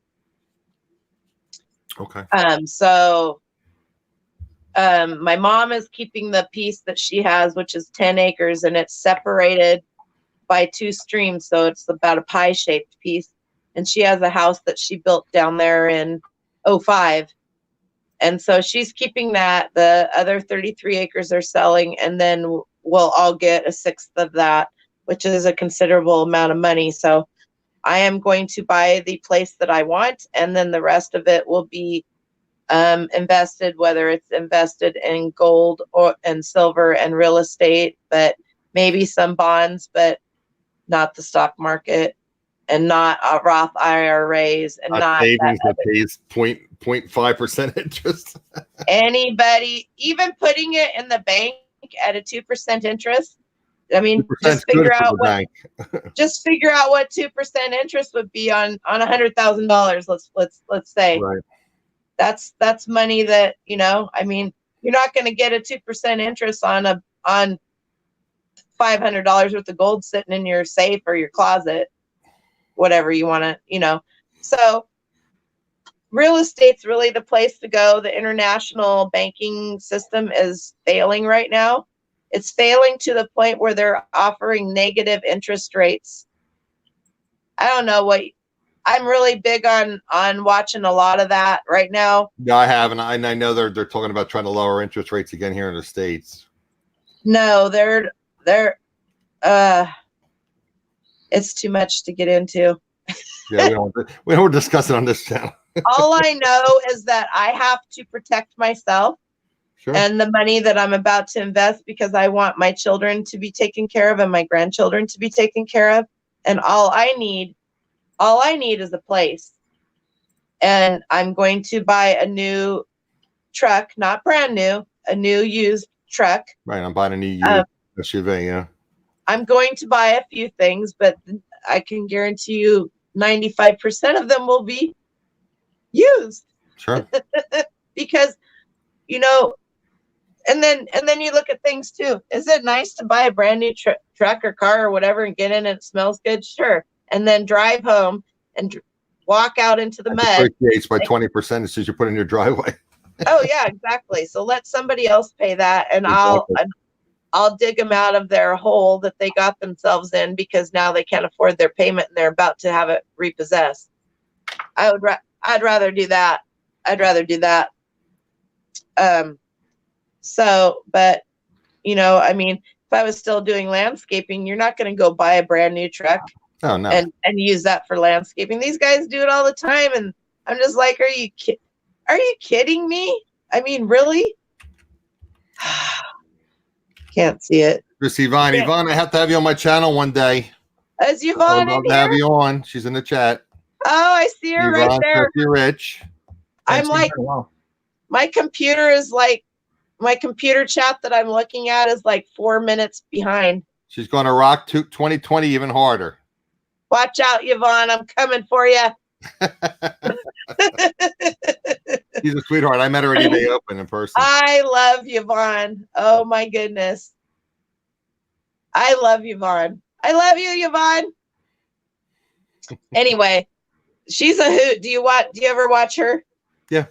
Okay. So my mom is keeping the piece that she has, which is 10 acres, and it's separated by 2 streams. So it's about a pie shaped piece. And she has a house that she built down there in 2005. And so she's keeping that. The other 33 acres are selling, and then we'll all get 1/6 of that, which is a considerable amount of money. So I am going to buy the place that I want, and then the rest of it will be invested, whether it's invested in gold and silver and real estate, but maybe some bonds, but not the stock market, and not Roth IRAs, and not savings that pays 0.5% interest. Anybody, even putting it in the bank at a 2% interest. I mean, just figure out what 2% interest would be on $100,000. Let's say. Right. That's money that, you know, I mean, you're not going to get a 2% interest on $500 worth of gold sitting in your safe or your closet, whatever you want to, you know. So real estate's really the place to go. The international banking system is failing right now. It's failing to the point where they're offering negative interest rates. I don't know I'm really big on watching a lot of that right now. Yeah, I have, and I know they're talking about trying to lower interest rates again here in the States. No, they're it's too much to get into. Yeah, we don't discuss it on this channel. All I know is that I have to protect myself and the money that I'm about to invest, because I want my children to be taken care of and my grandchildren to be taken care of. And all I need is a place. And I'm going to buy a new truck, not brand new, a new used truck. Right, I'm buying a new used SUV, yeah. I'm going to buy a few things, but I can guarantee you 95% of them will be used. Sure. Because, you know, and then you look at things too. Is it nice to buy a brand new truck or car or whatever and get in and it smells good? Sure. And then drive home and walk out into the mud. Depreciates by 20% as soon as you put in your driveway. Oh yeah, exactly. So let somebody else pay that, and I'll dig them out of their hole that they got themselves in, because now they can't afford their payment and they're about to have it repossessed. I'd rather do that. I'd rather do that. So, but you know, I mean, if I was still doing landscaping, you're not going to go buy a brand new truck. Oh, no. And use that for landscaping. These guys do it all the time, and I'm just like, are you kidding me? I mean, really? Can't see it. This Yvonne. Yeah. Yvonne, I have to have you on my channel one day. Is Yvonne in here? I'll have you on. She's in the chat. Oh, I see her Yvonne, right there. You're rich. I'm like, my computer is like, my computer chat that I'm looking at is like 4 minutes behind. She's going to rock 2020 even harder. Watch out, Yvonne. I'm coming for you. She's a sweetheart. I met her at eBay Open in person. I love Yvonne. Oh my goodness. I love Yvonne. I love you, Yvonne. Anyway, she's a hoot. Do you ever watch her? Yeah.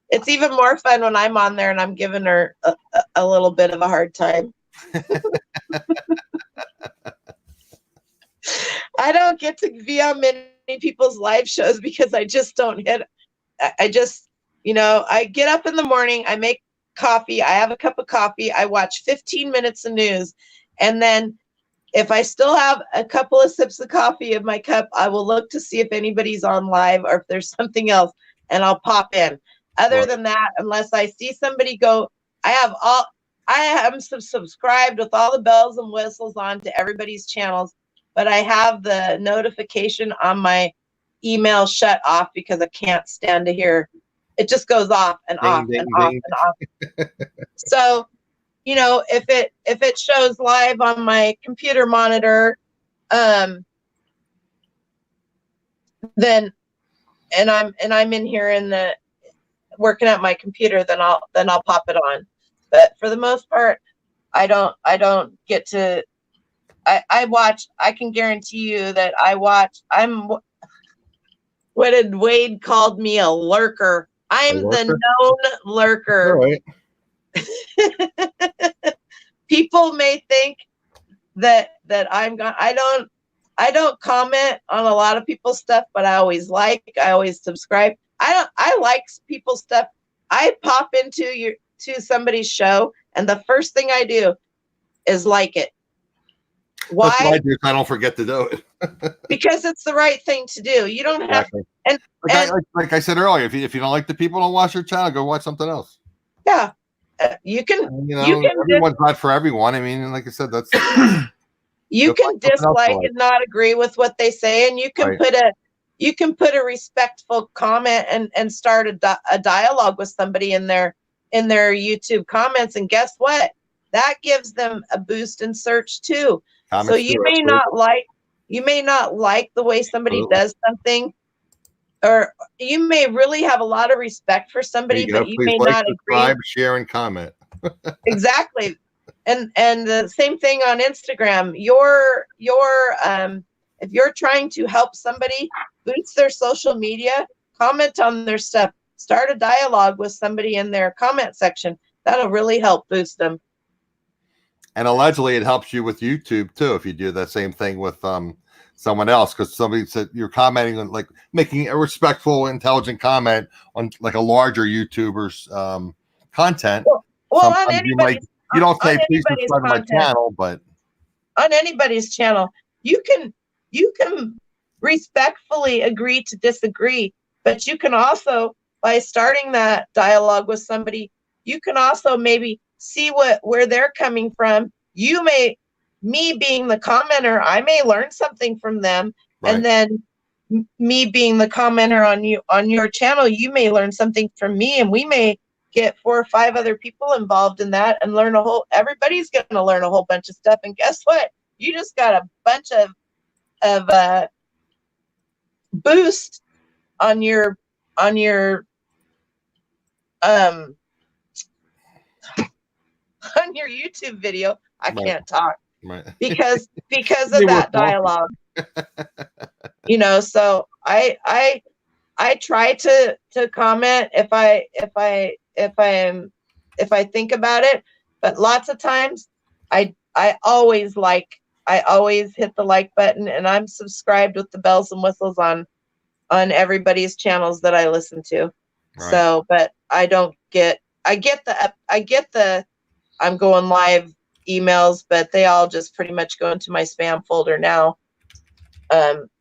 It's even more fun when I'm on there and I'm giving her a little bit of a hard time. I don't get to be on many people's live shows because I just don't hit. I just, you know, I get up in the morning, I make coffee, I have a cup of coffee, I watch 15 minutes of news, and then if I still have a couple of sips of coffee in my cup, I will look to see if anybody's on live or if there's something else, and I'll pop in. Other than that, unless I see somebody go, I am subscribed with all the bells and whistles on to everybody's channels, but I have the notification on my email shut off because I can't stand to hear. It just goes off and off and off and off. So, you know, if it shows live on my computer monitor, then and I'm in here in the working at my computer, then I'll pop it on. But for the most part, I don't get to. I watch. I can guarantee you that I watch. What did Wade called me? A lurker. I'm the known lurker. All right. People may think that I'm gone. I don't comment on a lot of people's stuff, but I always subscribe. I like people's stuff. I pop into somebody's show, and the first thing I do is like it. Why? That's what I do. I don't forget to do it. Because it's the right thing to do. You don't have and like I said earlier, if you don't like the people, don't watch your channel. Go watch something else. Yeah, you can. You know, everyone's not for everyone. I mean, like I said, that's you can dislike and not agree with what they say, and you can put a respectful comment and start a dialogue with somebody in their YouTube comments, and guess what? That gives them a boost in search too. So you may not like the way somebody does something, or you may really have a lot of respect for somebody, but you may not agree. Share, and comment. Exactly, and the same thing on Instagram. If you're trying to help somebody boost their social media, comment on their stuff. Start a dialogue with somebody in their comment section. That'll really help boost them. And allegedly, it helps you with YouTube too if you do that same thing with someone else because somebody said you're commenting on like making a respectful, intelligent comment on like a larger YouTuber's content. Well, on anybody's, you don't say please anybody's subscribe to my channel, but on anybody's channel, you can respectfully agree to disagree, but you can also, by starting that dialogue with somebody, you can also maybe see where they're coming from. Me being the commenter, I may learn something from them, right. And then me being the commenter on your channel, you may learn something from me, and we may get 4 or 5 other people involved in that and learn everybody's going to learn a whole bunch of stuff. And guess what? You just got a bunch of boost on your YouTube video. I can't talk because of that dialogue. So I try to comment if I think about it, but lots of times I always hit the like button, and I'm subscribed with the bells and whistles on everybody's channels that I listen to. Right. So, but I get the I'm going live emails, but they all just pretty much go into my spam folder now.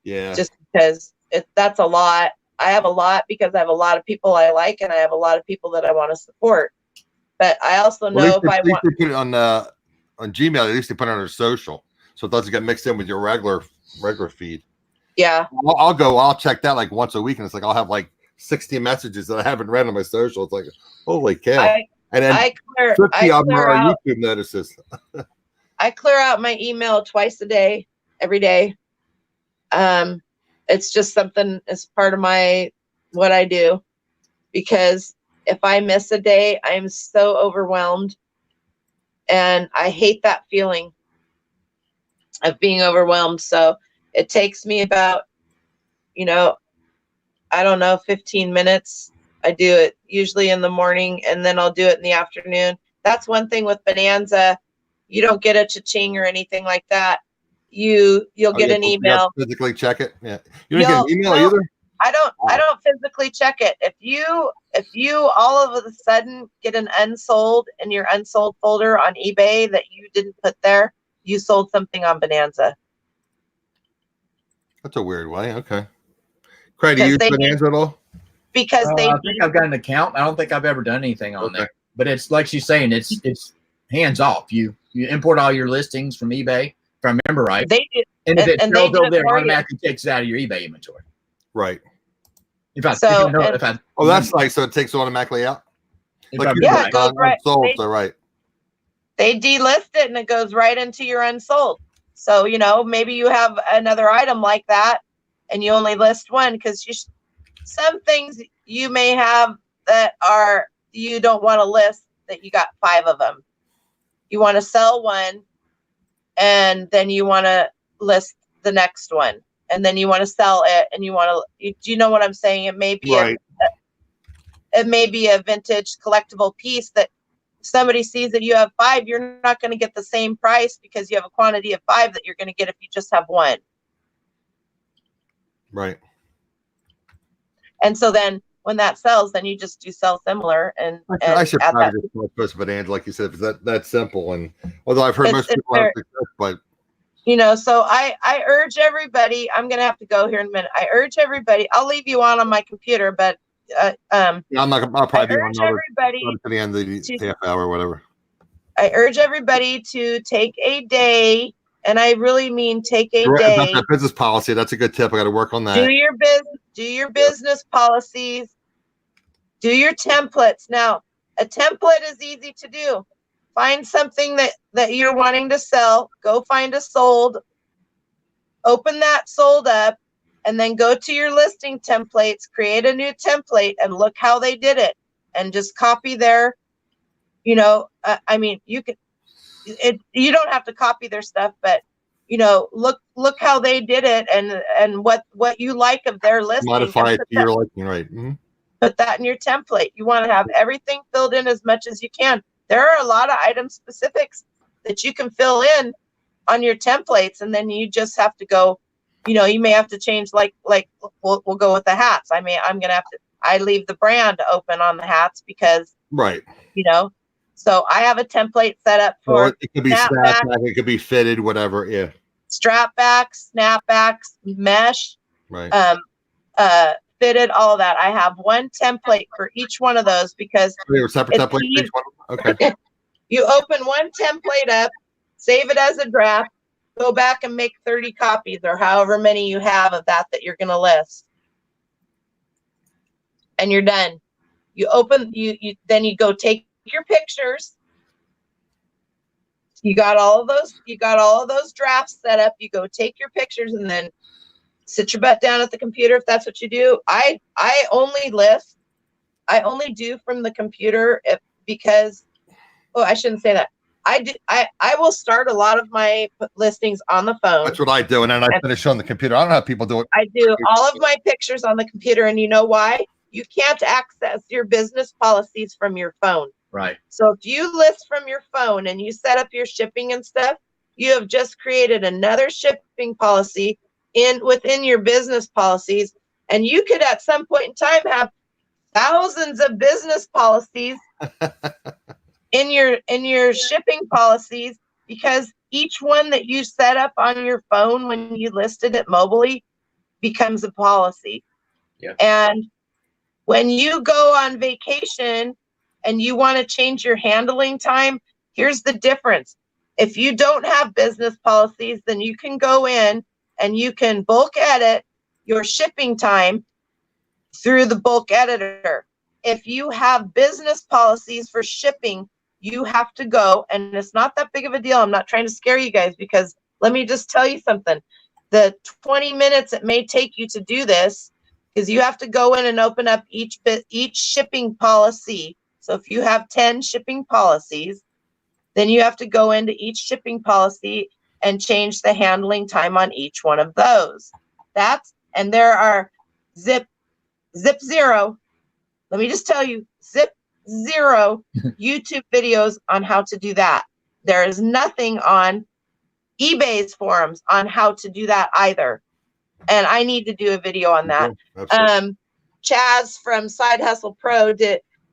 Just because that's a lot. I have a lot because I have a lot of people I like, and I have a lot of people that I want to support. But I also know if I want to put it on Gmail, at least they put it on their social, so it doesn't get mixed in with your regular feed. Yeah, I'll check that like once a week, and it's like I'll have like 60 messages that I haven't read on my social. It's like, holy cow! And then I clear out YouTube notices. I clear out my email twice a day, every day. It's just something as part of what I do, because if I miss a day, I am so overwhelmed, and I hate that feeling of being overwhelmed. So it takes me about, I don't know, 15 minutes. I do it usually in the morning, and then I'll do it in the afternoon. That's one thing with Bonanza. You don't get a cha-ching or anything like that. You'll get an email. Physically check it. Yeah. You don't get an email either? I don't physically check it. If you all of a sudden get an unsold in your unsold folder on eBay that you didn't put there, you sold something on Bonanza. That's a weird way. Okay. Craig, do you use Bonanza at all? Because I think I've got an account. I don't think I've ever done anything on there. But it's like she's saying, it's hands off. You import all your listings from eBay, if I remember right. They do. And if it sells over there, automatically takes it out of your eBay inventory. Right. That's nice. So it takes it automatically out. It goes right. Right. They delist it, and it goes right into your unsold. So maybe you have another item like that, and you only list one because some things you may have that you don't want to list, that you got 5 of them. You want to sell one, and then you want to list the next one, and then you want to sell it, and you want to. Do you know what I'm saying? It may be it may be a vintage collectible piece that somebody sees that you have 5. You're not going to get the same price because you have a quantity of 5 that you're going to get if you just have one. Right. And so then when that sells, then you just do sell similar. And I should probably just post Bonanza, like you said, because that's simple. And although I've heard most people have success, but so I urge everybody. I'm gonna have to go here in a minute. I urge everybody. I'll leave you on my computer, but I'm not. I'll probably be on everybody to the end of the half hour or whatever. I urge everybody to take a day. And I really mean take a day. About that business policy. That's a good tip. I got to work on that. Do your business policies. Do your templates. Now, a template is easy to do. Find something that you're wanting to sell. Go find a sold. Open that sold up, and then go to your listing templates. Create a new template and look how they did it, and just copy their. You can. You don't have to copy their stuff, but look how they did it, and what you like of their listing. Modify it to your liking, right? Mm-hmm. Put that in your template. You want to have everything filled in as much as you can. There are a lot of item specifics that you can fill in on your templates, and then you just have to go you know, you may have to change, like we'll go with the hats. I'm going to have to, I leave the brand open on the hats because, Right. you know, so I have a template set up for it could be snapback, it could be fitted, whatever. Yeah. Strap backs, snapbacks, mesh, Right. fitted, all that. I have one template for each one of those because a separate template for each one? Okay. You open one template up, save it as a draft, go back and make 30 copies or however many you have of that you're going to list. And you're done. You open, then you go take your pictures. You got all of those drafts set up. You go take your pictures and then sit your butt down at the computer if that's what you do. I only do from the computer because, oh, I shouldn't say that. I will start a lot of my listings on the phone. That's what I do, and then I finish on the computer. I don't know how people do it. I do all of my pictures on the computer, and you know why? You can't access your business policies from your phone. Right. So if you list from your phone and you set up your shipping and stuff, you have just created another shipping policy within your business policies, and you could at some point in time have thousands of business policies in your shipping policies, because each one that you set up on your phone when you listed it mobily becomes a policy. Yeah. And when you go on vacation and you want to change your handling time, here's the difference. If you don't have business policies, then you can go in and you can bulk edit your shipping time through the bulk editor. If you have business policies for shipping, you have to go, and it's not that big of a deal. I'm not trying to scare you guys, because let me just tell you something. The 20 minutes it may take you to do this is you have to go in and open up each shipping policy. So if you have 10 shipping policies, then you have to go into each shipping policy and change the handling time on each one of those. And there are zip zero. Let me just tell you, zip zero YouTube videos on how to do that. There is nothing on eBay's forums on how to do that either. And I need to do a video on that. Chaz from Side Hustle Pro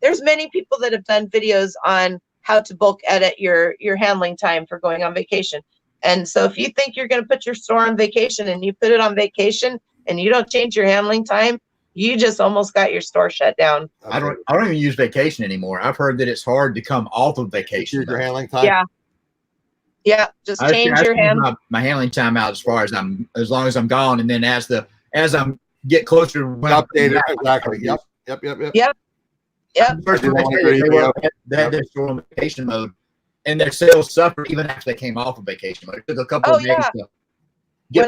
there's many people that have done videos on how to bulk edit your handling time for going on vacation. And so if you think you're going to put your store on vacation and you put it on vacation and you don't change your handling time, you just almost got your store shut down. I don't even use vacation anymore. I've heard that it's hard to come off of vacation. Your handling time. Yeah. Just change your handling. My handling time out as long as I'm gone, and then as I'm get closer to when updated. Exactly. Yep. First time they had their store on vacation mode, and their sales suffered even after they came off of vacation mode. It took a couple of days to get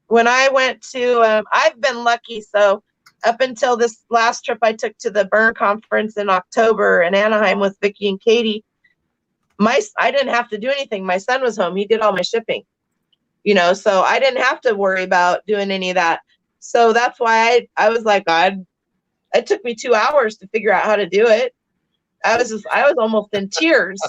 when I went to, I've been lucky. So up until this last trip I took to the Burn Conference in October in Anaheim with Vicki and Katie, I didn't have to do anything. My son was home. He did all my shipping, so I didn't have to worry about doing any of that. So that's why I was like, it took me 2 hours to figure out how to do it. I was almost in tears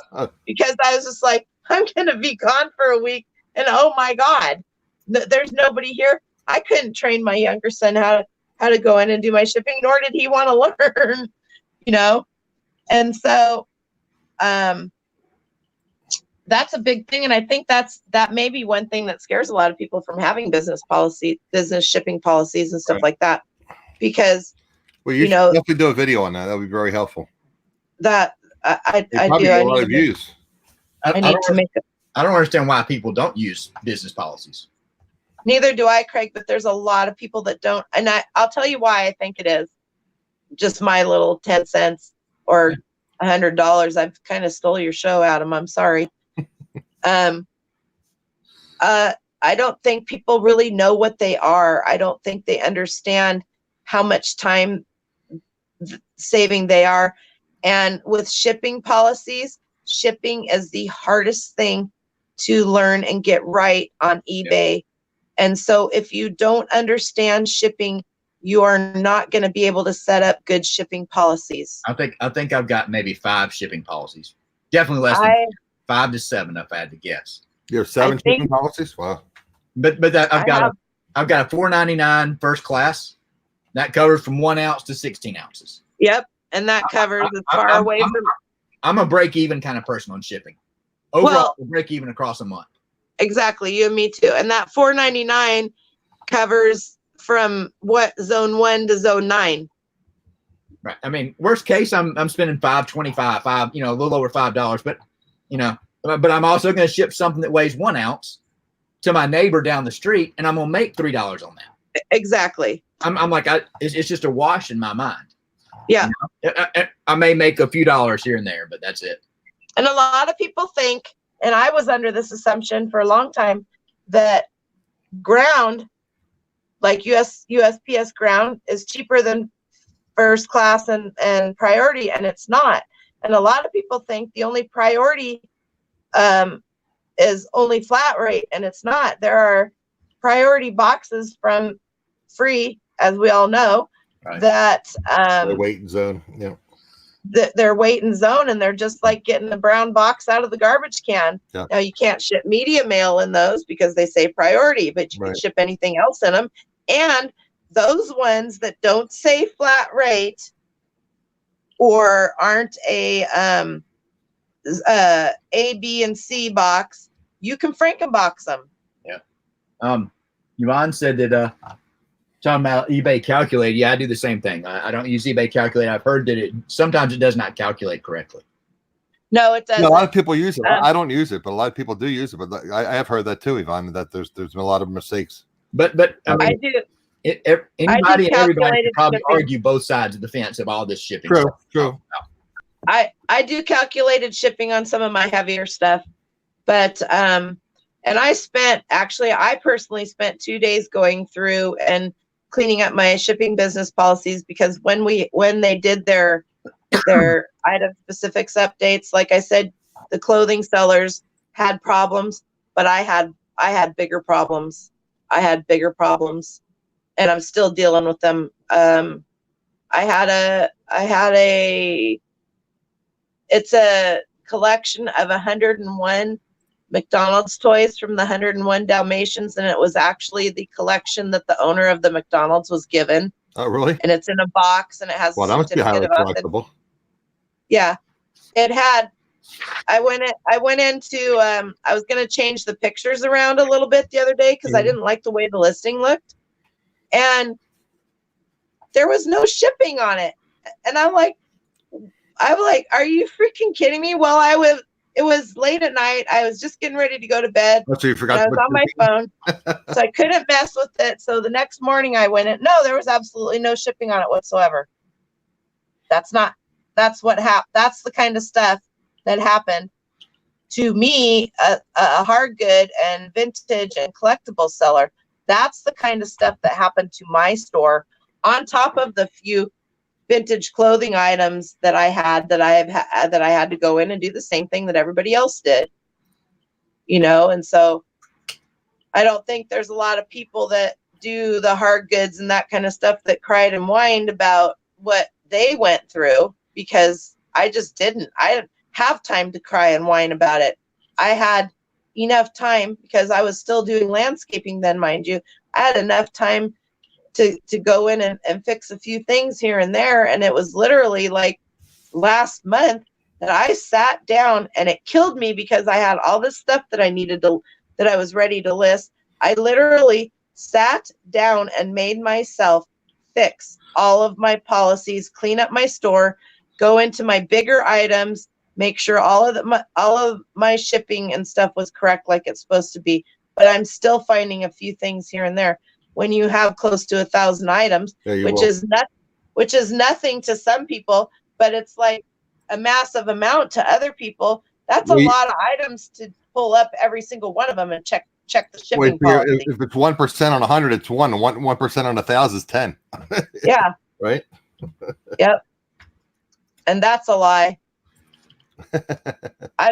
because I was just like, I'm going to be gone for a week. And oh my God, there's nobody here. I couldn't train my younger son how to go in and do my shipping, nor did he want to learn, And so that's a big thing. And I think that may be one thing that scares a lot of people from having business shipping policies and stuff like that. Because, you should definitely do a video on that. That would be very helpful. That I do. I need a lot of views. I need to make it. I don't understand why people don't use business policies. Neither do I, Craig, but there's a lot of people that don't. And I'll tell you why I think it is. Just my little 10 cents or $100. I've kind of stole your show, Adam. I'm sorry. I don't think people really know what they are. I don't think they understand how much time saving they are. And with shipping policies, shipping is the hardest thing to learn and get right on eBay. Yeah. And so if you don't understand shipping, you are not going to be able to set up good shipping policies. I think I've got maybe 5 shipping policies. Definitely less than 5 to 7 if I had to guess. You have 7 shipping policies? Wow. But I've got a $4.99 first class that covers from 1 ounce to 16 ounces. Yep, and that covers as far away from. I'm a break even kind of person on shipping. Overall, break even across a month. Exactly, you and me too. And that $4.99 covers from what zone 1 to zone 9. Right. I mean, worst case, I'm spending $5.25, a little over $5, but but I'm also going to ship something that weighs 1 ounce to my neighbor down the street, and I'm going to make $3 on that. Exactly. I'm like, it's just a wash in my mind. Yeah. I may make a few dollars here and there, but that's it. And a lot of people think, and I was under this assumption for a long time, that ground, like USPS ground, is cheaper than first class and priority, and it's not. And a lot of people think the only priority is only flat rate, and it's not. There are priority boxes from free, as we all know, right, that their weight and zone. Yeah. Their weight and zone, and they're just like getting the brown box out of the garbage can. Yeah. Now you can't ship media mail in those because they say priority, but you can ship anything else in them. And those ones that don't say flat rate or aren't a B, and C box, you can Frankenbox them. Yeah. Yvonne said that talking about eBay Calculate. Yeah, I do the same thing. I don't use eBay Calculate. I've heard that sometimes it does not calculate correctly. No, it doesn't. A lot of people use it. I don't use it, but a lot of people do use it. But I have heard that too, Yvonne, that there's been a lot of mistakes. But I do. Anybody and everybody can probably argue both sides of the fence of all this shipping. True. I do calculated shipping on some of my heavier stuff, but and I personally spent 2 days going through and cleaning up my shipping business policies, because when they did their item specifics updates, like I said, the clothing sellers had problems, but I had bigger problems. And I'm still dealing with them. It's a collection of 101 McDonald's toys from the 101 Dalmatians, and it was actually the collection that the owner of the McDonald's was given. Oh, really? And it's in a box, and it has that must be highly collectible. Yeah, it had. I went into. I was going to change the pictures around a little bit the other day because I didn't like the way the listing looked, and there was no shipping on it. And I'm like, are you freaking kidding me? Well, it was late at night. I was just getting ready to go to bed. So you forgot. I was on my phone, so I couldn't mess with it. So the next morning I went in. No, there was absolutely no shipping on it whatsoever. That's what happened. That's the kind of stuff that happened to me, a hard good and vintage and collectible seller. That's the kind of stuff that happened to my store, on top of the few vintage clothing items that I had that I had to go in and do the same thing that everybody else did, and so I don't think there's a lot of people that do the hard goods and that kind of stuff that cried and whined about what they went through, because I just didn't. I didn't have time to cry and whine about it. I had enough time, because I was still doing landscaping then, mind you. I had enough time to go in and fix a few things here and there. And it was literally like last month that I sat down, and it killed me because I had all this stuff that that I was ready to list. I literally sat down and made myself fix all of my policies, clean up my store, go into my bigger items, make sure all of my shipping and stuff was correct like it's supposed to be. But I'm still finding a few things here and there. When you have close to 1,000 items, which is nothing to some people, but it's like a massive amount to other people. That's a lot of items to pull up every single one of them and check the shipping policy. If it's 1% on 100, it's 1%. 1% on 1,000 is 10. Yeah. Right. Yep. And that's a lie. I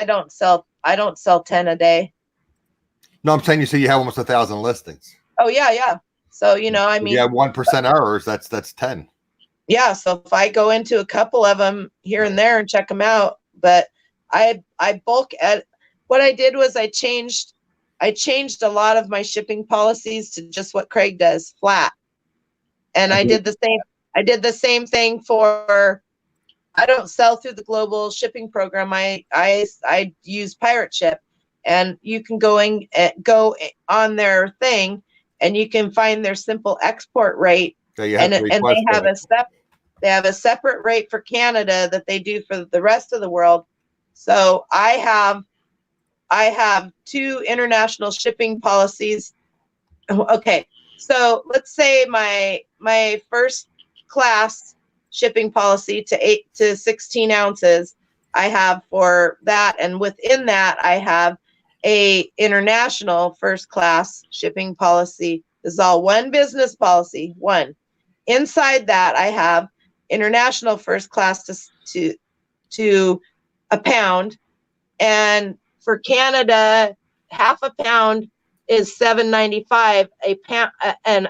don't sell 10 a day. No, I'm saying you say you have almost 1,000 listings. Oh yeah. So I mean, you have 1% errors. That's 10. Yeah. So if I go into a couple of them here and there and check them out, but I bulk at what I did was I changed I changed a lot of my shipping policies to just what Craig does, flat. And I did the same thing for, I don't sell through the global shipping program. I use Pirate Ship, and you can go on their thing and you can find their simple export rate. And they have a separate rate for Canada that they do for the rest of the world. So I have 2 international shipping policies. Okay. So let's say my first class shipping policy to 8 to 16 ounces, I have for that. And within that, I have a international first class shipping policy. This is all one business policy, one. Inside that, I have international first class to a pound. And for Canada, half a pound is $7.95 a pound, and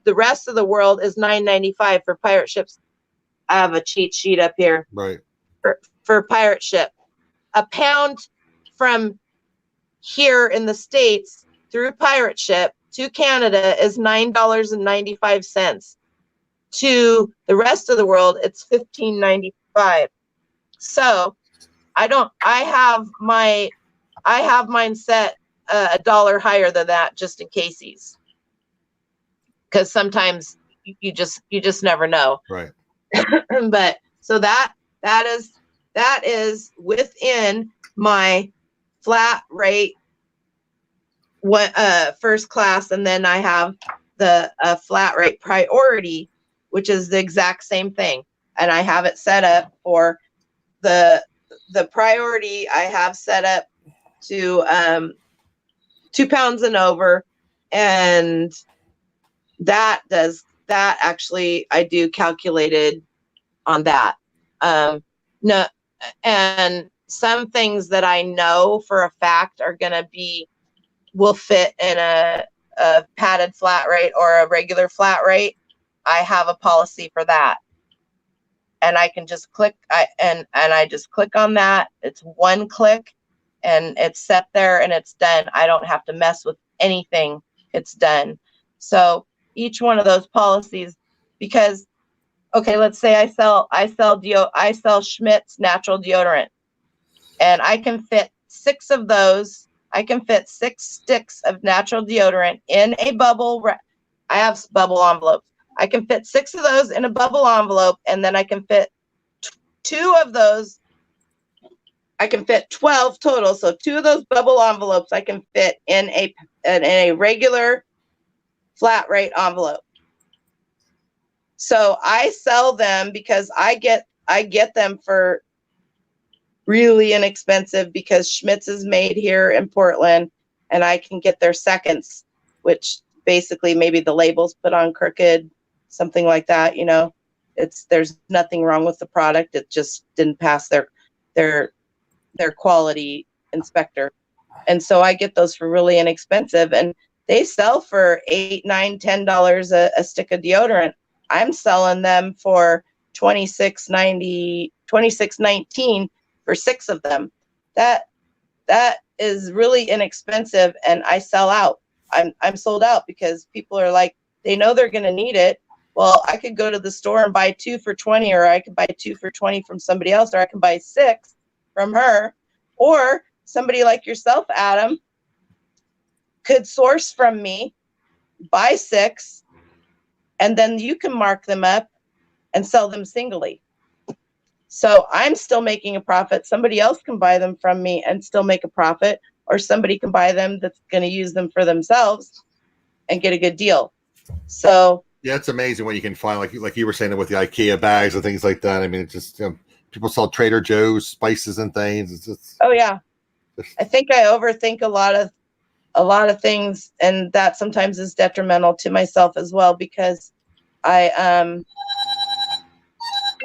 the rest of the world is $9.95 for Pirate Ships. I have a cheat sheet up here. Right. For Pirate Ship. A pound from here in the States through Pirate Ship to Canada is $9.95. To the rest of the world, it's $15.95. So I have mine set $1 higher than that, just in cases, because sometimes you just never know. Right. But so that is within my flat rate first class, and then I have the flat rate priority, which is the exact same thing, and I have it set up for the priority. I have set up to 2 pounds and over, and that actually I do calculated on that. No, and some things that I know for a fact are gonna will fit in a padded flat rate or a regular flat rate. I have a policy for that, and I can just click. I just click on that. It's one click, and it's set there, and it's done. I don't have to mess with anything. It's done. So each one of those policies, because okay, let's say I sell Schmidt's natural deodorant, and I can fit 6 of those. I can fit 6 sticks of natural deodorant in a bubble. I have bubble envelopes. I can fit 6 of those in a bubble envelope, and then I can fit 2 of those. I can fit 12 total. So 2 of those bubble envelopes I can fit in a regular flat rate envelope. So I sell them because I get them for really inexpensive, because Schmidt's is made here in Portland, and I can get their seconds, which basically maybe the label's put on crooked, something like that. You know, there's nothing wrong with the product. It just didn't pass their quality inspector. And so I get those for really inexpensive, and they sell for $8, $9, $10 a stick of deodorant. I'm selling them for $26.90, $26.19 for 6 of them. That is really inexpensive, and I sell out. I'm sold out because people are like, they know they're going to need it. Well, I could go to the store and buy 2 for $20, or I could buy 2 for $20 from somebody else, or I can buy 6 from her, or somebody like yourself, Adam, could source from me, buy 6, and then you can mark them up and sell them singly. So I'm still making a profit. Somebody else can buy them from me and still make a profit, or somebody can buy them that's going to use them for themselves and get a good deal. So yeah, it's amazing when you can find, like you were saying, with the IKEA bags and things like that. I mean, it's just, people sell Trader Joe's spices and things. It's just, oh yeah, I think I overthink a lot of things, and that sometimes is detrimental to myself as well, because I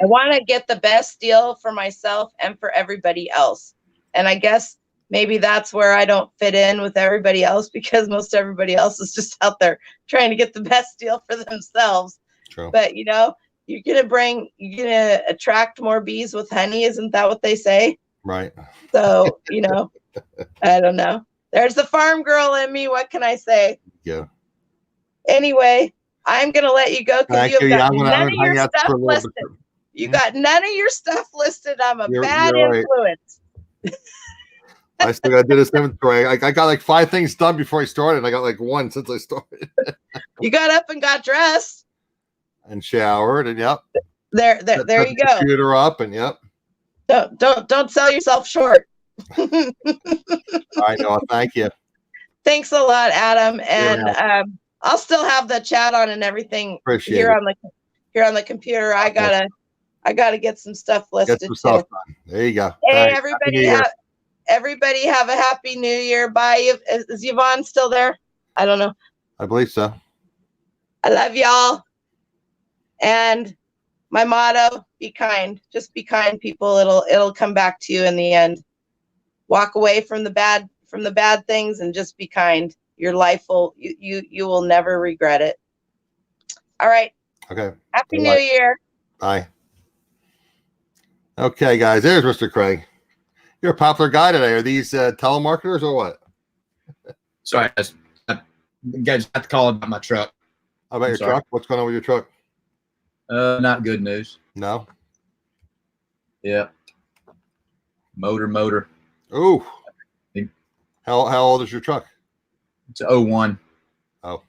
want to get the best deal for myself and for everybody else. And I guess maybe that's where I don't fit in with everybody else, because most everybody else is just out there trying to get the best deal for themselves. True. But you're gonna attract more bees with honey. Isn't that what they say? Right. So, I don't know. There's the farm girl in me. What can I say? Yeah. Anyway, I'm going to let you go because you have got none of your stuff listed. You got none of your stuff listed. I'm a bad influence. I still got to do this inventory. I got like 5 things done before I started. I got like 1 since I started. You got up and got dressed. And showered, and yep. There you go. Computer up, and yep. Don't sell yourself short. I know. Thank you. Thanks a lot, Adam. And I'll still have the chat on and everything here on the computer. I gotta get some stuff listed. Get some stuff done. There you go. Hey, everybody have a happy New Year. Bye. Is Yvonne still there? I don't know. I believe so. I love y'all. And my motto: be kind. Just be kind, people. It'll come back to you in the end. Walk away from the bad things and just be kind. Your life you will never regret it. All right. Okay. Happy New Year. Bye. Okay, guys. There's Mr. Craig. You're a popular guy today. Are these telemarketers or what? Sorry, you guys have to call about my truck. How about your truck? What's going on with your truck? Not good news. No. Yeah. Motor. Ooh. How old is your truck? It's a 01. Oh.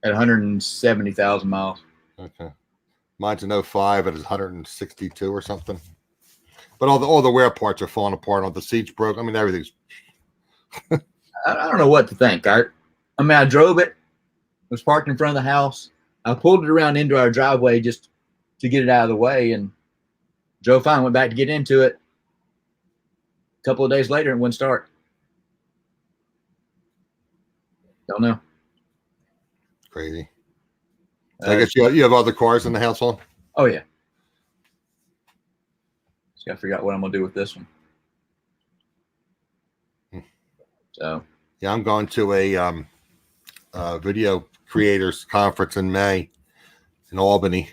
At 170,000 miles. Okay. Mine's an 05 at 162 or something. But all the wear parts are falling apart. All the seats broke. I mean, everything's. I don't know what to think. I drove it. It was parked in front of the house. I pulled it around into our driveway just to get it out of the way, and drove fine. Went back to get into it. A couple of days later, it wouldn't start. Don't know. Crazy. I guess you have other cars in the household? Oh, yeah. Just got to figure out what I'm going to do with this one. So. Yeah, I'm going to a video creators conference in May in Albany.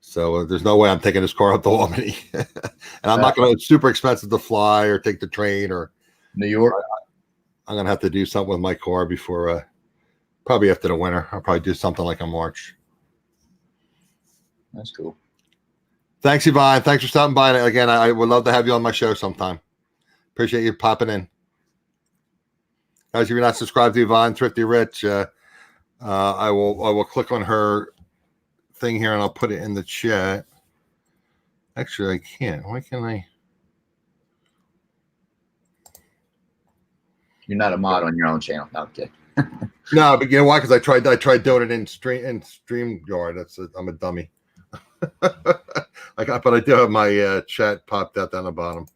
So there's no way I'm taking this car up to Albany. And I'm not going to, it's super expensive to fly or take the train or New York. I'm going to have to do something with my car before, probably after the winter. I'll probably do something like in March. That's cool. Thanks, Yvonne. Thanks for stopping by. Again, I would love to have you on my show sometime. Appreciate you popping in. Guys, if you're not subscribed to Yvonne Thrifty Rich, I will click on her thing here and I'll put it in the chat. Actually, I can't. Why can't I? You're not a mod on your own channel. No, okay. No, but you know why? Because I tried doing it in StreamYard. I'm a dummy. But I do have my chat popped out down the bottom.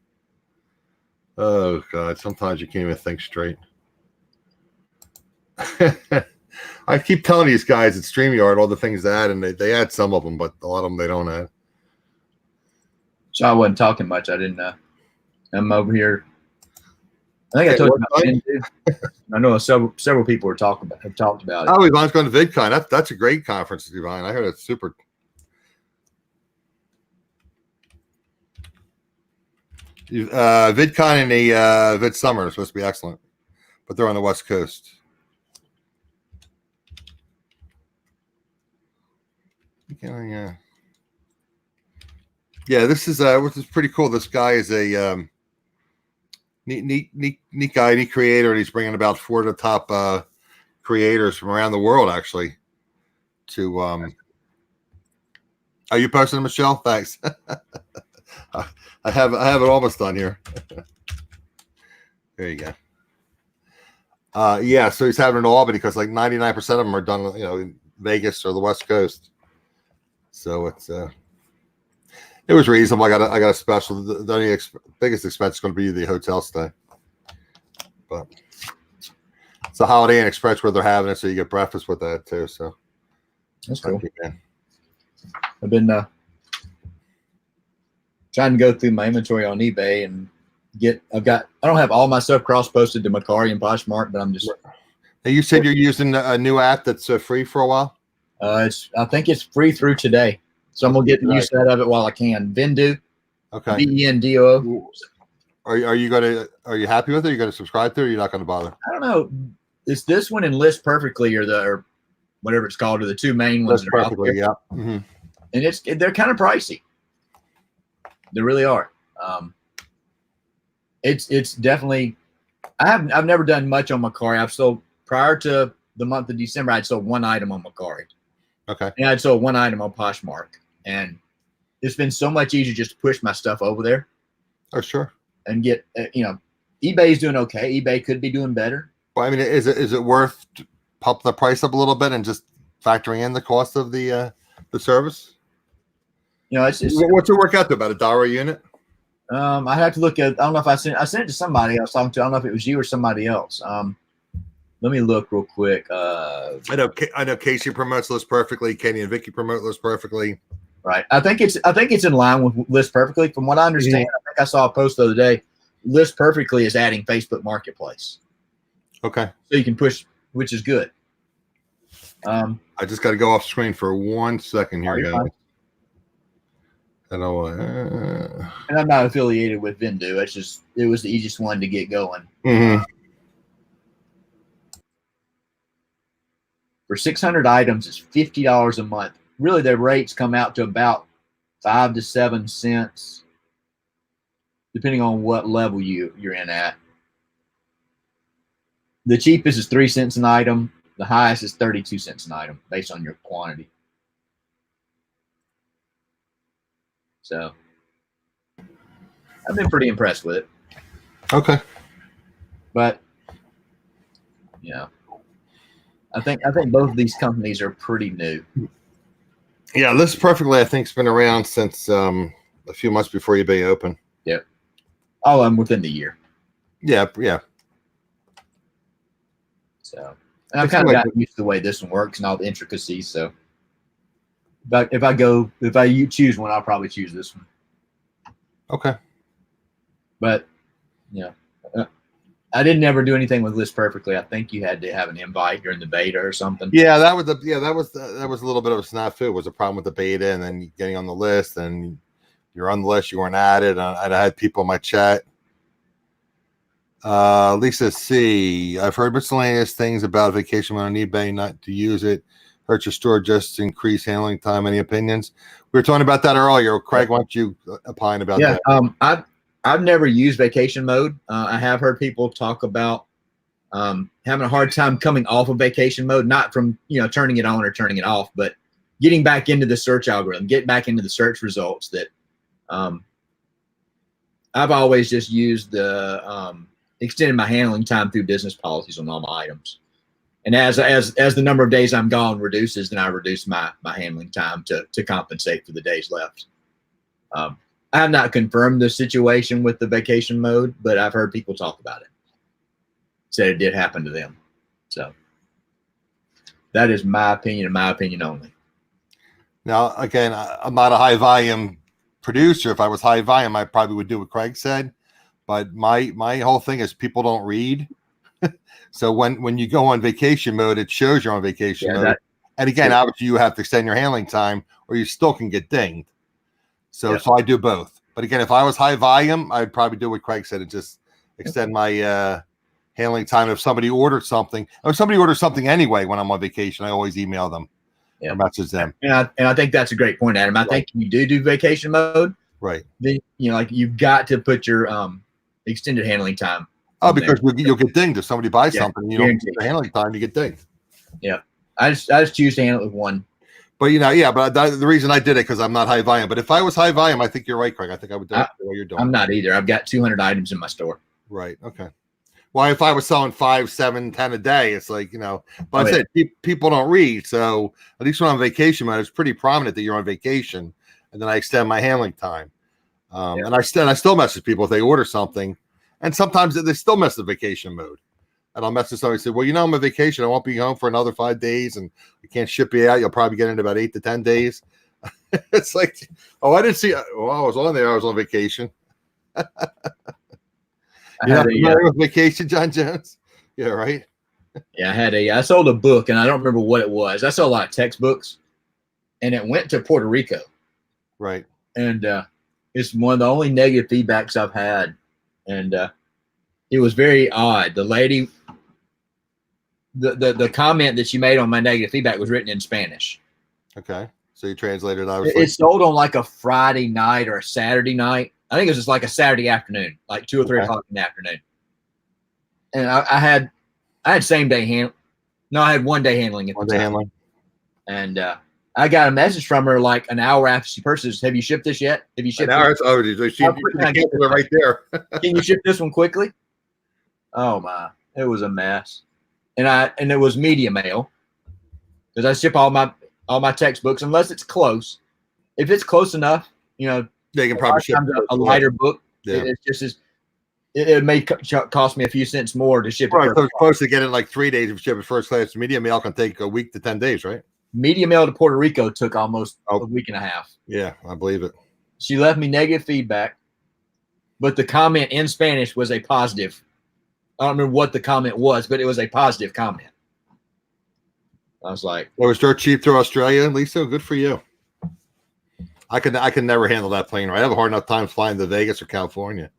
Oh God! Sometimes you can't even think straight. I keep telling these guys at StreamYard all the things to add, and they add some of them, but a lot of them they don't add. So I wasn't talking much. I didn't. I'm over here. I think I told you about it. I know several people have talked about it. Oh, Yvonne's going to VidCon. That's a great conference, Yvonne. I heard it's super. VidCon and the VidSummer are supposed to be excellent, but they're on the West Coast. Yeah, this is which is pretty cool. This guy is a neat guy, neat creator, and he's bringing about 4 of the top creators from around the world, actually. To are you posting, Michelle? Thanks. I have it almost done here. There you go. Yeah, so he's having it in Albany because like 99% of them are done, in Vegas or the West Coast. So it's it was reasonable. I got a special. The only biggest expense is going to be the hotel stay, but it's a Holiday Inn Express where they're having it, so you get breakfast with that too. So that's cool. I've been trying to go through my inventory on eBay and I don't have all my stuff cross posted to Macari and Poshmark, but I'm just. Now you said you're using a new app that's free for a while. I think it's free through today, so I'm gonna get the use out of it while I can. Vendo. Okay. VENDO. Are you happy with it? Are you gonna subscribe to it? Or you're not gonna bother? I don't know. It's this one and List Perfectly or whatever it's called are the two main ones List that are out Perfectly, there. yeah. Mm-hmm. And they're kind of pricey. They really are. It's definitely. I've never done much on Macari. I've sold prior to the month of December. I'd sold one item on Macari. Okay. And I'd sold one item on Poshmark, and it's been so much easier just to push my stuff over there. Oh, sure. And get eBay's doing okay. eBay could be doing better. Well, I mean, is it worth pump the price up a little bit and just factoring in the cost of the service? It's just what's it work out to, about $1 a unit? I have to look at. I don't know if I sent it to somebody I was talking to. I don't know if it was you or somebody else. Let me look real quick. I know Casey promotes List Perfectly. Kenny and Vicky promote List Perfectly. Right. I think it's in line with List Perfectly. From what I understand, I think I saw a post the other day. List Perfectly is adding Facebook Marketplace. Okay. So you can push, which is good. I just got to go off screen for 1 second here, guys. And I'm not affiliated with Vendu. It was the easiest one to get going. Mm-hmm. For 600 items, it's $50 a month. Really, their rates come out to about 5 to 7 cents, depending on what level you're in at. The cheapest is 3 cents an item. The highest is 32 cents an item, based on your quantity. So, I've been pretty impressed with it. Okay. But, I think both of these companies are pretty new. Yeah, List Perfectly, I think, has been around since a few months before eBay opened. Yep. All of them within the year. Yeah. So, and I've kind of gotten used to the way this one works and all the intricacies. So, if I choose one, I'll probably choose this one. Okay. But, I didn't ever do anything with List Perfectly. I think you had to have an invite during the beta or something. Yeah, that was a little bit of a snafu. Was a problem with the beta, and then getting on the list, and you're on the list, you weren't added. I had people in my chat. Lisa C. I've heard miscellaneous things about vacation on eBay, not to use it. Hurt your store, just increase handling time. Any opinions? We were talking about that earlier. Craig, why don't you opine about that? Yeah, I've never used vacation mode. I have heard people talk about having a hard time coming off of vacation mode, not from turning it on or turning it off, but getting back into the search algorithm, getting back into the search results. That I've always just used the extended my handling time through business policies on all my items, and as the number of days I'm gone reduces, then I reduce my handling time to compensate for the days left. I have not confirmed the situation with the vacation mode, but I've heard people talk about it. Said it did happen to them. So that is my opinion and my opinion only. Now, again, I'm not a high volume producer. If I was high volume, I probably would do what Craig said. But my whole thing is people don't read. So when you go on vacation mode, it shows you're on vacation mode. And again, obviously you have to extend your handling time or you still can get dinged. So I do both. But again, if I was high volume, I'd probably do what Craig said and just extend my handling time. If somebody ordered something, or if somebody orders something anyway when I'm on vacation, I always email them or message them. And I think that's a great point, Adam. I think you do vacation mode. Right. Then you've got to put your extended handling time. Oh, because you'll get dinged if somebody buys something. You don't get the handling time, you get dinged. Yeah. I just choose to handle it with one. But but the reason I did it because I'm not high volume. But if I was high volume, I think you're right, Craig. I think I would do it the way you're doing. I'm not either. I've got 200 items in my store. Right. Okay. Well, if I was selling 5, 7, 10 a day, it's like But I said people don't read, so at least when I'm on vacation mode, it's pretty prominent that you're on vacation, and then I extend my handling time. And I still message people if they order something, and sometimes they still mess the vacation mode. And I'll message somebody and say, well, I'm on vacation. I won't be home for another 5 days and I can't ship you out. You'll probably get in about 8 to 10 days. It's like, I didn't see. Well, I was on there. I was on vacation. With vacation, John Jones? Yeah, right. Yeah, I sold a book and I don't remember what it was. I sold a lot of textbooks and it went to Puerto Rico. Right. And it's one of the only negative feedbacks I've had and it was very odd. The lady, the comment that she made on my negative feedback was written in Spanish. Okay. So you translated, obviously. It sold on like a Friday night or a Saturday night. I think it was just like a Saturday afternoon, like 2 or 3 o'clock in the afternoon. And I had same day handling. No, I had 1 day handling at the time. Handling. And I got a message from her like an hour after she purchased. Have you shipped this yet? Have you shipped it? Oh, she right there. Can you ship this one quickly? Oh my, it was a mess. And it was media mail, because I ship all my textbooks unless it's close. If it's close enough, they can probably ship a lighter book. Yeah. It's just it may cost me a few cents more to ship it. Right, so it's supposed to get in like 3 days. If you ship it first class. Media mail can take a week to 10 days, right? Media mail to Puerto Rico took almost a week and a half. Yeah, I believe it. She left me negative feedback, but the comment in Spanish was a positive. I don't remember what the comment was, but it was a positive comment. I was like, "Well, it was dirt cheap through Australia, Lisa. Good for you." I can never handle that plane ride. I have a hard enough time flying to Vegas or California.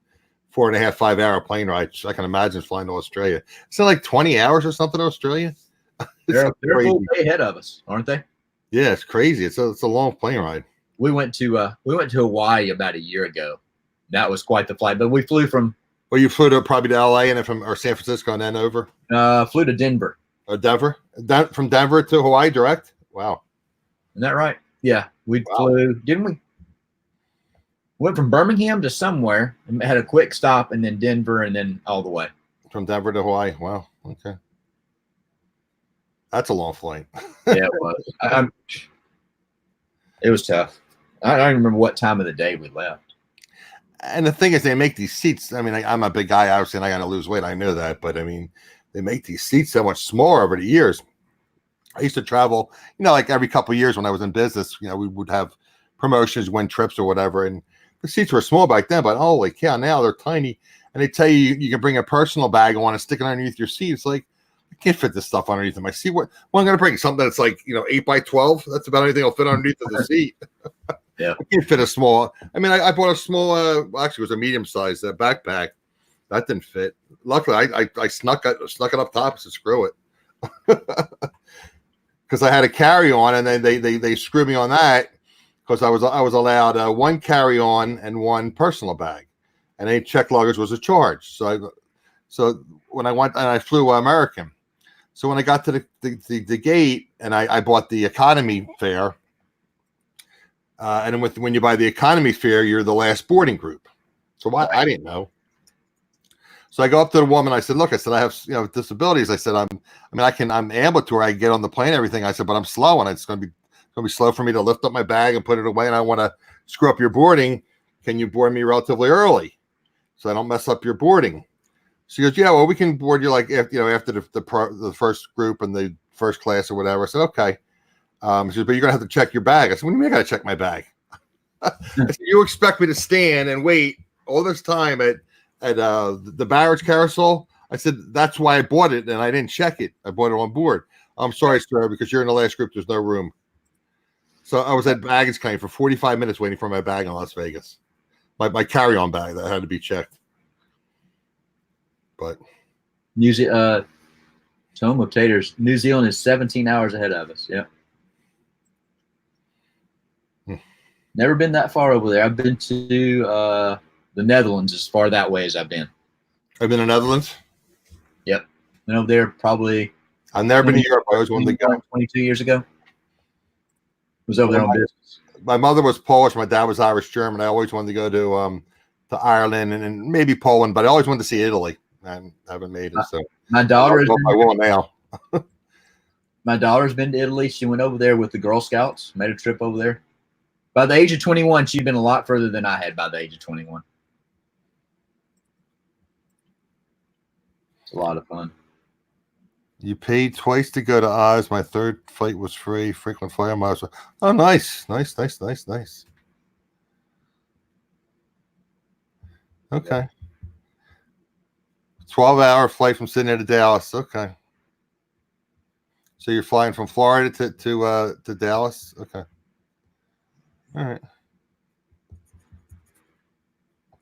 4.5, 5 hour plane ride. I can imagine flying to Australia. It's like 20 hours or something to Australia. They're a full day ahead of us, aren't they? Yeah, it's crazy. It's a long plane ride. We went to Hawaii about a year ago. That was quite the flight. But we flew from. Well, you flew probably to LA and then or San Francisco and then over. Flew to Denver. Denver. From Denver to Hawaii direct. Wow. Isn't that right? Yeah, we flew. Didn't we? Went from Birmingham to somewhere and had a quick stop, and then Denver, and then all the way. From Denver to Hawaii. Wow. Okay. That's a long flight. Yeah, it was. It was tough. I don't even remember what time of the day we left. And the thing is, they make these seats. I mean, I'm a big guy, obviously, and I got to lose weight. I know that. But, I mean, they make these seats so much smaller over the years. I used to travel, like every couple of years when I was in business, we would have promotions, win trips or whatever. And the seats were small back then, but holy cow, now they're tiny. And they tell you you can bring a personal bag and want to stick it underneath your seat. It's like, I can't fit this stuff underneath my seat. What I'm going to bring? Something that's like, 8 by 12. That's about anything will fit underneath of the seat. Yeah. I can't fit a small. I mean, I bought a small, actually, it was a medium size backpack. That didn't fit. Luckily, I snuck it up top and said, screw it. Because I had a carry on, and then they screwed me on that because I was allowed one carry on and one personal bag, and any checked luggage was a charge. So when I went and I flew American, so when I got to the gate and I bought the economy fare, and then when you buy the economy fare, you're the last boarding group. So I didn't know. So I go up to the woman. I said, "Look," I said, "I have disabilities." I said, I'm ambulatory. I can get on the plane, everything." I said, "But I'm slow, and it's going to be slow for me to lift up my bag and put it away. And I want to screw up your boarding. Can you board me relatively early so I don't mess up your boarding?" She goes, "Yeah, well, we can board you like after the first group and the first class or whatever." I said, "Okay." She says, "But you're gonna have to check your bag." I said, "What do you mean I gotta check my bag?" I said, "You expect me to stand and wait all this time at the barrage carousel?" I said, "That's why I bought it, and I didn't check it. I bought it on board." "I'm sorry, sir, because you're in the last group. There's no room." So I was at baggage claim for 45 minutes waiting for my bag in Las Vegas. My carry-on bag that had to be checked. But Tome of Taters, New Zealand is 17 hours ahead of us. Yeah. Never been that far over there. I've been to the Netherlands as far that way as I've been. I've been to the Netherlands? Yep. Been over there probably. I've never been to Europe. I always wanted to go. 22 years ago. Was over there on business. My mother was Polish. My dad was Irish German. I always wanted to go to Ireland and maybe Poland, but I always wanted to see Italy. I haven't made it. So my daughter I will now. My daughter's been to Italy. She went over there with the Girl Scouts, made a trip over there. By the age of 21, she'd been a lot further than I had by the age of 21. It's a lot of fun. You paid twice to go to Oz. My third flight was free. Frequent flyer miles. Oh, nice. Nice. Okay. 12-hour flight from Sydney to Dallas. Okay. So you're flying from Florida to Dallas? Okay. All right.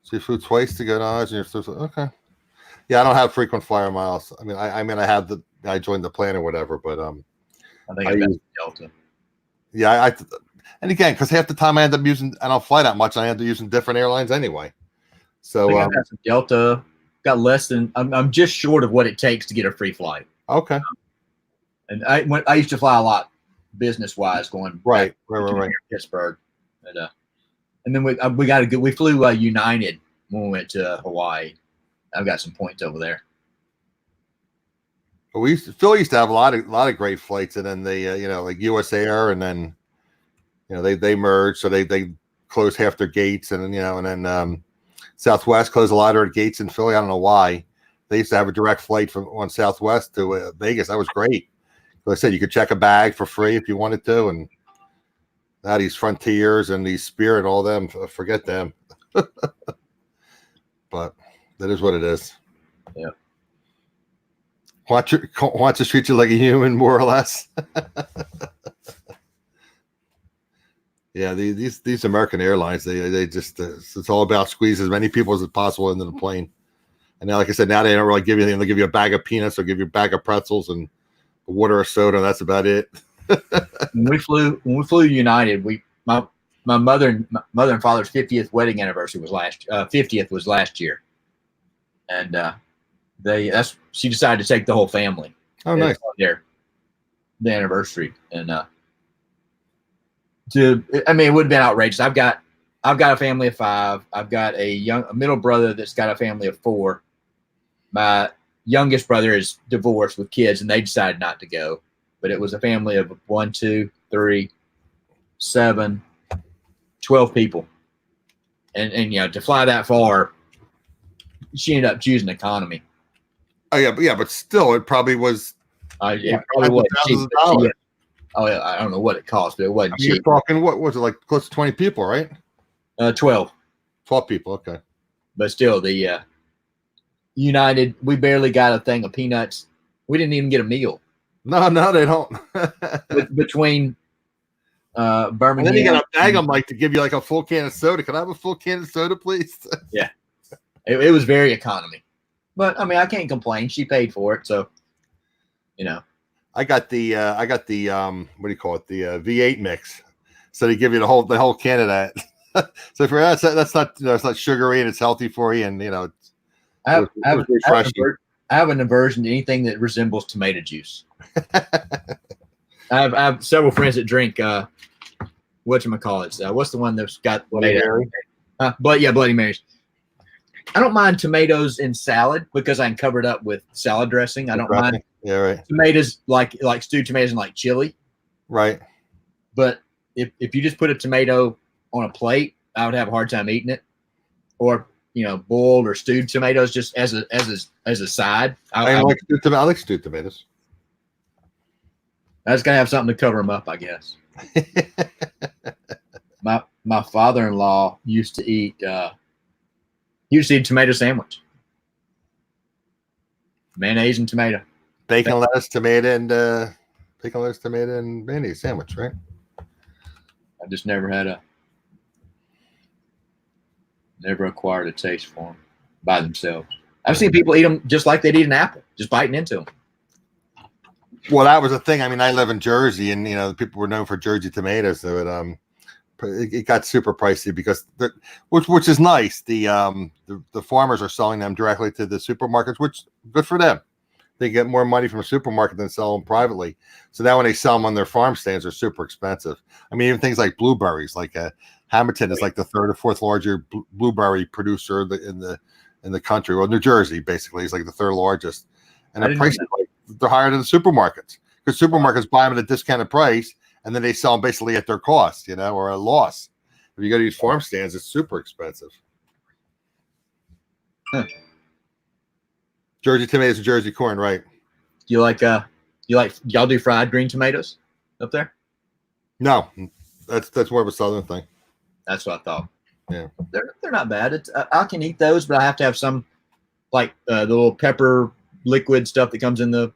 So you flew twice to go to Oz, and you're still okay. Yeah, I don't have frequent flyer miles. I mean, I joined the plan or whatever, but I think I use Delta. Yeah, and again, because half the time I don't fly that much. I end up using different airlines anyway. So I got some Delta. Got less than I'm just short of what it takes to get a free flight. Okay. And I used to fly a lot, business wise, going right. Pittsburgh, and then we flew United when we went to Hawaii. I've got some points over there. Phil used to have a lot of great flights, and then they like US Air, and then they merged, so they closed half their gates, and then Southwest closed a lot of their gates in Philly. I don't know why. They used to have a direct flight on Southwest to Vegas. That was great. Like I said, you could check a bag for free if you wanted to, and now these Frontiers and these Spirit, all them, forget them. But that is what it is. Yeah. Want to treat you like a human, more or less. Yeah, these American Airlines, they just it's all about squeeze as many people as possible into the plane. And now, like I said, now they don't really give you anything. They'll give you a bag of peanuts, or give you a bag of pretzels and water or soda. That's about it. when we flew United, my mother and father's 50th wedding anniversary was 50th was last year, and she decided to take the whole family. Oh, nice. The anniversary, and it would have been outrageous. I've got a family of 5. I've got a middle brother that's got a family of 4. My youngest brother is divorced with kids, and they decided not to go. But it was a family of 1, 2, 3, 7, 12 people, and to fly that far, she ended up choosing economy. Oh yeah, but still, it probably was. It probably was cheap. I don't know what it cost, but it wasn't cheap. You're talking, what was it, like close to 20 people, right? 12. 12 people, okay. But still, the United, we barely got a thing of peanuts. We didn't even get a meal. No, they don't. Between Birmingham. And then you got to bag them like to give you like a full can of soda. Can I have a full can of soda, please? Yeah, it was very economy, but I can't complain. She paid for it, so I got the what do you call it? The V8 mix. So they give you the whole can of that. So for us, that's not it's not sugary, and it's healthy for you, and I have an aversion to anything that resembles tomato juice. I have several friends that drink whatchamacallits. What's the one that's got Bloody Mary? Bloody Marys. I don't mind tomatoes in salad because I can cover it up with salad dressing. I don't mind tomatoes like stewed tomatoes and like chili. Right. But if you just put a tomato on a plate, I would have a hard time eating it. Or boiled or stewed tomatoes just as a side. I like stewed tomatoes. I just gotta have something to cover them up, I guess. My father-in-law used to eat tomato sandwich, mayonnaise and tomato, bacon, lettuce, tomato, and mayonnaise sandwich, right? I just never acquired a taste for them by themselves. I've seen people eat them just like they'd eat an apple, just biting into them. Well, that was the thing. I mean, I live in Jersey, and people were known for Jersey tomatoes, so it got super pricey because which is nice. The farmers are selling them directly to the supermarkets, which good for them. They get more money from a supermarket than sell them privately. So now when they sell them on their farm stands, they're super expensive. I mean, even things like blueberries, like Hamilton is like the 3rd or 4th largest blueberry producer in the country. Well, New Jersey basically is like the 3rd largest, and the prices they're higher than the supermarkets because supermarkets buy them at a discounted price, and then they sell them basically at their cost, or a loss. If you go to these farm stands, it's super expensive. Huh. Jersey tomatoes and Jersey corn, right? Y'all do fried green tomatoes up there? No, that's more of a southern thing. That's what I thought. Yeah, they're not bad. I can eat those, but I have to have some the little pepper liquid stuff that comes in the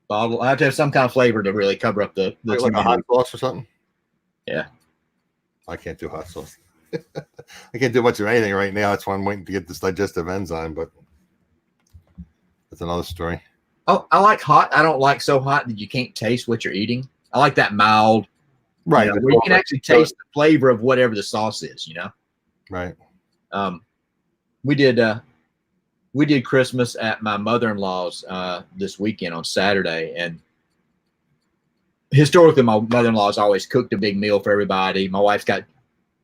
bottle. I have to have some kind of flavor to really cover up the like a hot sauce or something. Yeah, I can't do hot sauce. I can't do much of anything right now. That's why I'm waiting to get this digestive enzyme, but that's another story. Oh, I like hot. I don't like so hot that you can't taste what you're eating. I like that mild, Right. where you can actually taste the flavor of whatever the sauce is, Right. We did Christmas at my mother-in-law's this weekend on Saturday, and historically my mother-in-law's always cooked a big meal for everybody. My wife's got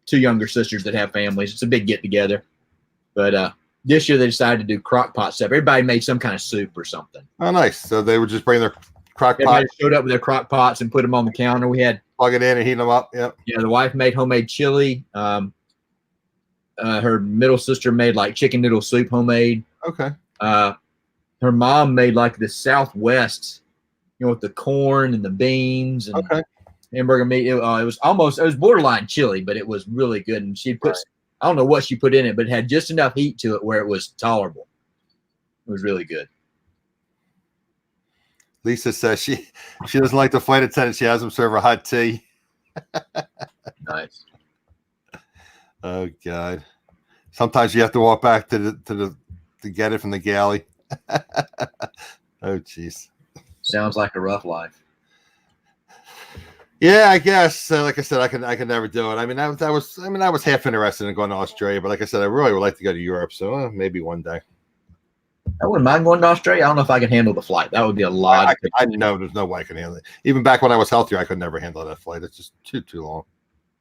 2 younger sisters that have families. It's a big get-together. But this year they decided to do crock pot stuff. Everybody made some kind of soup or something. Oh, nice. So they would just bring their crock pot. Everybody showed up with their crock pots and put them on the counter. We had plug it in and heat them up. Yep. Yeah, the wife made homemade chili. Her middle sister made like chicken noodle soup homemade. Okay. Her mom made like the Southwest, with the corn and the beans and hamburger meat. It was borderline chili, but it was really good. And she put, I don't know what she put in it, but it had just enough heat to it where it was tolerable. It was really good. Lisa says she doesn't like the flight attendant. She has them serve her hot tea. Nice. Oh God. Sometimes you have to walk back to get it from the galley. Oh jeez. Sounds like a rough life. Yeah, I guess. Like I said, I can never do it. I mean, I was half interested in going to Australia, but like I said, I really would like to go to Europe. So maybe one day. I wouldn't mind going to Australia. I don't know if I can handle the flight. That would be a lot. I know there's no way I can handle it. Even back when I was healthier, I could never handle that flight. It's just too long.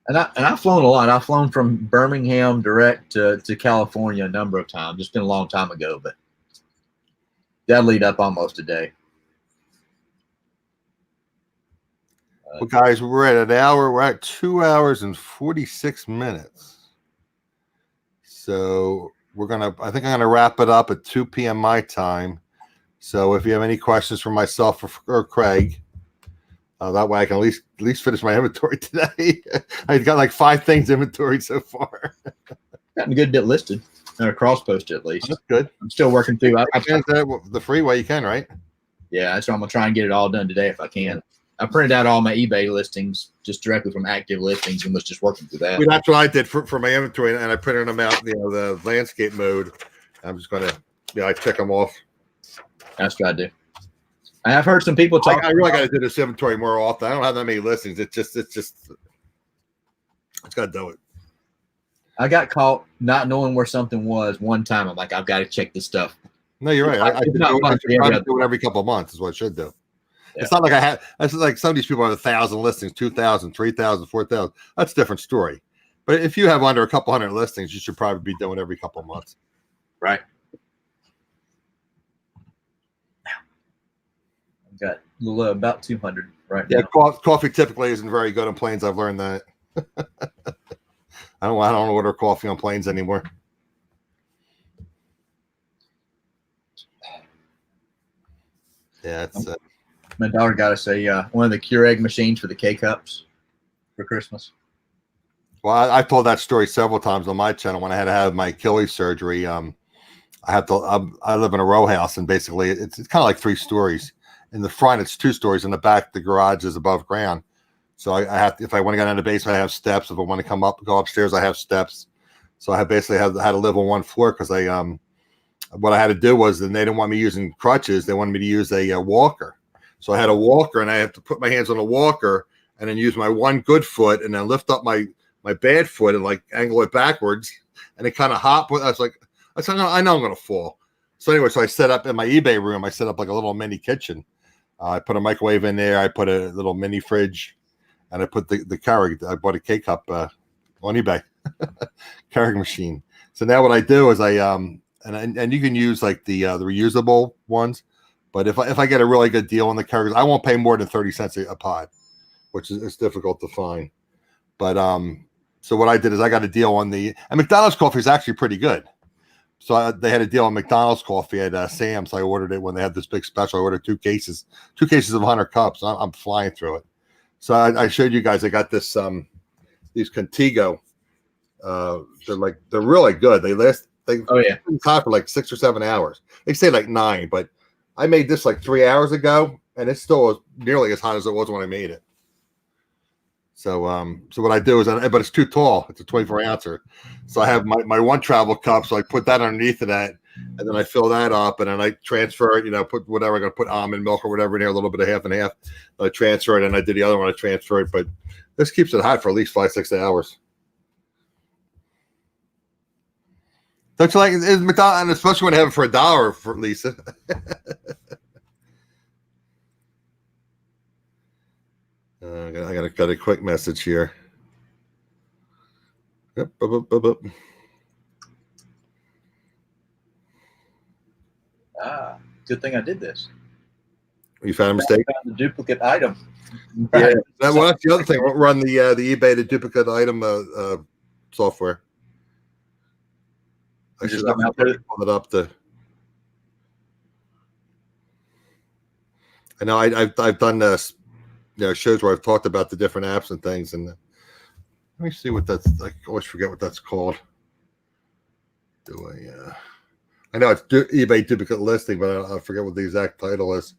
And I've flown a lot. I've flown from Birmingham direct to California a number of times. It's been a long time ago, but that'd lead up almost a day. Well, guys, we're at an hour. We're at 2 hours and 46 minutes. So I think I'm gonna wrap it up at 2 p.m. my time. So if you have any questions for myself or Craig, that way I can at least finish my inventory today. I've got like 5 things inventory so far. Gotten a good bit listed, or cross posted at least. That's good. I'm still working through. The freeway you can, right? Yeah, that's why I'm gonna try and get it all done today if I can. I printed out all my eBay listings just directly from active listings and was just working through that. That's what I did for my inventory, and I printed them out, the landscape mode. I'm just gonna, I check them off. That's what I do. I have heard some people talk. I really got to do this inventory more often. I don't have that many listings. It's got to do it. I got caught not knowing where something was one time. I'm like, I've got to check this stuff. No, you're right. I do it every couple of months is what I should do. Yeah. It's not like it's like some of these people have 1,000 listings, 2,000, 3,000, 4,000. That's a different story. But if you have under a couple hundred listings, you should probably be doing every couple of months. Right. I've got about 200 right now. Yeah, coffee typically isn't very good on planes. I've learned that. I don't order coffee on planes anymore. Yeah, it's. My daughter got us one of the Keurig machines for the K-Cups for Christmas. Well, I've told that story several times on my channel. When I had to have my Achilles surgery, I live in a row house, and basically it's kind of like 3 stories. In the front, it's 2 stories. In the back, the garage is above ground. So I have to, if I want to go down to the basement, I have steps. If I want to go upstairs, I have steps. So I basically had to live on 1 floor because what I had to do was, and they didn't want me using crutches. They wanted me to use a walker. So I had a walker, and I have to put my hands on a walker and then use my one good foot and then lift up my bad foot and like angle it backwards and it kind of hop. I said, no, I know I'm going to fall. So anyway, so I set up in my eBay room, I set up like a little mini kitchen. I put a microwave in there. I put a little mini fridge, and I put the Keurig. I bought a K-Cup on eBay, Keurig machine. So now what I do is and you can use like the reusable ones. But if I get a really good deal on the Keurig, I won't pay more than 30 cents a pod, which is difficult to find. But so what I did is I got a deal on and McDonald's coffee is actually pretty good. So they had a deal on McDonald's coffee at Sam's. I ordered it when they had this big special. I ordered 2 cases of 100 cups. I'm flying through it. So I showed you guys. I got this these Contigo. They're really good. They last. Hot for like 6 or 7 hours. They say like 9, but I made this like 3 hours ago, and it still was nearly as hot as it was when I made it. So what I do is, but it's too tall. It's a 24 ouncer. So I have my one travel cup. So I put that underneath of that, and then I fill that up, and then I transfer it. Put whatever I'm gonna put, almond milk or whatever in there, a little bit of half and half. I transfer it, and I did the other one. I transfer it, but this keeps it hot for at least 5-6 hours. Don't you like it? McDonald's, and especially when I have it for $1 for Lisa. I got a quick message here. Yep. Good thing I did this. You found a mistake? I found the duplicate item. Yeah. Well, that's the other thing. We'll run the eBay to duplicate item software. I should have pulled it up. I know I've done this. Shows where I've talked about the different apps and things, and let me see what that's. I always forget what that's called. I know it's eBay duplicate listing, but I forget what the exact title is.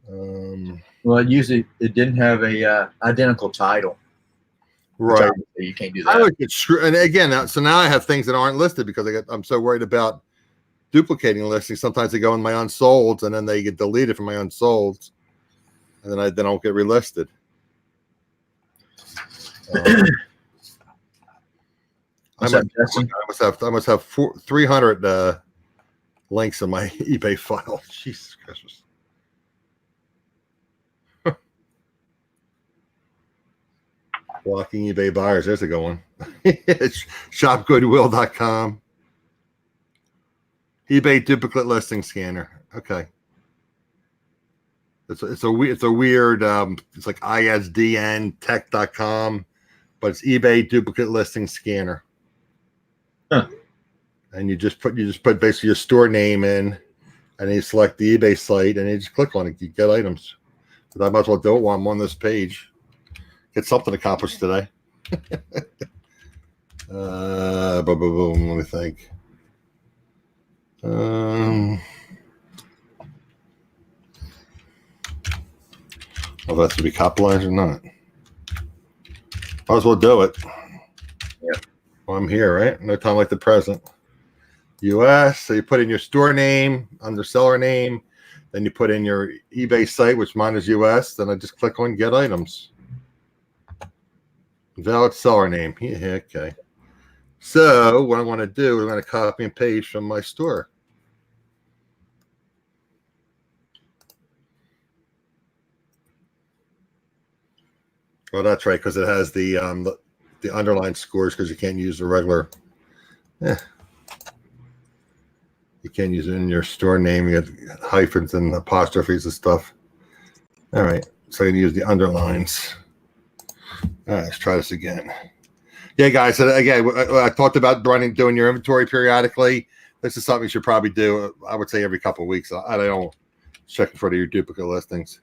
Well, usually it didn't have a identical title. Right. You can't do that. I would get screwed. And again, so now I have things that aren't listed because I'm so worried about duplicating listings. Sometimes they go in my unsolds, and then they get deleted from my unsolds. And then I don't get relisted. I must have 300 links in my eBay file. Jesus Christ. Blocking eBay buyers. There's a good one. Shopgoodwill.com. eBay duplicate listing scanner. Okay. It's a weird it's like isdntech.com, but it's eBay duplicate listing scanner. Huh. And you just put basically your store name in, and then you select the eBay site, and you just click on it. You get items. But I might as well do it while I'm on this page. Get something accomplished today. Boom. Let me think. Well, that's to be capitalized or not. Might as well do it. Yeah. Well, I'm here, right? No time like the present. US. So you put in your store name under seller name. Then you put in your eBay site, which mine is US. Then I just click on get items. Valid seller name. Yeah, okay. So what I want to do is I'm going to copy and paste from my store. Well, that's right, because it has the underlined scores, because you can't use the regular. You can't use it in your store name. You get hyphens and apostrophes and stuff. All right, so you can use the underlines. All right, let's try this again. Yeah, guys. So again, I talked about doing your inventory periodically. This is something you should probably do. I would say every couple of weeks. I don't check for your duplicate listings.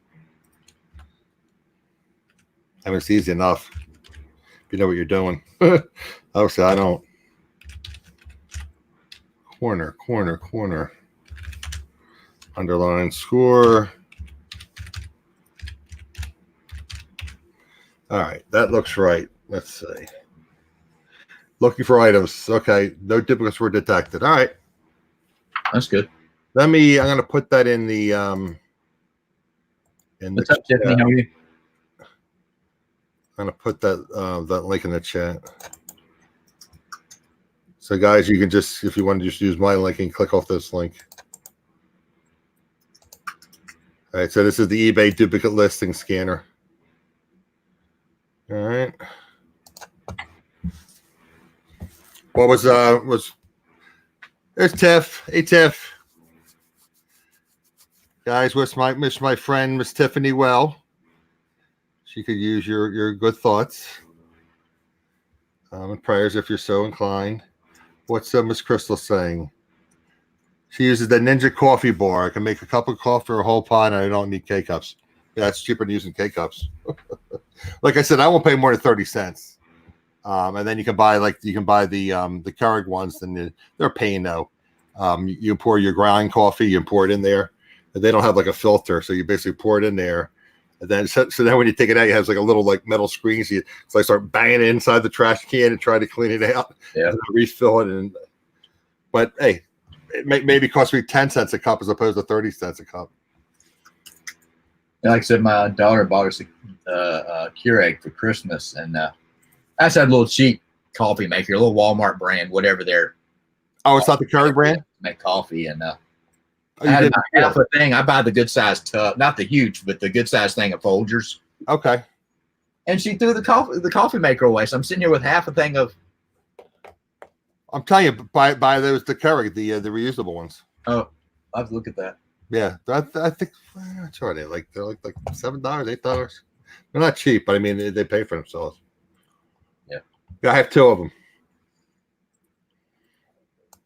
I mean, it's easy enough if you know what you're doing. Obviously, I don't. Corner. Underline score. All right, that looks right. Let's see. Looking for items. Okay, no duplicates were detected. All right. That's good. I'm going to put that in the What's up, Tiffany? How are you? I'm going to put that link in the chat. So guys, you can just, if you want to just use my link, and click off this link. All right, so this is the eBay duplicate listing scanner. All right. What was there's Tiff. Hey Tiff. Guys, wish my friend Miss Tiffany well. She could use your good thoughts. And prayers if you're so inclined. What's Miss Crystal saying? She uses the Ninja coffee bar. I can make a cup of coffee or a whole pot, and I don't need K-cups. Yeah, it's cheaper than using K-cups. Like I said, I won't pay more than 30 cents. And then you can buy the Keurig ones, and they're paying no. You pour your ground coffee, you pour it in there. And they don't have like a filter, so you basically pour it in there, And then so then when you take it out, it has like a little like metal screen. So I start banging it inside the trash can and try to clean it out. Yeah. And refill it. But hey, it maybe cost me 10 cents a cup as opposed to 30 cents a cup. Like I said, my daughter bought us a Keurig for Christmas, and I just had a little cheap coffee maker, a little Walmart brand, whatever they're. Oh, it's not the Keurig brand? Make coffee, and Oh, I had about half a thing. I buy the good size tub, not the huge, but the good size thing of Folgers. Okay. And she threw the coffee maker away. So I'm sitting here with half a thing of. I'm telling you, buy those the Keurig, the reusable ones. Oh, I'll have to look at that. Yeah, I think that's all right. They're like $7, $8. They're not cheap, but I mean they pay for themselves. Yeah. I have 2 of them.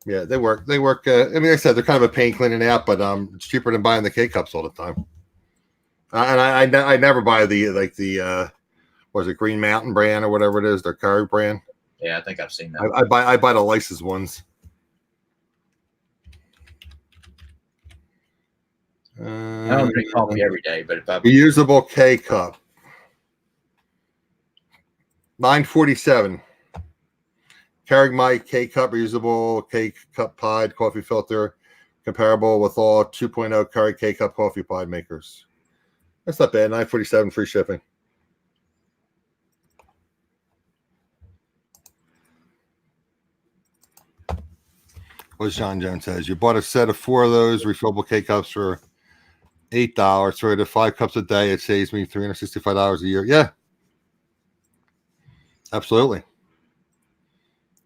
Yeah, they work. I mean, like I said, they're kind of a pain cleaning out, but it's cheaper than buying the K cups all the time. And I never buy the was it Green Mountain brand or whatever it is, their Keurig brand. Yeah, I think I've seen that. I buy the licensed ones. I don't drink coffee every day, but if I reusable K cup, $9.47. Keurig Mike K cup reusable K cup pod coffee filter, comparable with all 2.0 Keurig K cup coffee pod makers. That's not bad. $9.47 free shipping. What John Jones says, you bought a set of 4 of those refillable K cups for $8. So at 5 cups a day, it saves me $365 a year. Yeah, absolutely.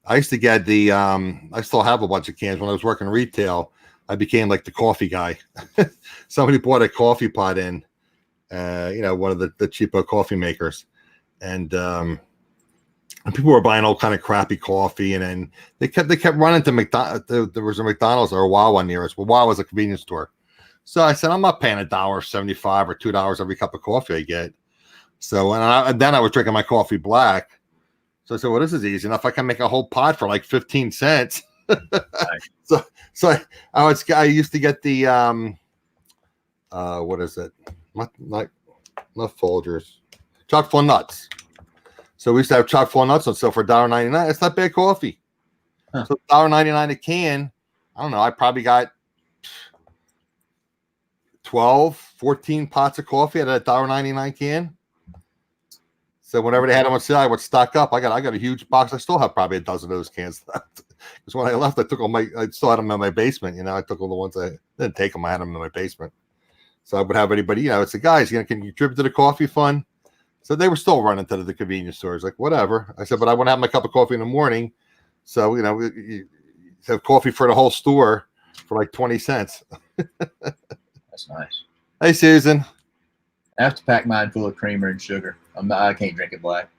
I used to get the I still have a bunch of cans. When I was working retail, I became like the coffee guy. Somebody bought a coffee pot in, one of the cheapo coffee makers, and people were buying all kind of crappy coffee, and then they kept running to McDonald's. There was a McDonald's or a Wawa near us. Well, Wawa was a convenience store. So I said, I'm not paying $1.75 or $2 every cup of coffee I get. So and then I was drinking my coffee black. So I said, well, this is easy enough. I can make a whole pot for like 15 cents. So I used to get the what is it? Not Folgers, chock full nuts. So we used to have chock full nuts and so for $1.99. It's not bad coffee. Huh. So $1.99 a can. I don't know. I probably got 12, 14 pots of coffee at a $1.99 can. So whenever they had them on sale, I would stock up. I got a huge box. I still have probably a dozen of those cans left. Because when I left, I still had them in my basement. I took all the ones I didn't take them. I had them in my basement. So I would have anybody, it's the guys, can you contribute to the coffee fund? So they were still running to the convenience stores, like whatever. I said, but I want to have my cup of coffee in the morning. So, you have coffee for the whole store for like 20 cents. That's nice. Hey, Susan. I have to pack mine full of creamer and sugar. I can't drink it black.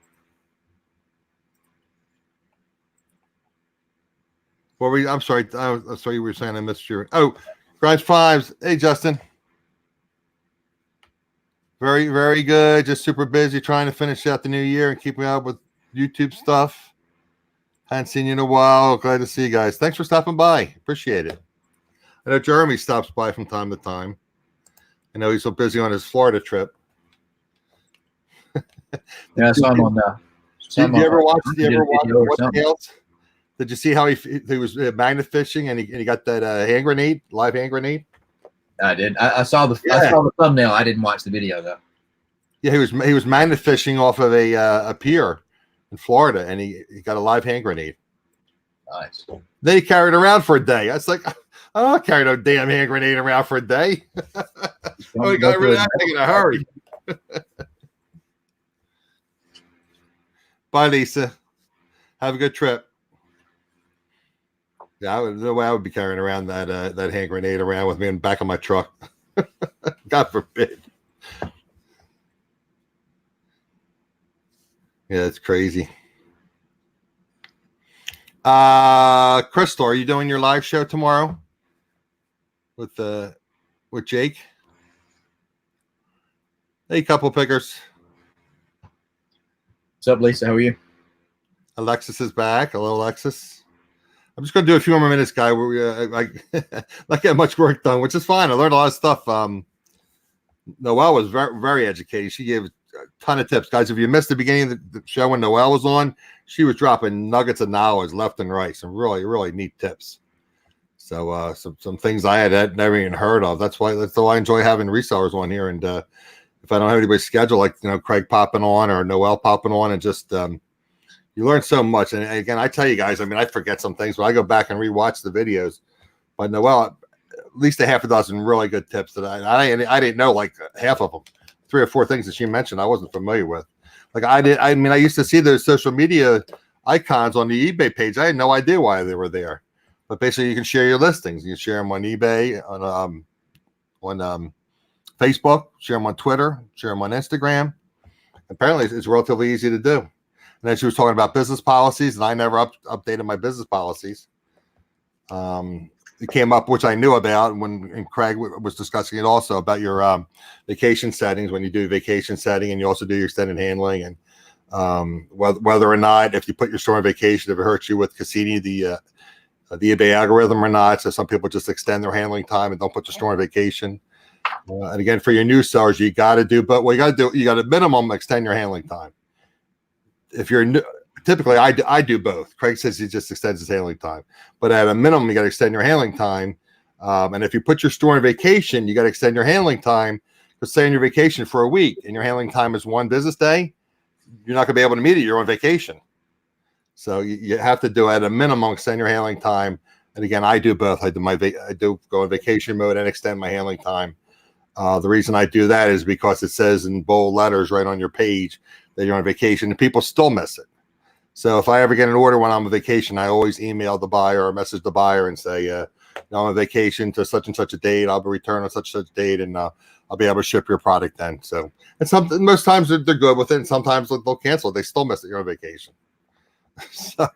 I'm sorry. I'm sorry you were saying I missed your. Oh, Grimes Fives. Hey, Justin. Very, very good. Just super busy trying to finish out the new year and keeping up with YouTube stuff. Hadn't seen you in a while. Glad to see you guys. Thanks for stopping by. Appreciate it. I know Jeremy stops by from time to time. I know he's so busy on his Florida trip. Yeah, I saw him on that. Did you ever watch what else? Did you see how he was magnet fishing and he got that live hand grenade? I did. I saw the thumbnail. I didn't watch the video though. Yeah, he was magnet fishing off of a pier in Florida, and he got a live hand grenade. Nice. Then he carried it around for a day. I was like, I don't carry no damn hand grenade around for a day. Oh, he got rid of that thing in a hurry. Bye, Lisa. Have a good trip. Yeah, no way I would be carrying around that hand grenade around with me in the back of my truck. God forbid. Yeah, it's crazy. Crystal, are you doing your live show tomorrow with Jake? Hey, couple pickers. What's up, Lisa? How are you? Alexis is back. Hello, Alexis. I'm just going to do a few more minutes, guy. Where we not get much work done, which is fine. I learned a lot of stuff. Noelle was very, very educated. She gave a ton of tips. Guys, if you missed the beginning of the show when Noelle was on, she was dropping nuggets of knowledge left and right. Some really, really neat tips. So some things I had never even heard of. That's why I enjoy having resellers on here. And if I don't have anybody's schedule, like Craig popping on or Noelle popping on, and just you learn so much. And again, I tell you guys, I mean, I forget some things, but I go back and rewatch the videos. But Noelle, at least a half a dozen really good tips that I didn't know, like half of them, 3 or 4 things that she mentioned I wasn't familiar with. Like I used to see those social media icons on the eBay page. I had no idea why they were there. But basically, you can share your listings. You can share them on eBay, on Facebook, share them on Twitter, share them on Instagram. Apparently, it's relatively easy to do. And then she was talking about business policies, and I never updated my business policies. It came up, which I knew about when Craig was discussing it also, about your vacation settings, when you do vacation setting, and you also do your extended handling, and whether or not, if you put your store on vacation, if it hurts you with Cassini, the eBay algorithm or not. So some people just extend their handling time and don't put the store on vacation. And again, for your new sellers, you got to do, but what you got to do, you got to minimum extend your handling time. If you're new, typically I do both. Craig says he just extends his handling time, but at a minimum, you got to extend your handling time. And if you put your store on vacation, you got to extend your handling time. Because say on your vacation for a week and your handling time is 1 business day, you're not going to be able to meet it. You're on vacation. So you have to do at a minimum extend your handling time. And again, I do both. I do go in vacation mode and extend my handling time. The reason I do that is because it says in bold letters right on your page that you're on vacation, and people still miss it. So if I ever get an order when I'm on vacation, I always email the buyer or message the buyer and say, I'm on vacation to such and such a date. I'll be returning on such and such a date, and I'll be able to ship your product then. So, and most times they're good with it, and sometimes they'll cancel. They still miss it. You're on vacation. So,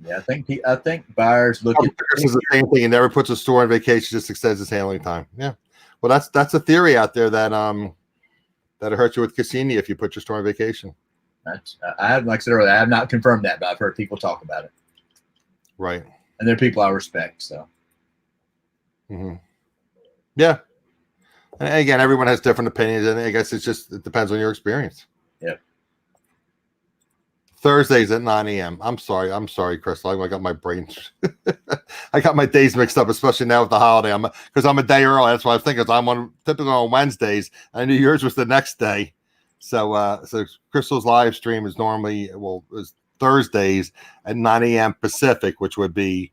yeah, I think buyers look at this is the same thing. He never puts a store on vacation, just extends his handling time. Yeah, well, that's a theory out there that it hurts you with Cassini if you put your store on vacation. I have, like I said earlier, I have not confirmed that, but I've heard people talk about it. Right, and they're people I respect. So, yeah. And again, everyone has different opinions, and I guess it depends on your experience. Yeah. Thursdays at 9 a.m. I'm sorry, Crystal. I got my brain. I got my days mixed up, especially now with the holiday. Because I'm a day early. That's why I was thinking. I'm typically on Wednesdays. I knew yours was the next day. So Crystal's live stream is normally is Thursdays at 9 a.m. Pacific, which would be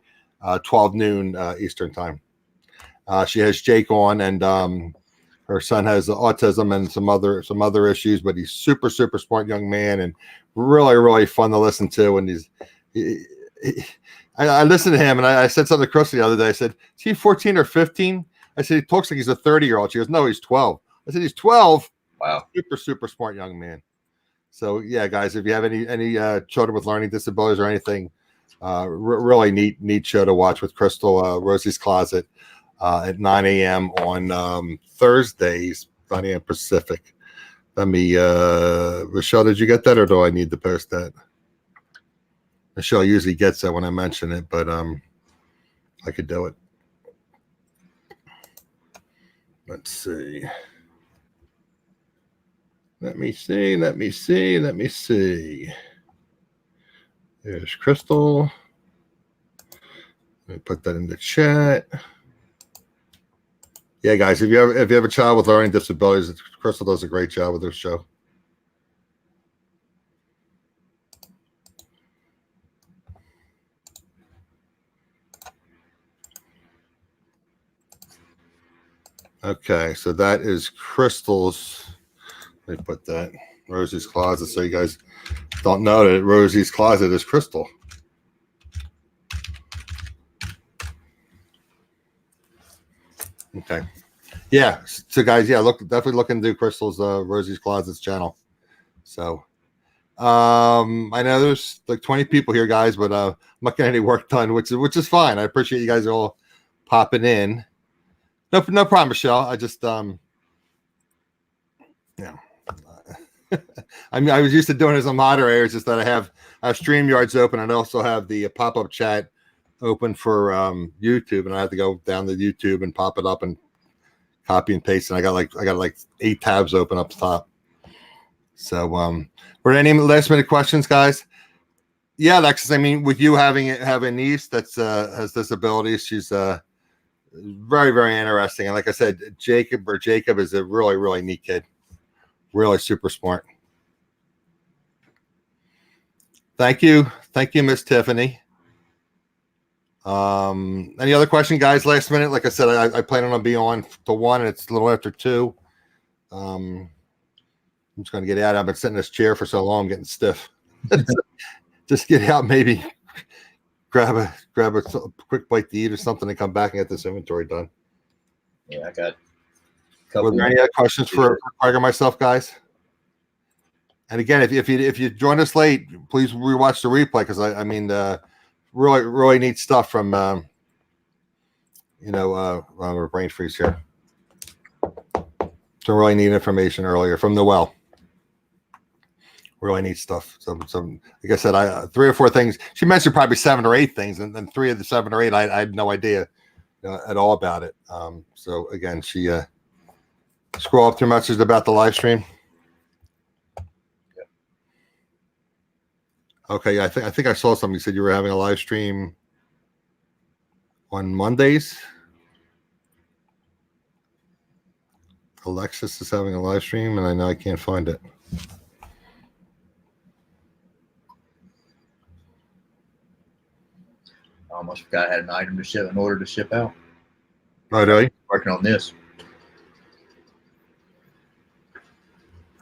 12 noon Eastern time. She has Jake on, and her son has autism and some other issues, but he's super smart young man and really, really fun to listen to. And I listened to him, and I said something to Chris the other day. I said, "Is he 14 or 15?" I said, "He talks like he's a 30-year-old." She goes, "No, he's 12." I said, "He's 12." Wow, super smart young man. So yeah, guys, if you have any children with learning disabilities or anything, really neat show to watch with Crystal, Rosie's Closet. At 9 a.m. on Thursdays, 9 a.m. Pacific. Let me, Michelle, did you get that, or do I need to post that? Michelle usually gets that when I mention it, but I could do it. Let's see. Let me see. There's Crystal. Let me put that in the chat. Yeah, guys, if you have a child with learning disabilities, Crystal does a great job with her show. Okay, so that is Crystal's. Let me put that Rosie's Closet, so you guys don't know that Rosie's Closet is Crystal. Okay. Yeah. So guys, yeah, definitely look into Crystal's Rosie's Closets channel. So I know there's like 20 people here, guys, but I'm not getting any work done, which is fine. I appreciate you guys all popping in. No problem, Michelle. I just yeah. I mean, I was used to doing it as a moderator. It's just that I have StreamYards open, and I also have the pop-up chat open for YouTube, and I have to go down to YouTube and pop it up and copy and paste, and I got like 8 tabs open up top. So were there any last minute questions, guys? Yeah, Alexis, I mean, with you having a niece that's has disabilities, she's very, very interesting. And like I said, Jacob is a really, really neat kid. Really super smart. Thank you, Miss Tiffany. Any other question, guys? Last minute, like I said, I plan on being on to 1, and it's a little after 2. I'm just going to get out. I've been sitting in this chair for so long, I'm getting stiff. Just get out, maybe grab a quick bite to eat or something, and come back and get this inventory done. Yeah, I got. Were there any other questions for Craig or myself, guys? And again, if you join us late, please rewatch the replay, because I mean, really, really neat stuff from brain freeze here. Some really neat information earlier from the well. Really neat stuff. So like I said, 3 or 4 things. She mentioned probably 7 or 8 things, and then 3 of the 7 or 8, I had no idea at all about it. So again, she scroll up through messages about the live stream. Okay, I think I saw something. You said you were having a live stream on Mondays. Alexis is having a live stream, and I know I can't find it. I almost forgot I had an item to ship, an order to ship out. Oh, really? Working on this.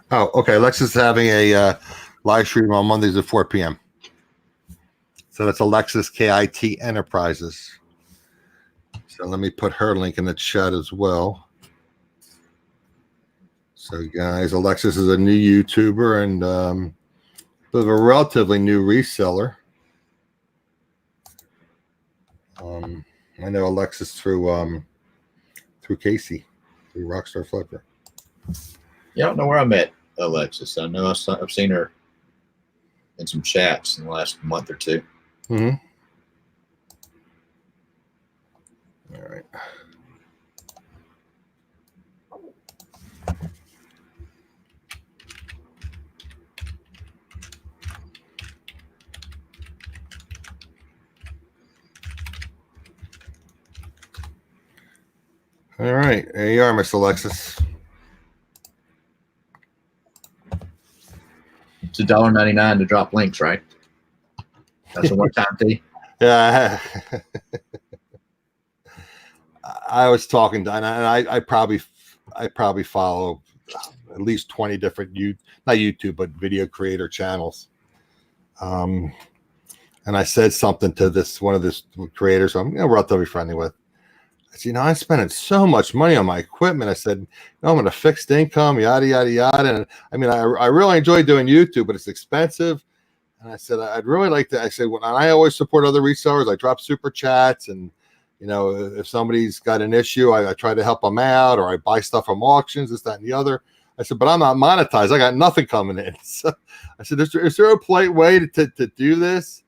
Oh, okay. Alexis is having a live stream on Mondays at 4 p.m. So that's Alexis KIT Enterprises. So let me put her link in the chat as well. So guys, Alexis is a new YouTuber and a relatively new reseller. I know Alexis through Casey, through Rockstar Flipper. Yeah, I don't know where I met Alexis. I know I've seen her in some chats in the last month or 2. Mm-hmm. All right. All right, there you are, Miss Alexis. It's $1.99 to drop links, right? That's a one-time fee. Yeah, I was talking to, and I probably follow at least 20 different not YouTube, but video creator channels. And I said something to one of this creators I'm relatively friendly with. I said, I'm spending so much money on my equipment. I said, I'm on a fixed income, yada, yada, yada. And I mean, I really enjoy doing YouTube, but it's expensive. And I said, I'd really like to, I said, when I always support other resellers, I drop super chats. And, if somebody's got an issue, I try to help them out, or I buy stuff from auctions, this, that, and the other. I said, but I'm not monetized. I got nothing coming in. So I said, is there a polite way to do this?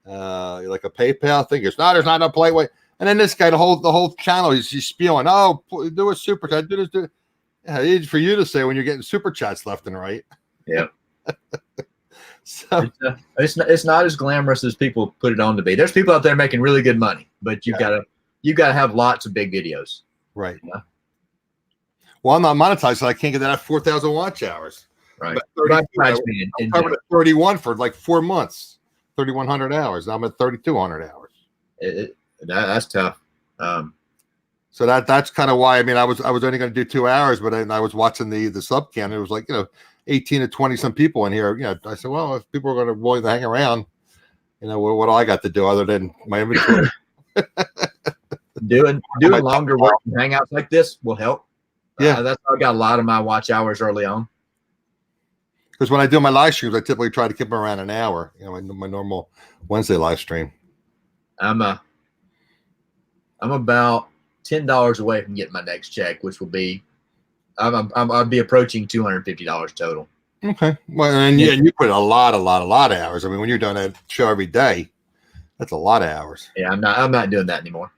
Like a PayPal thing? There's not a polite way. And then this guy, the whole channel, he's spewing, oh, do a super chat, do this, do. Yeah, it's for you to say when you're getting super chats left and right. Yeah. So it's not as glamorous as people put it on to be. There's people out there making really good money, but you've got to have lots of big videos. Right. Yeah. Well, I'm not monetized, so I can't get that at 4,000 watch hours. Right. I'm covered at 31 for like 4 months, 3,100 hours. I'm at 3,200 hours. That's tough. So that's kind of why. I mean, I was only going to do 2 hours, but I was watching the sub count. It was like 18 to 20 some people in here. I said, well, if people are going to willing to hang around, what do I got to do other than my inventory? doing longer work and hangouts like this will help. Yeah, that's how I got a lot of my watch hours early on. Because when I do my live streams, I typically try to keep them around an hour. My normal Wednesday live stream. I'm about $10 away from getting my next check, which will be, I'll be approaching $250 total. Okay. Well, and you put a lot of hours. I mean, when you're doing that show every day, that's a lot of hours. Yeah, I'm not doing that anymore.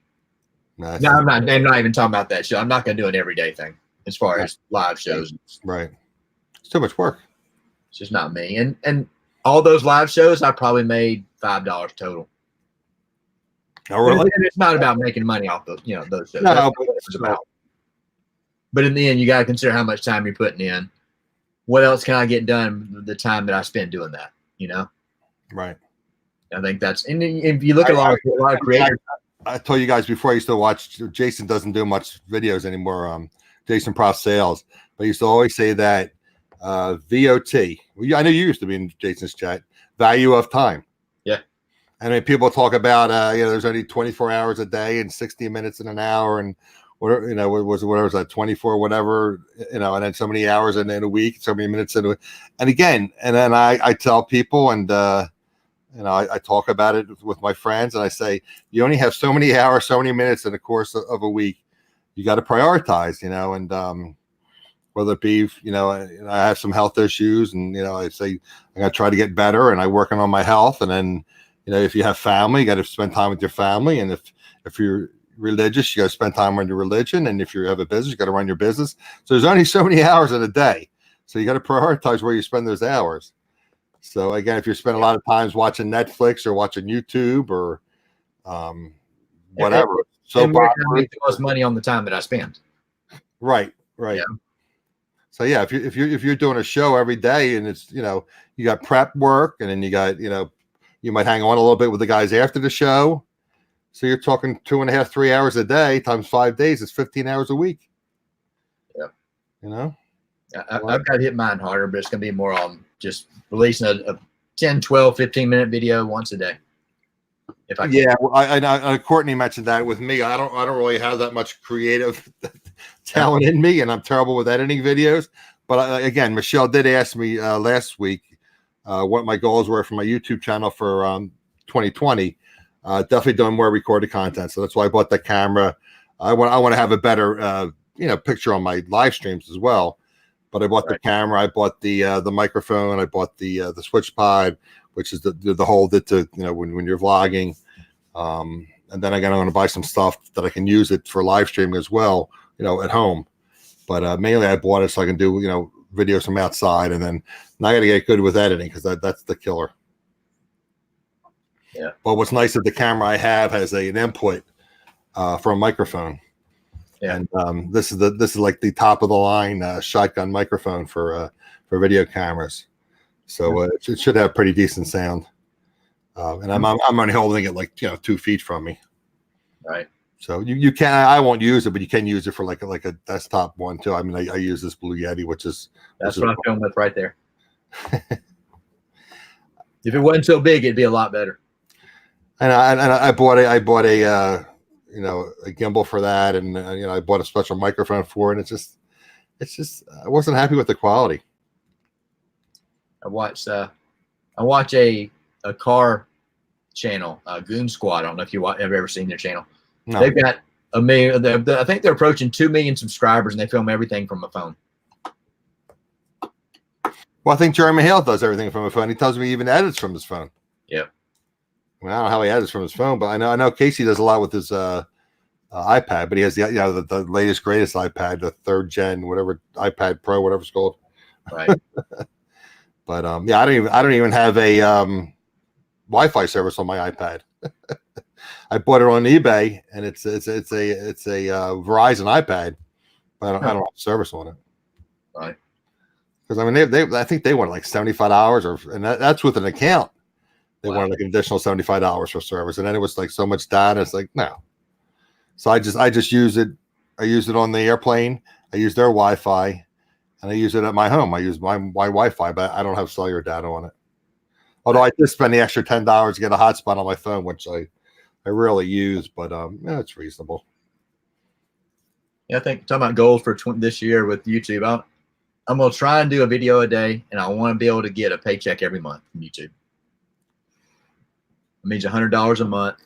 No, I'm not even talking about that show. I'm not going to do an everyday thing as far as live shows. Right. It's too much work. It's just not me. And all those live shows, I probably made $5 total. Oh, really? And it's not about making money off those, those shows. No, That's what it's about. But in the end, you got to consider how much time you're putting in. What else can I get done the time that I spend doing that? Right. I think that's, and if you look at a lot of creators. I told you guys before, I used to watch, Jason doesn't do much videos anymore. Jason Prof Sales, but he used to always say that VOT. I know you used to be in Jason's chat. Value of time. Yeah. I mean, people talk about there's only 24 hours a day and 60 minutes in an hour, and whatever, whatever was that 24 whatever, and then so many hours in a week, so many minutes in a week. And again, and then I tell people, and I talk about it with my friends, and I say, you only have so many hours, so many minutes in the course of a week. You got to prioritize, and whether it be, I have some health issues, and, I say, I'm going to try to get better, and I'm working on my health. And then, if you have family, you got to spend time with your family. And if you're religious, you got to spend time on your religion. And if you have a business, you got to run your business. So there's only so many hours in a day. So you got to prioritize where you spend those hours. So again, if you spend a lot of times watching Netflix or watching YouTube or whatever, so make the most money on the time that I spend. Right. Yeah. So yeah, if you're doing a show every day, and it's you got prep work, and then you got you might hang on a little bit with the guys after the show. So you're talking 2.5, 3 hours a day times 5 days. It's 15 hours a week. Yeah. I've got to hit mine harder, but it's going to be more on just releasing a 10, 12, 15-minute video once a day. If I can. Yeah, well, I Courtney mentioned that with me. I don't really have that much creative talent in me, and I'm terrible with editing videos. But again, Michelle did ask me last week what my goals were for my YouTube channel for 2020. Definitely doing more recorded content, so that's why I bought the camera. I want to have a better picture on my live streams as well. But I bought the camera, I bought the microphone, I bought the switch pod, which is the hold it to when you're vlogging. And then I'm going to buy some stuff that I can use it for live streaming as well, at home. But mainly I bought it so I can do videos from outside, and then now I got to get good with editing, because that's the killer. Yeah. But what's nice is the camera I have has an input for a microphone. Yeah. And this is like the top of the line shotgun microphone for video cameras. So it should have pretty decent sound. And I'm only holding it like 2 feet from me. Right. So you can, I won't use it, but you can use it for like a desktop one too. I mean, I use this Blue Yeti, that's what I'm filming with right there. If it wasn't so big, it'd be a lot better. And I bought a gimbal for that, and I bought a special microphone for it. And it's just I wasn't happy with the quality. I watch a car channel, Goon Squad. I don't know if you have ever seen their channel. No. They've got 1 million. I think they're approaching 2 million subscribers, and they film everything from a phone. Well, I think Jeremy Hale does everything from a phone. He tells me he even edits from his phone. Yeah. I mean, I don't know how he edits from his phone, but I know Casey does a lot with his iPad. But he has the latest greatest iPad, the 3rd gen, whatever, iPad Pro, whatever it's called. Right. But I don't even have a Wi-Fi service on my iPad. I bought it on eBay, and it's a Verizon iPad, but I don't have service on it. Right. Because I mean, I think they want like $75, and that's with an account. They wanted like an additional $75 for service, and then it was like so much data. It's like no. So I just use it. I use it on the airplane. I use their Wi-Fi, and I use it at my home. I use my Wi-Fi, but I don't have cellular data on it. Although I did spend the extra $10 to get a hotspot on my phone, which I rarely use, but it's reasonable. Yeah, I think talking about goals for this year with YouTube, I'm gonna try and do a video a day, and I want to be able to get a paycheck every month from YouTube. It means $100 a month.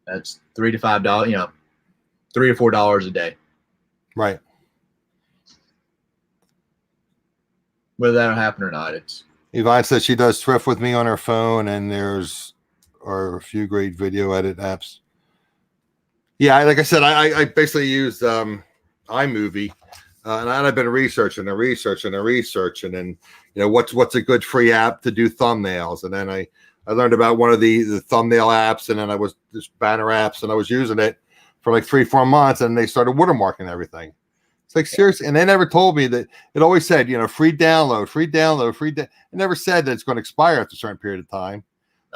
That's $3 to $5, $3 to $4 a day. Right. Whether that'll happen or not, it's. Yvonne says she does Swift with me on her phone, and there are a few great video edit apps. Yeah, like I said, I basically used iMovie, and I've been researching and researching and researching, and what's a good free app to do thumbnails, and then I learned about one of the thumbnail apps, and then I was this banner apps, and I was using it for like 3-4 months, and they started watermarking everything. It's like seriously, and they never told me that. It always said free download, free download, free. It never said that it's going to expire after a certain period of time.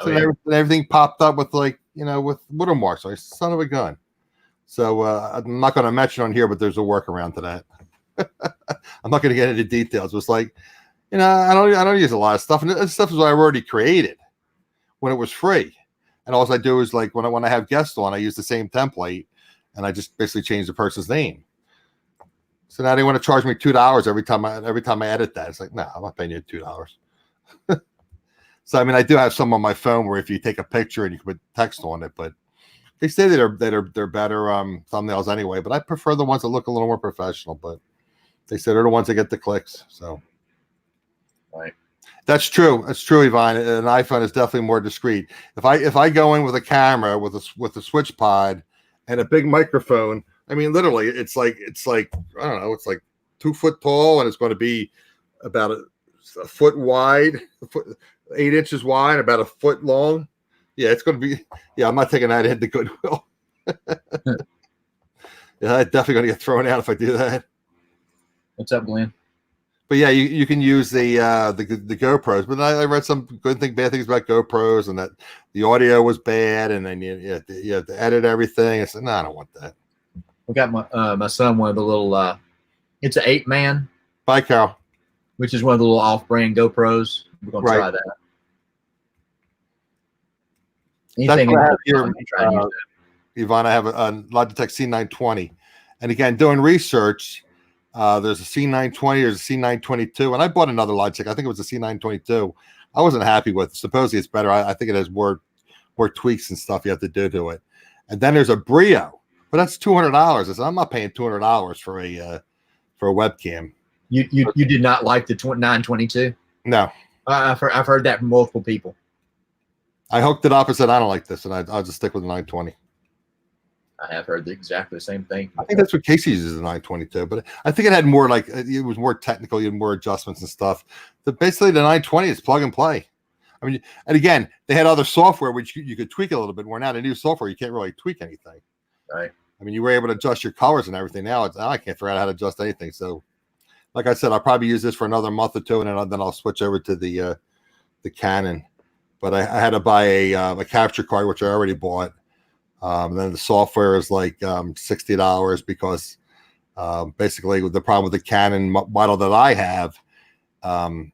So everything popped up with with watermarks. So I said, son of a gun. So I'm not going to mention on here, but there's a workaround to that. I'm not going to get into details. It's like, I don't use a lot of stuff, and this stuff is what I already created when it was free. And all I do is like when I have guests on, I use the same template, and I just basically change the person's name. So now they want to charge me $2 every time I edit that. It's like, no, I'm not paying you $2. So I mean, I do have some on my phone where if you take a picture and you can put text on it, but they say they're better thumbnails anyway. But I prefer the ones that look a little more professional. But they said they're the ones that get the clicks. So, right, that's true. That's true, Yvonne. An iPhone is definitely more discreet. If I go in with a camera with a switch pod and a big microphone, I mean, literally, it's like I don't know, it's like 2 foot tall, and it's going to be about a foot wide, 8 inches wide, about a foot long. Yeah, it's going to be. Yeah, I'm not taking that into Goodwill. Yeah, I'm definitely going to get thrown out if I do that. What's up, Glenn? But yeah, you can use the GoPros, but I read some bad things about GoPros, and that the audio was bad, and then you have to edit everything. I said, no, I don't want that. We got my son one of the little. It's an 8-man. Bye, Carol. Which is one of the little off-brand GoPros. We're gonna try that. Anything I have here, Yvonne, I have a Logitech C920, and again, doing research, there's a C920, there's a C922, and I bought another Logitech. I think it was a C922. I wasn't happy with it. Supposedly it's better. I think it has more tweaks and stuff you have to do to it. And then there's a Brio, but that's $200. I said, I'm not paying $200 for a webcam. You did not like the 922? No. I've heard that from multiple people. I hooked it up and said, I don't like this, and I'll just stick with the 920. I have heard exactly the same thing. I think that's what Casey uses, the 922, but I think it had more it was more technical, you had more adjustments and stuff. But basically, the 920 is plug and play. I mean, and again, they had other software which you could tweak a little bit. Where now the new software, you can't really tweak anything. Right. I mean, you were able to adjust your colors and everything. Now I can't figure out how to adjust anything. So, like I said, I'll probably use this for another month or two, and then I'll switch over to the Canon. But I had to buy a capture card, which I already bought. Then the software is like $60 because basically the problem with the Canon model that I have,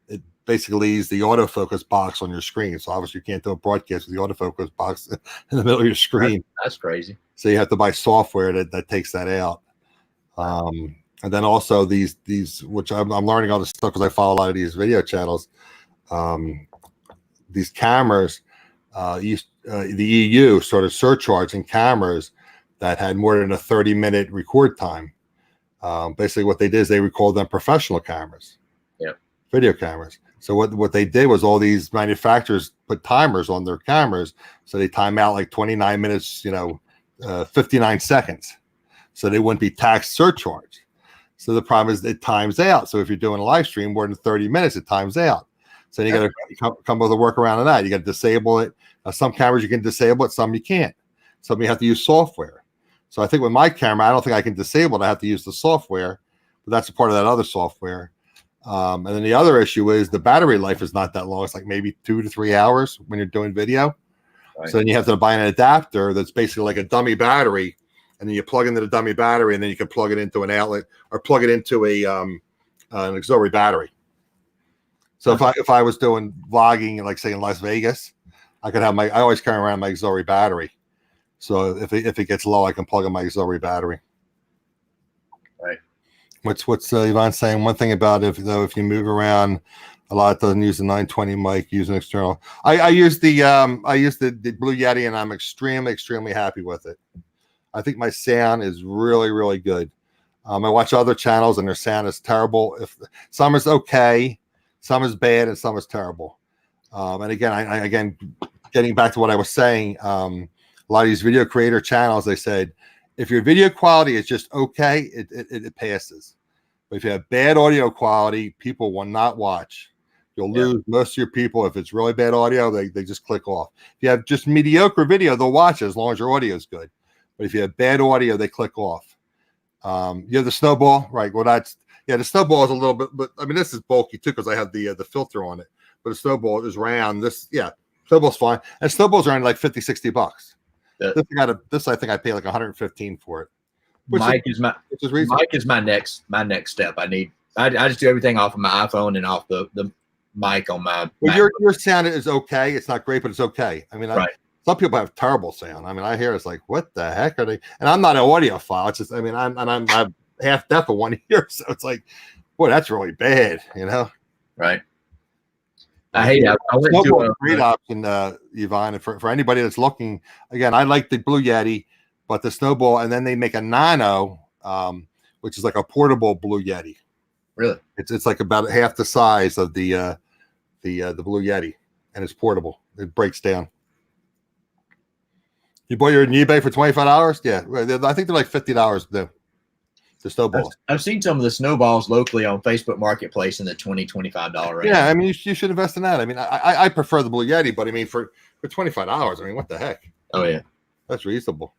it basically leaves the autofocus box on your screen. So obviously you can't do a broadcast with the autofocus box in the middle of your screen. That's crazy. So you have to buy software that takes that out. And then also these which I'm learning all this stuff because I follow a lot of these video channels. These cameras, the EU started surcharging cameras that had more than a 30-minute record time. Basically, what they did is they called them professional cameras, video cameras. So what they did was all these manufacturers put timers on their cameras, so they time out like 29 minutes, 59 seconds, so they wouldn't be taxed surcharge. So the problem is it times out. So if you're doing a live stream more than 30 minutes, it times out. So you got to come with a workaround on that. You got to disable it. Some cameras you can disable it, some you can't. Some you have to use software. So I think with my camera, I don't think I can disable it. I have to use the software, but that's a part of that other software. And then the other issue is the battery life is not that long. It's like maybe 2 to 3 hours when you're doing video. Right. So then you have to buy an adapter that's basically like a dummy battery, and then you plug into the dummy battery, and then you can plug it into an outlet or plug it into an auxiliary battery. So if I was doing vlogging, like say in Las Vegas, I could have I always carry around my auxiliary battery. So if it gets low, I can plug in my auxiliary battery. Right. What's Yvonne saying? One thing about if you move around a lot, doesn't use the 920 mic, use an external. I use the Blue Yeti, and I'm extremely happy with it. I think my sound is really, really good. I watch other channels and their sound is terrible. If some is okay, some is bad, and some is terrible. And again, getting back to what I was saying, a lot of these video creator channels, they said If your video quality is just okay, it passes. But if you have bad audio quality, people will not watch. You'll lose most of your people. If it's really bad audio, they just click off. If you have just mediocre video, they'll watch it as long as your audio is good. But if you have bad audio, they click off. You have the snowball, right? Well, the snowball is a little bit, but I mean, this is bulky too because I have the filter on it. But the snowball is round. Snowball's fine. And snowballs are only like $50, $60. This I think I pay like 115 for it. Mic is my next step. I just do everything off of my iPhone and off the mic on my. Well, your sound is okay. It's not great, but it's okay. I mean, some people have terrible sound. I mean, I hear it's like, what the heck are they? And I'm not an audiophile. It's just, I mean, I'm half deaf of one ear, so it's like, boy, that's really bad, you know? Right. I hate it. I went to a great option, Yvonne. And for anybody that's looking, again, I like the Blue Yeti, but the Snowball, and then they make a Nano, which is like a portable Blue Yeti. Really? It's like about half the size of the Blue Yeti, and it's portable. It breaks down. You bought your in eBay for $25? Yeah, I think they're like $50 the snowballs. I've seen some of the snowballs locally on Facebook Marketplace in the $20, $25 range. Yeah, I mean, you should invest in that. I mean, I prefer the Blue Yeti, but I mean, for $25, I mean, what the heck? Oh yeah, that's reasonable.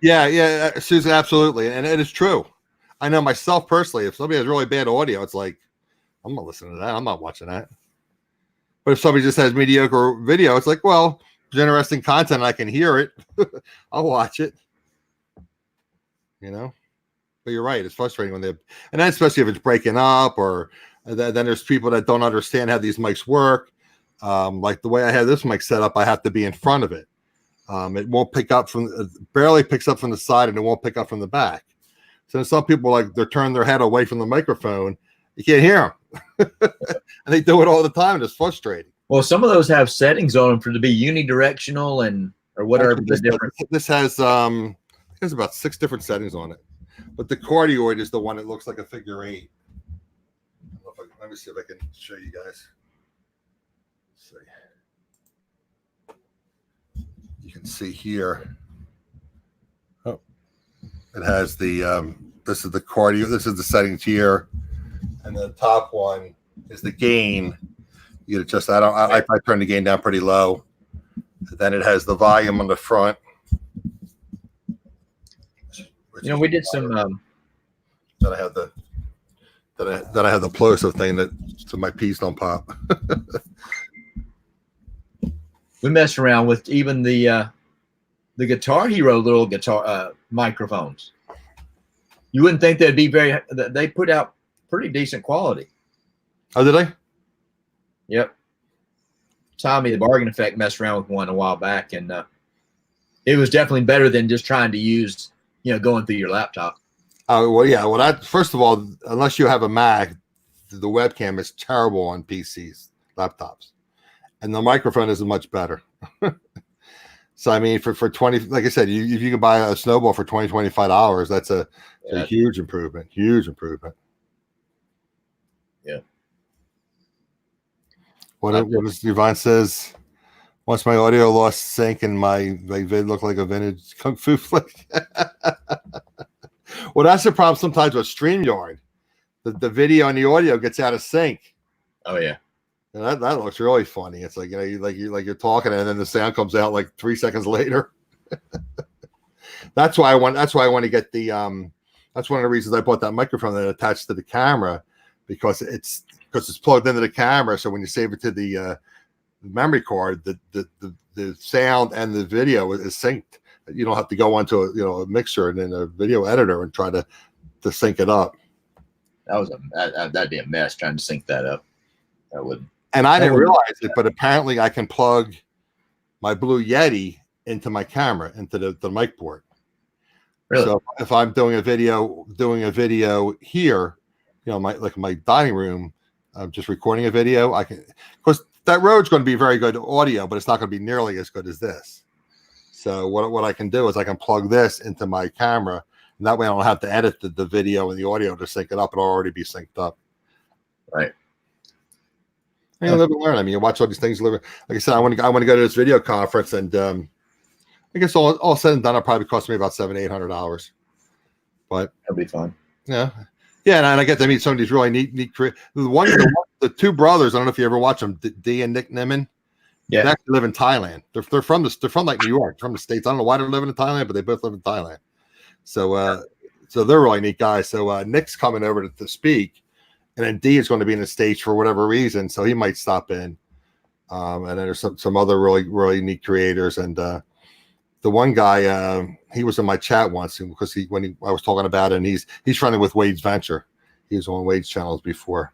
Yeah, Susan, absolutely, and it is true. I know myself personally. If somebody has really bad audio, it's like, I'm not listening to that. I'm not watching that. But if somebody just has mediocre video, it's like, well, it's interesting content. I can hear it. I'll watch it. You know, but you're right. It's frustrating when and then especially if it's breaking up, or then there's people that don't understand how these mics work. Like the way I have this mic set up, I have to be in front of it. It won't pick up barely picks up from the side, and it won't pick up from the back. So some people, like, they're turning their head away from the microphone. You can't hear them. And they do it all the time. It's frustrating. Well, some of those have settings on them for to be unidirectional or whatever. This has there's about 6 different settings on it. But the cardioid is the one that looks like a figure 8. Let me see if I can show you guys. Let's see. You can see here. Oh, it has the this is the cardio. This is the settings here, and the top one is the gain. You adjust. I turn the gain down pretty low. Then it has the volume on the front. You know, we did some. Then I have the plosive thing so my piece don't pop. We messed around with even the Guitar Hero little guitar microphones. You wouldn't think they'd be they put out pretty decent quality. Oh, did they? Yep. Tommy, the Bargain Effect, messed around with one a while back, and it was definitely better than just trying to use, going through your laptop. Oh, well, yeah. Well, first of all, unless you have a Mac, the webcam is terrible on PCs, laptops, and the microphone isn't much better. So, I mean, for 20, like I said, if you can buy a Snowball for $20, $25, that's a huge improvement. Huge improvement. Yeah. What does Yvonne says? Once my audio lost sync and my vid looked like a vintage kung fu flick. Well, that's the problem sometimes with StreamYard. The video and the audio gets out of sync. Oh yeah. And that looks really funny. It's like, you're talking and then the sound comes out like 3 seconds later. That's why I want to get the that's one of the reasons I bought that microphone that attached to the camera, because it's plugged into the camera. So when you save it to the memory card, the sound and the video is synced. You don't have to go onto a mixer and then a video editor and try to sync it up. That'd be a mess trying to sync that up. I wouldn't. And I didn't realize it, but apparently I can plug my Blue Yeti into my camera, into the mic port. Really? So if I'm doing a video here, my dining room, I'm just recording a video, I can, of course, that Rode's going to be very good audio, but it's not going to be nearly as good as this. So what I can do is I can plug this into my camera, and that way I don't have to edit the video and the audio to sync it up. It'll already be synced up. Right. You live and learn. I mean, you watch all these things. Like I said, I want to go to this video conference, and I guess all said and done, it'll probably cost me about $700-800. But That'll be fun. yeah, and I get to meet some of these really neat the two brothers. I don't know if you ever watch them, D and Nick Nimmin. Yeah, They actually live in Thailand. They're from like New York, from the States. I don't know why they're living in Thailand, but they both live in Thailand. So so they're really neat guys. So Nick's coming over to speak, and then D is going to be in the States for whatever reason, so he might stop in. And then there's some other really neat creators, and the one guy he was in my chat once because I was talking about it, and he's friendly with Wade's Venture. He was on Wade's channels before,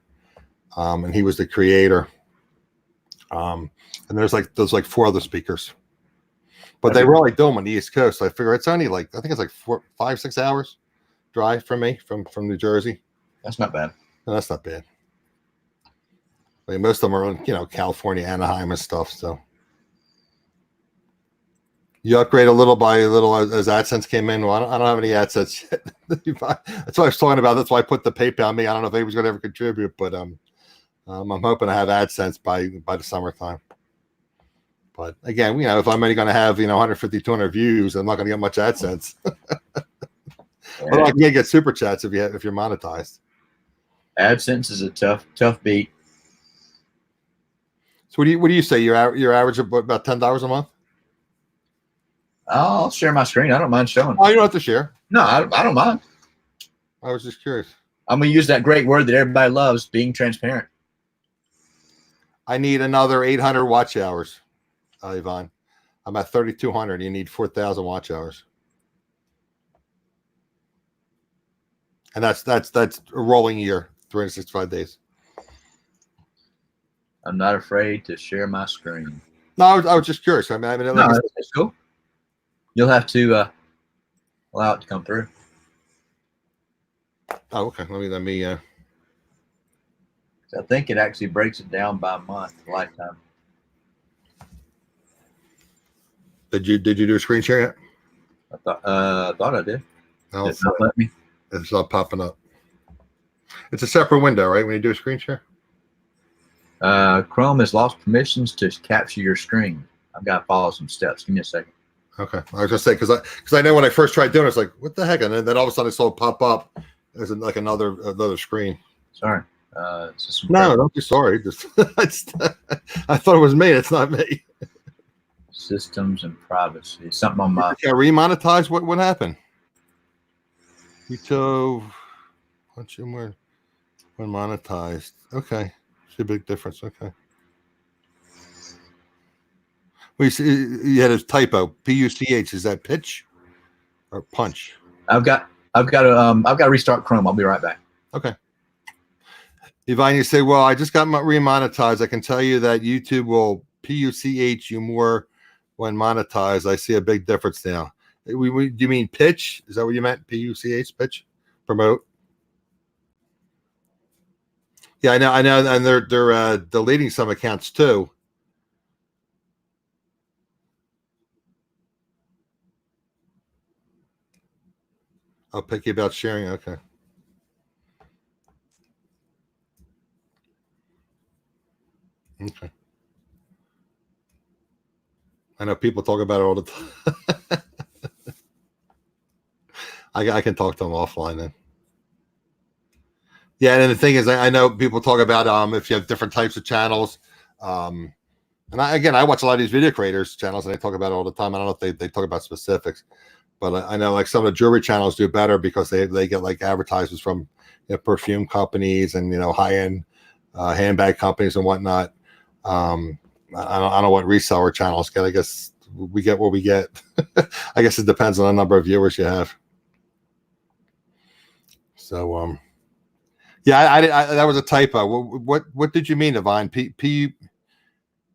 and he was the creator. And there's like 4 other speakers, but they really do them on the East Coast. So I figure it's only I think it's like 5-6 hours drive from me from New Jersey. That's not bad. No, that's not bad. I mean, most of them are in California, Anaheim, and stuff. So you upgrade a little by a little as AdSense came in. Well, I don't have any AdSense yet. That's what I was talking about. That's why I put the PayPal on me. I don't know if anyone's going to ever contribute, but I'm hoping to have AdSense by the summertime. But again, if I'm only going to have 150, 200 views, I'm not going to get much AdSense. But I can get super chats if you're monetized. AdSense is a tough beat. So what do you say? Your average about $10 a month? I'll share my screen. I don't mind showing. Oh, you don't have to share. No, I don't mind. I was just curious. I'm gonna use that great word that everybody loves: being transparent. I need another 800 watch hours, Yvonne. I'm at 3,200. You need 4,000 watch hours, and that's a rolling year, 365 days. I'm not afraid to share my screen. No, I was just curious. That's cool. You'll have to allow it to come through. Oh, okay. Let me. I think it actually breaks it down by month, lifetime. Did you do a screen share yet? I thought I did. No, It's not letting me. It's not popping up. It's a separate window, right? When you do a screen share. Chrome has lost permissions to capture your screen. I've got to follow some steps. Give me a second. Okay, I was gonna say because I know when I first tried doing it, it's like what the heck, and then all of a sudden I saw it pop up as like another screen. Sorry. No, don't be sorry. Just I thought it was me. It's not me. Systems and privacy. Something on my. Can I remonetize? What happened? YouTube, punch in where when monetized. Okay, see a big difference. Okay. Well, you had a typo. PUCH. Is that pitch or punch? I've got to restart Chrome. I'll be right back. Okay. Yvonne, you say, well, I just got remonetized. I can tell you that YouTube will PUCH you more when monetized. I see a big difference now. Do you mean pitch? Is that what you meant? PUCH, pitch, promote? Yeah, I know, and they're deleting some accounts too. I'll pick you about sharing. Okay. Okay. I know people talk about it all the time. I can talk to them offline then. Yeah, and then the thing is, I know people talk about if you have different types of channels. And I watch a lot of these video creators channels, and they talk about it all the time. I don't know if they talk about specifics, but I know like some of the jewelry channels do better because they get like advertisements from perfume companies and high-end handbag companies and whatnot. I don't know what reseller channels get. I guess we get what we get. I guess it depends on the number of viewers you have. So yeah, I that was a typo. What did you mean, Yvonne? P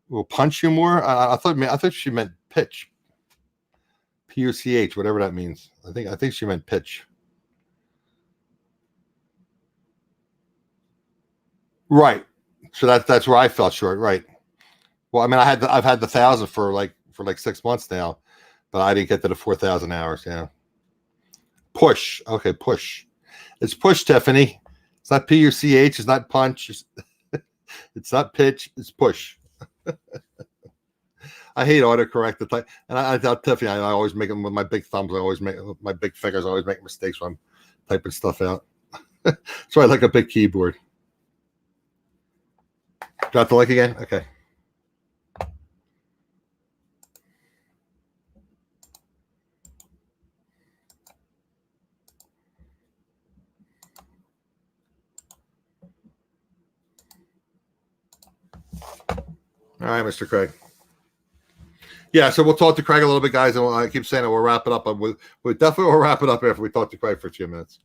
will punch you more? I thought she meant pitch. PUCH, whatever that means. I think she meant pitch. Right. So that's where I fell short. Right. Well, I mean, I've had the 1,000 for like 6 months now, but I didn't get to the 4,000 hours. Yeah. Push. Okay. Push. It's push, Tiffany. It's not PUCH. It's not punch. It's not pitch. It's push. I hate autocorrect. The type, and I tell Tiffany, I always make them with my big thumbs. I always make my big fingers. I always make mistakes when I'm typing stuff out. So I like a big keyboard. Drop the like again. Okay. All right, Mr. Craig. Yeah, so we'll talk to Craig a little bit, guys, and I keep saying that we'll wrap it up. We definitely will wrap it up after we talk to Craig for a few minutes.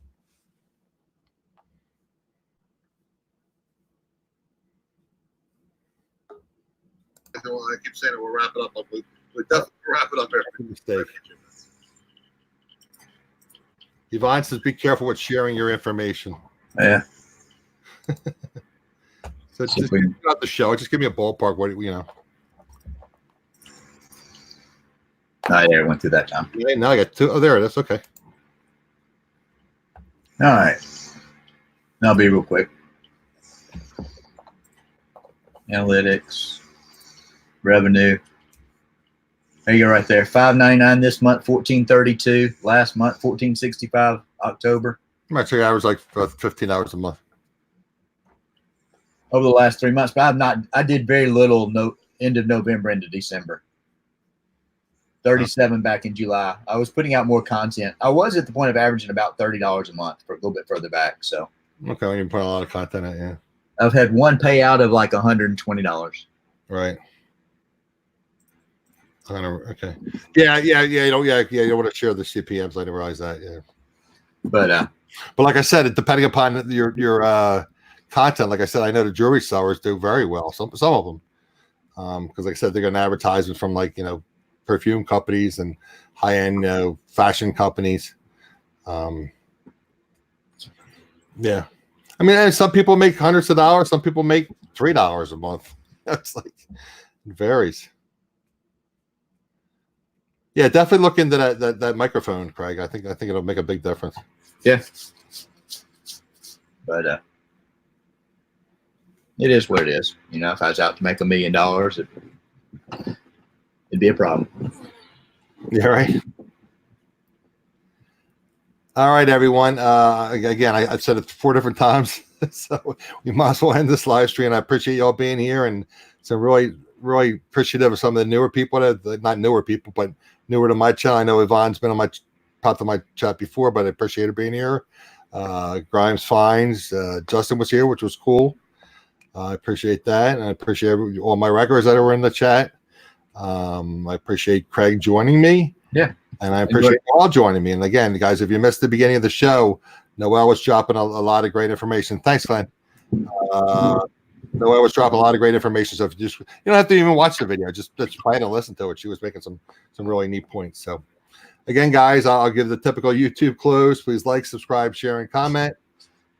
I keep saying that we'll wrap it up. We definitely will wrap it up after a mistake. Yvonne says, "Be careful with sharing your information." Yeah. So just not the show. Just give me a ballpark. What you know? I went through that time. Yeah, now I got two. Oh, there it is. Okay. All right. Now I'll be real quick. Analytics, revenue. There you go, right there. $5.99 this month, $14.32 last month, $14.65 October. My actually average like 15 hours a month over the last 3 months, but I did very little end of November into December. 37 back in July. I was putting out more content. I was at the point of averaging about $30 a month for a little bit further back. So okay, when you put a lot of content out, yeah. I've had one payout of like $120. Right. Okay. Yeah. You don't want to share the CPMs. I didn't realize that. Yeah. But like I said, depending upon your content, like I said, I know the jewelry sellers do very well. Some of them, because like I said, they're going to advertisements from perfume companies and high end fashion companies. Yeah. I mean, some people make hundreds of dollars. Some people make $3 a month. That's it varies. Yeah, definitely look into that microphone, Craig. I think it'll make a big difference. Yeah. But it is what it is. You know, if I was out to make $1 million, it'd be a problem. Yeah, right. All right, everyone. Again, I've said it 4 different times, so we might as well end this live stream. I appreciate y'all being here, and so really, really appreciative of some of the newer people not newer people, but newer to my channel. I know Yvonne's been on popped on my chat before, but I appreciate her being here. Grimes Fines, Justin was here, which was cool. I appreciate that, and I appreciate all my records that were in the chat. I appreciate Craig joining me. Yeah. And I appreciate you all joining me. And again, guys, if you missed the beginning of the show, Noel was dropping a lot of great information. Thanks, Glenn. Noel was dropping a lot of great information. So if you don't have to even watch the video, just try and listen to it. She was making some really neat points. So again, guys, I'll give the typical YouTube close. Please like, subscribe, share, and comment.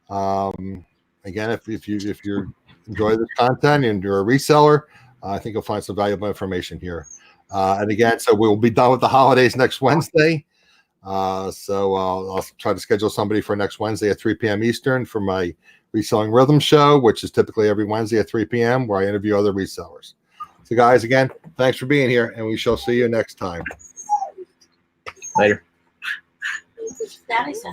Again, if you enjoy this content and you're a reseller, I think you'll find some valuable information here. And again, so we'll be done with the holidays next Wednesday. So I'll try to schedule somebody for next Wednesday at 3 p.m. Eastern for my Reselling Rhythm show, which is typically every Wednesday at 3 p.m. where I interview other resellers. So guys, again, thanks for being here, and we shall see you next time. Later.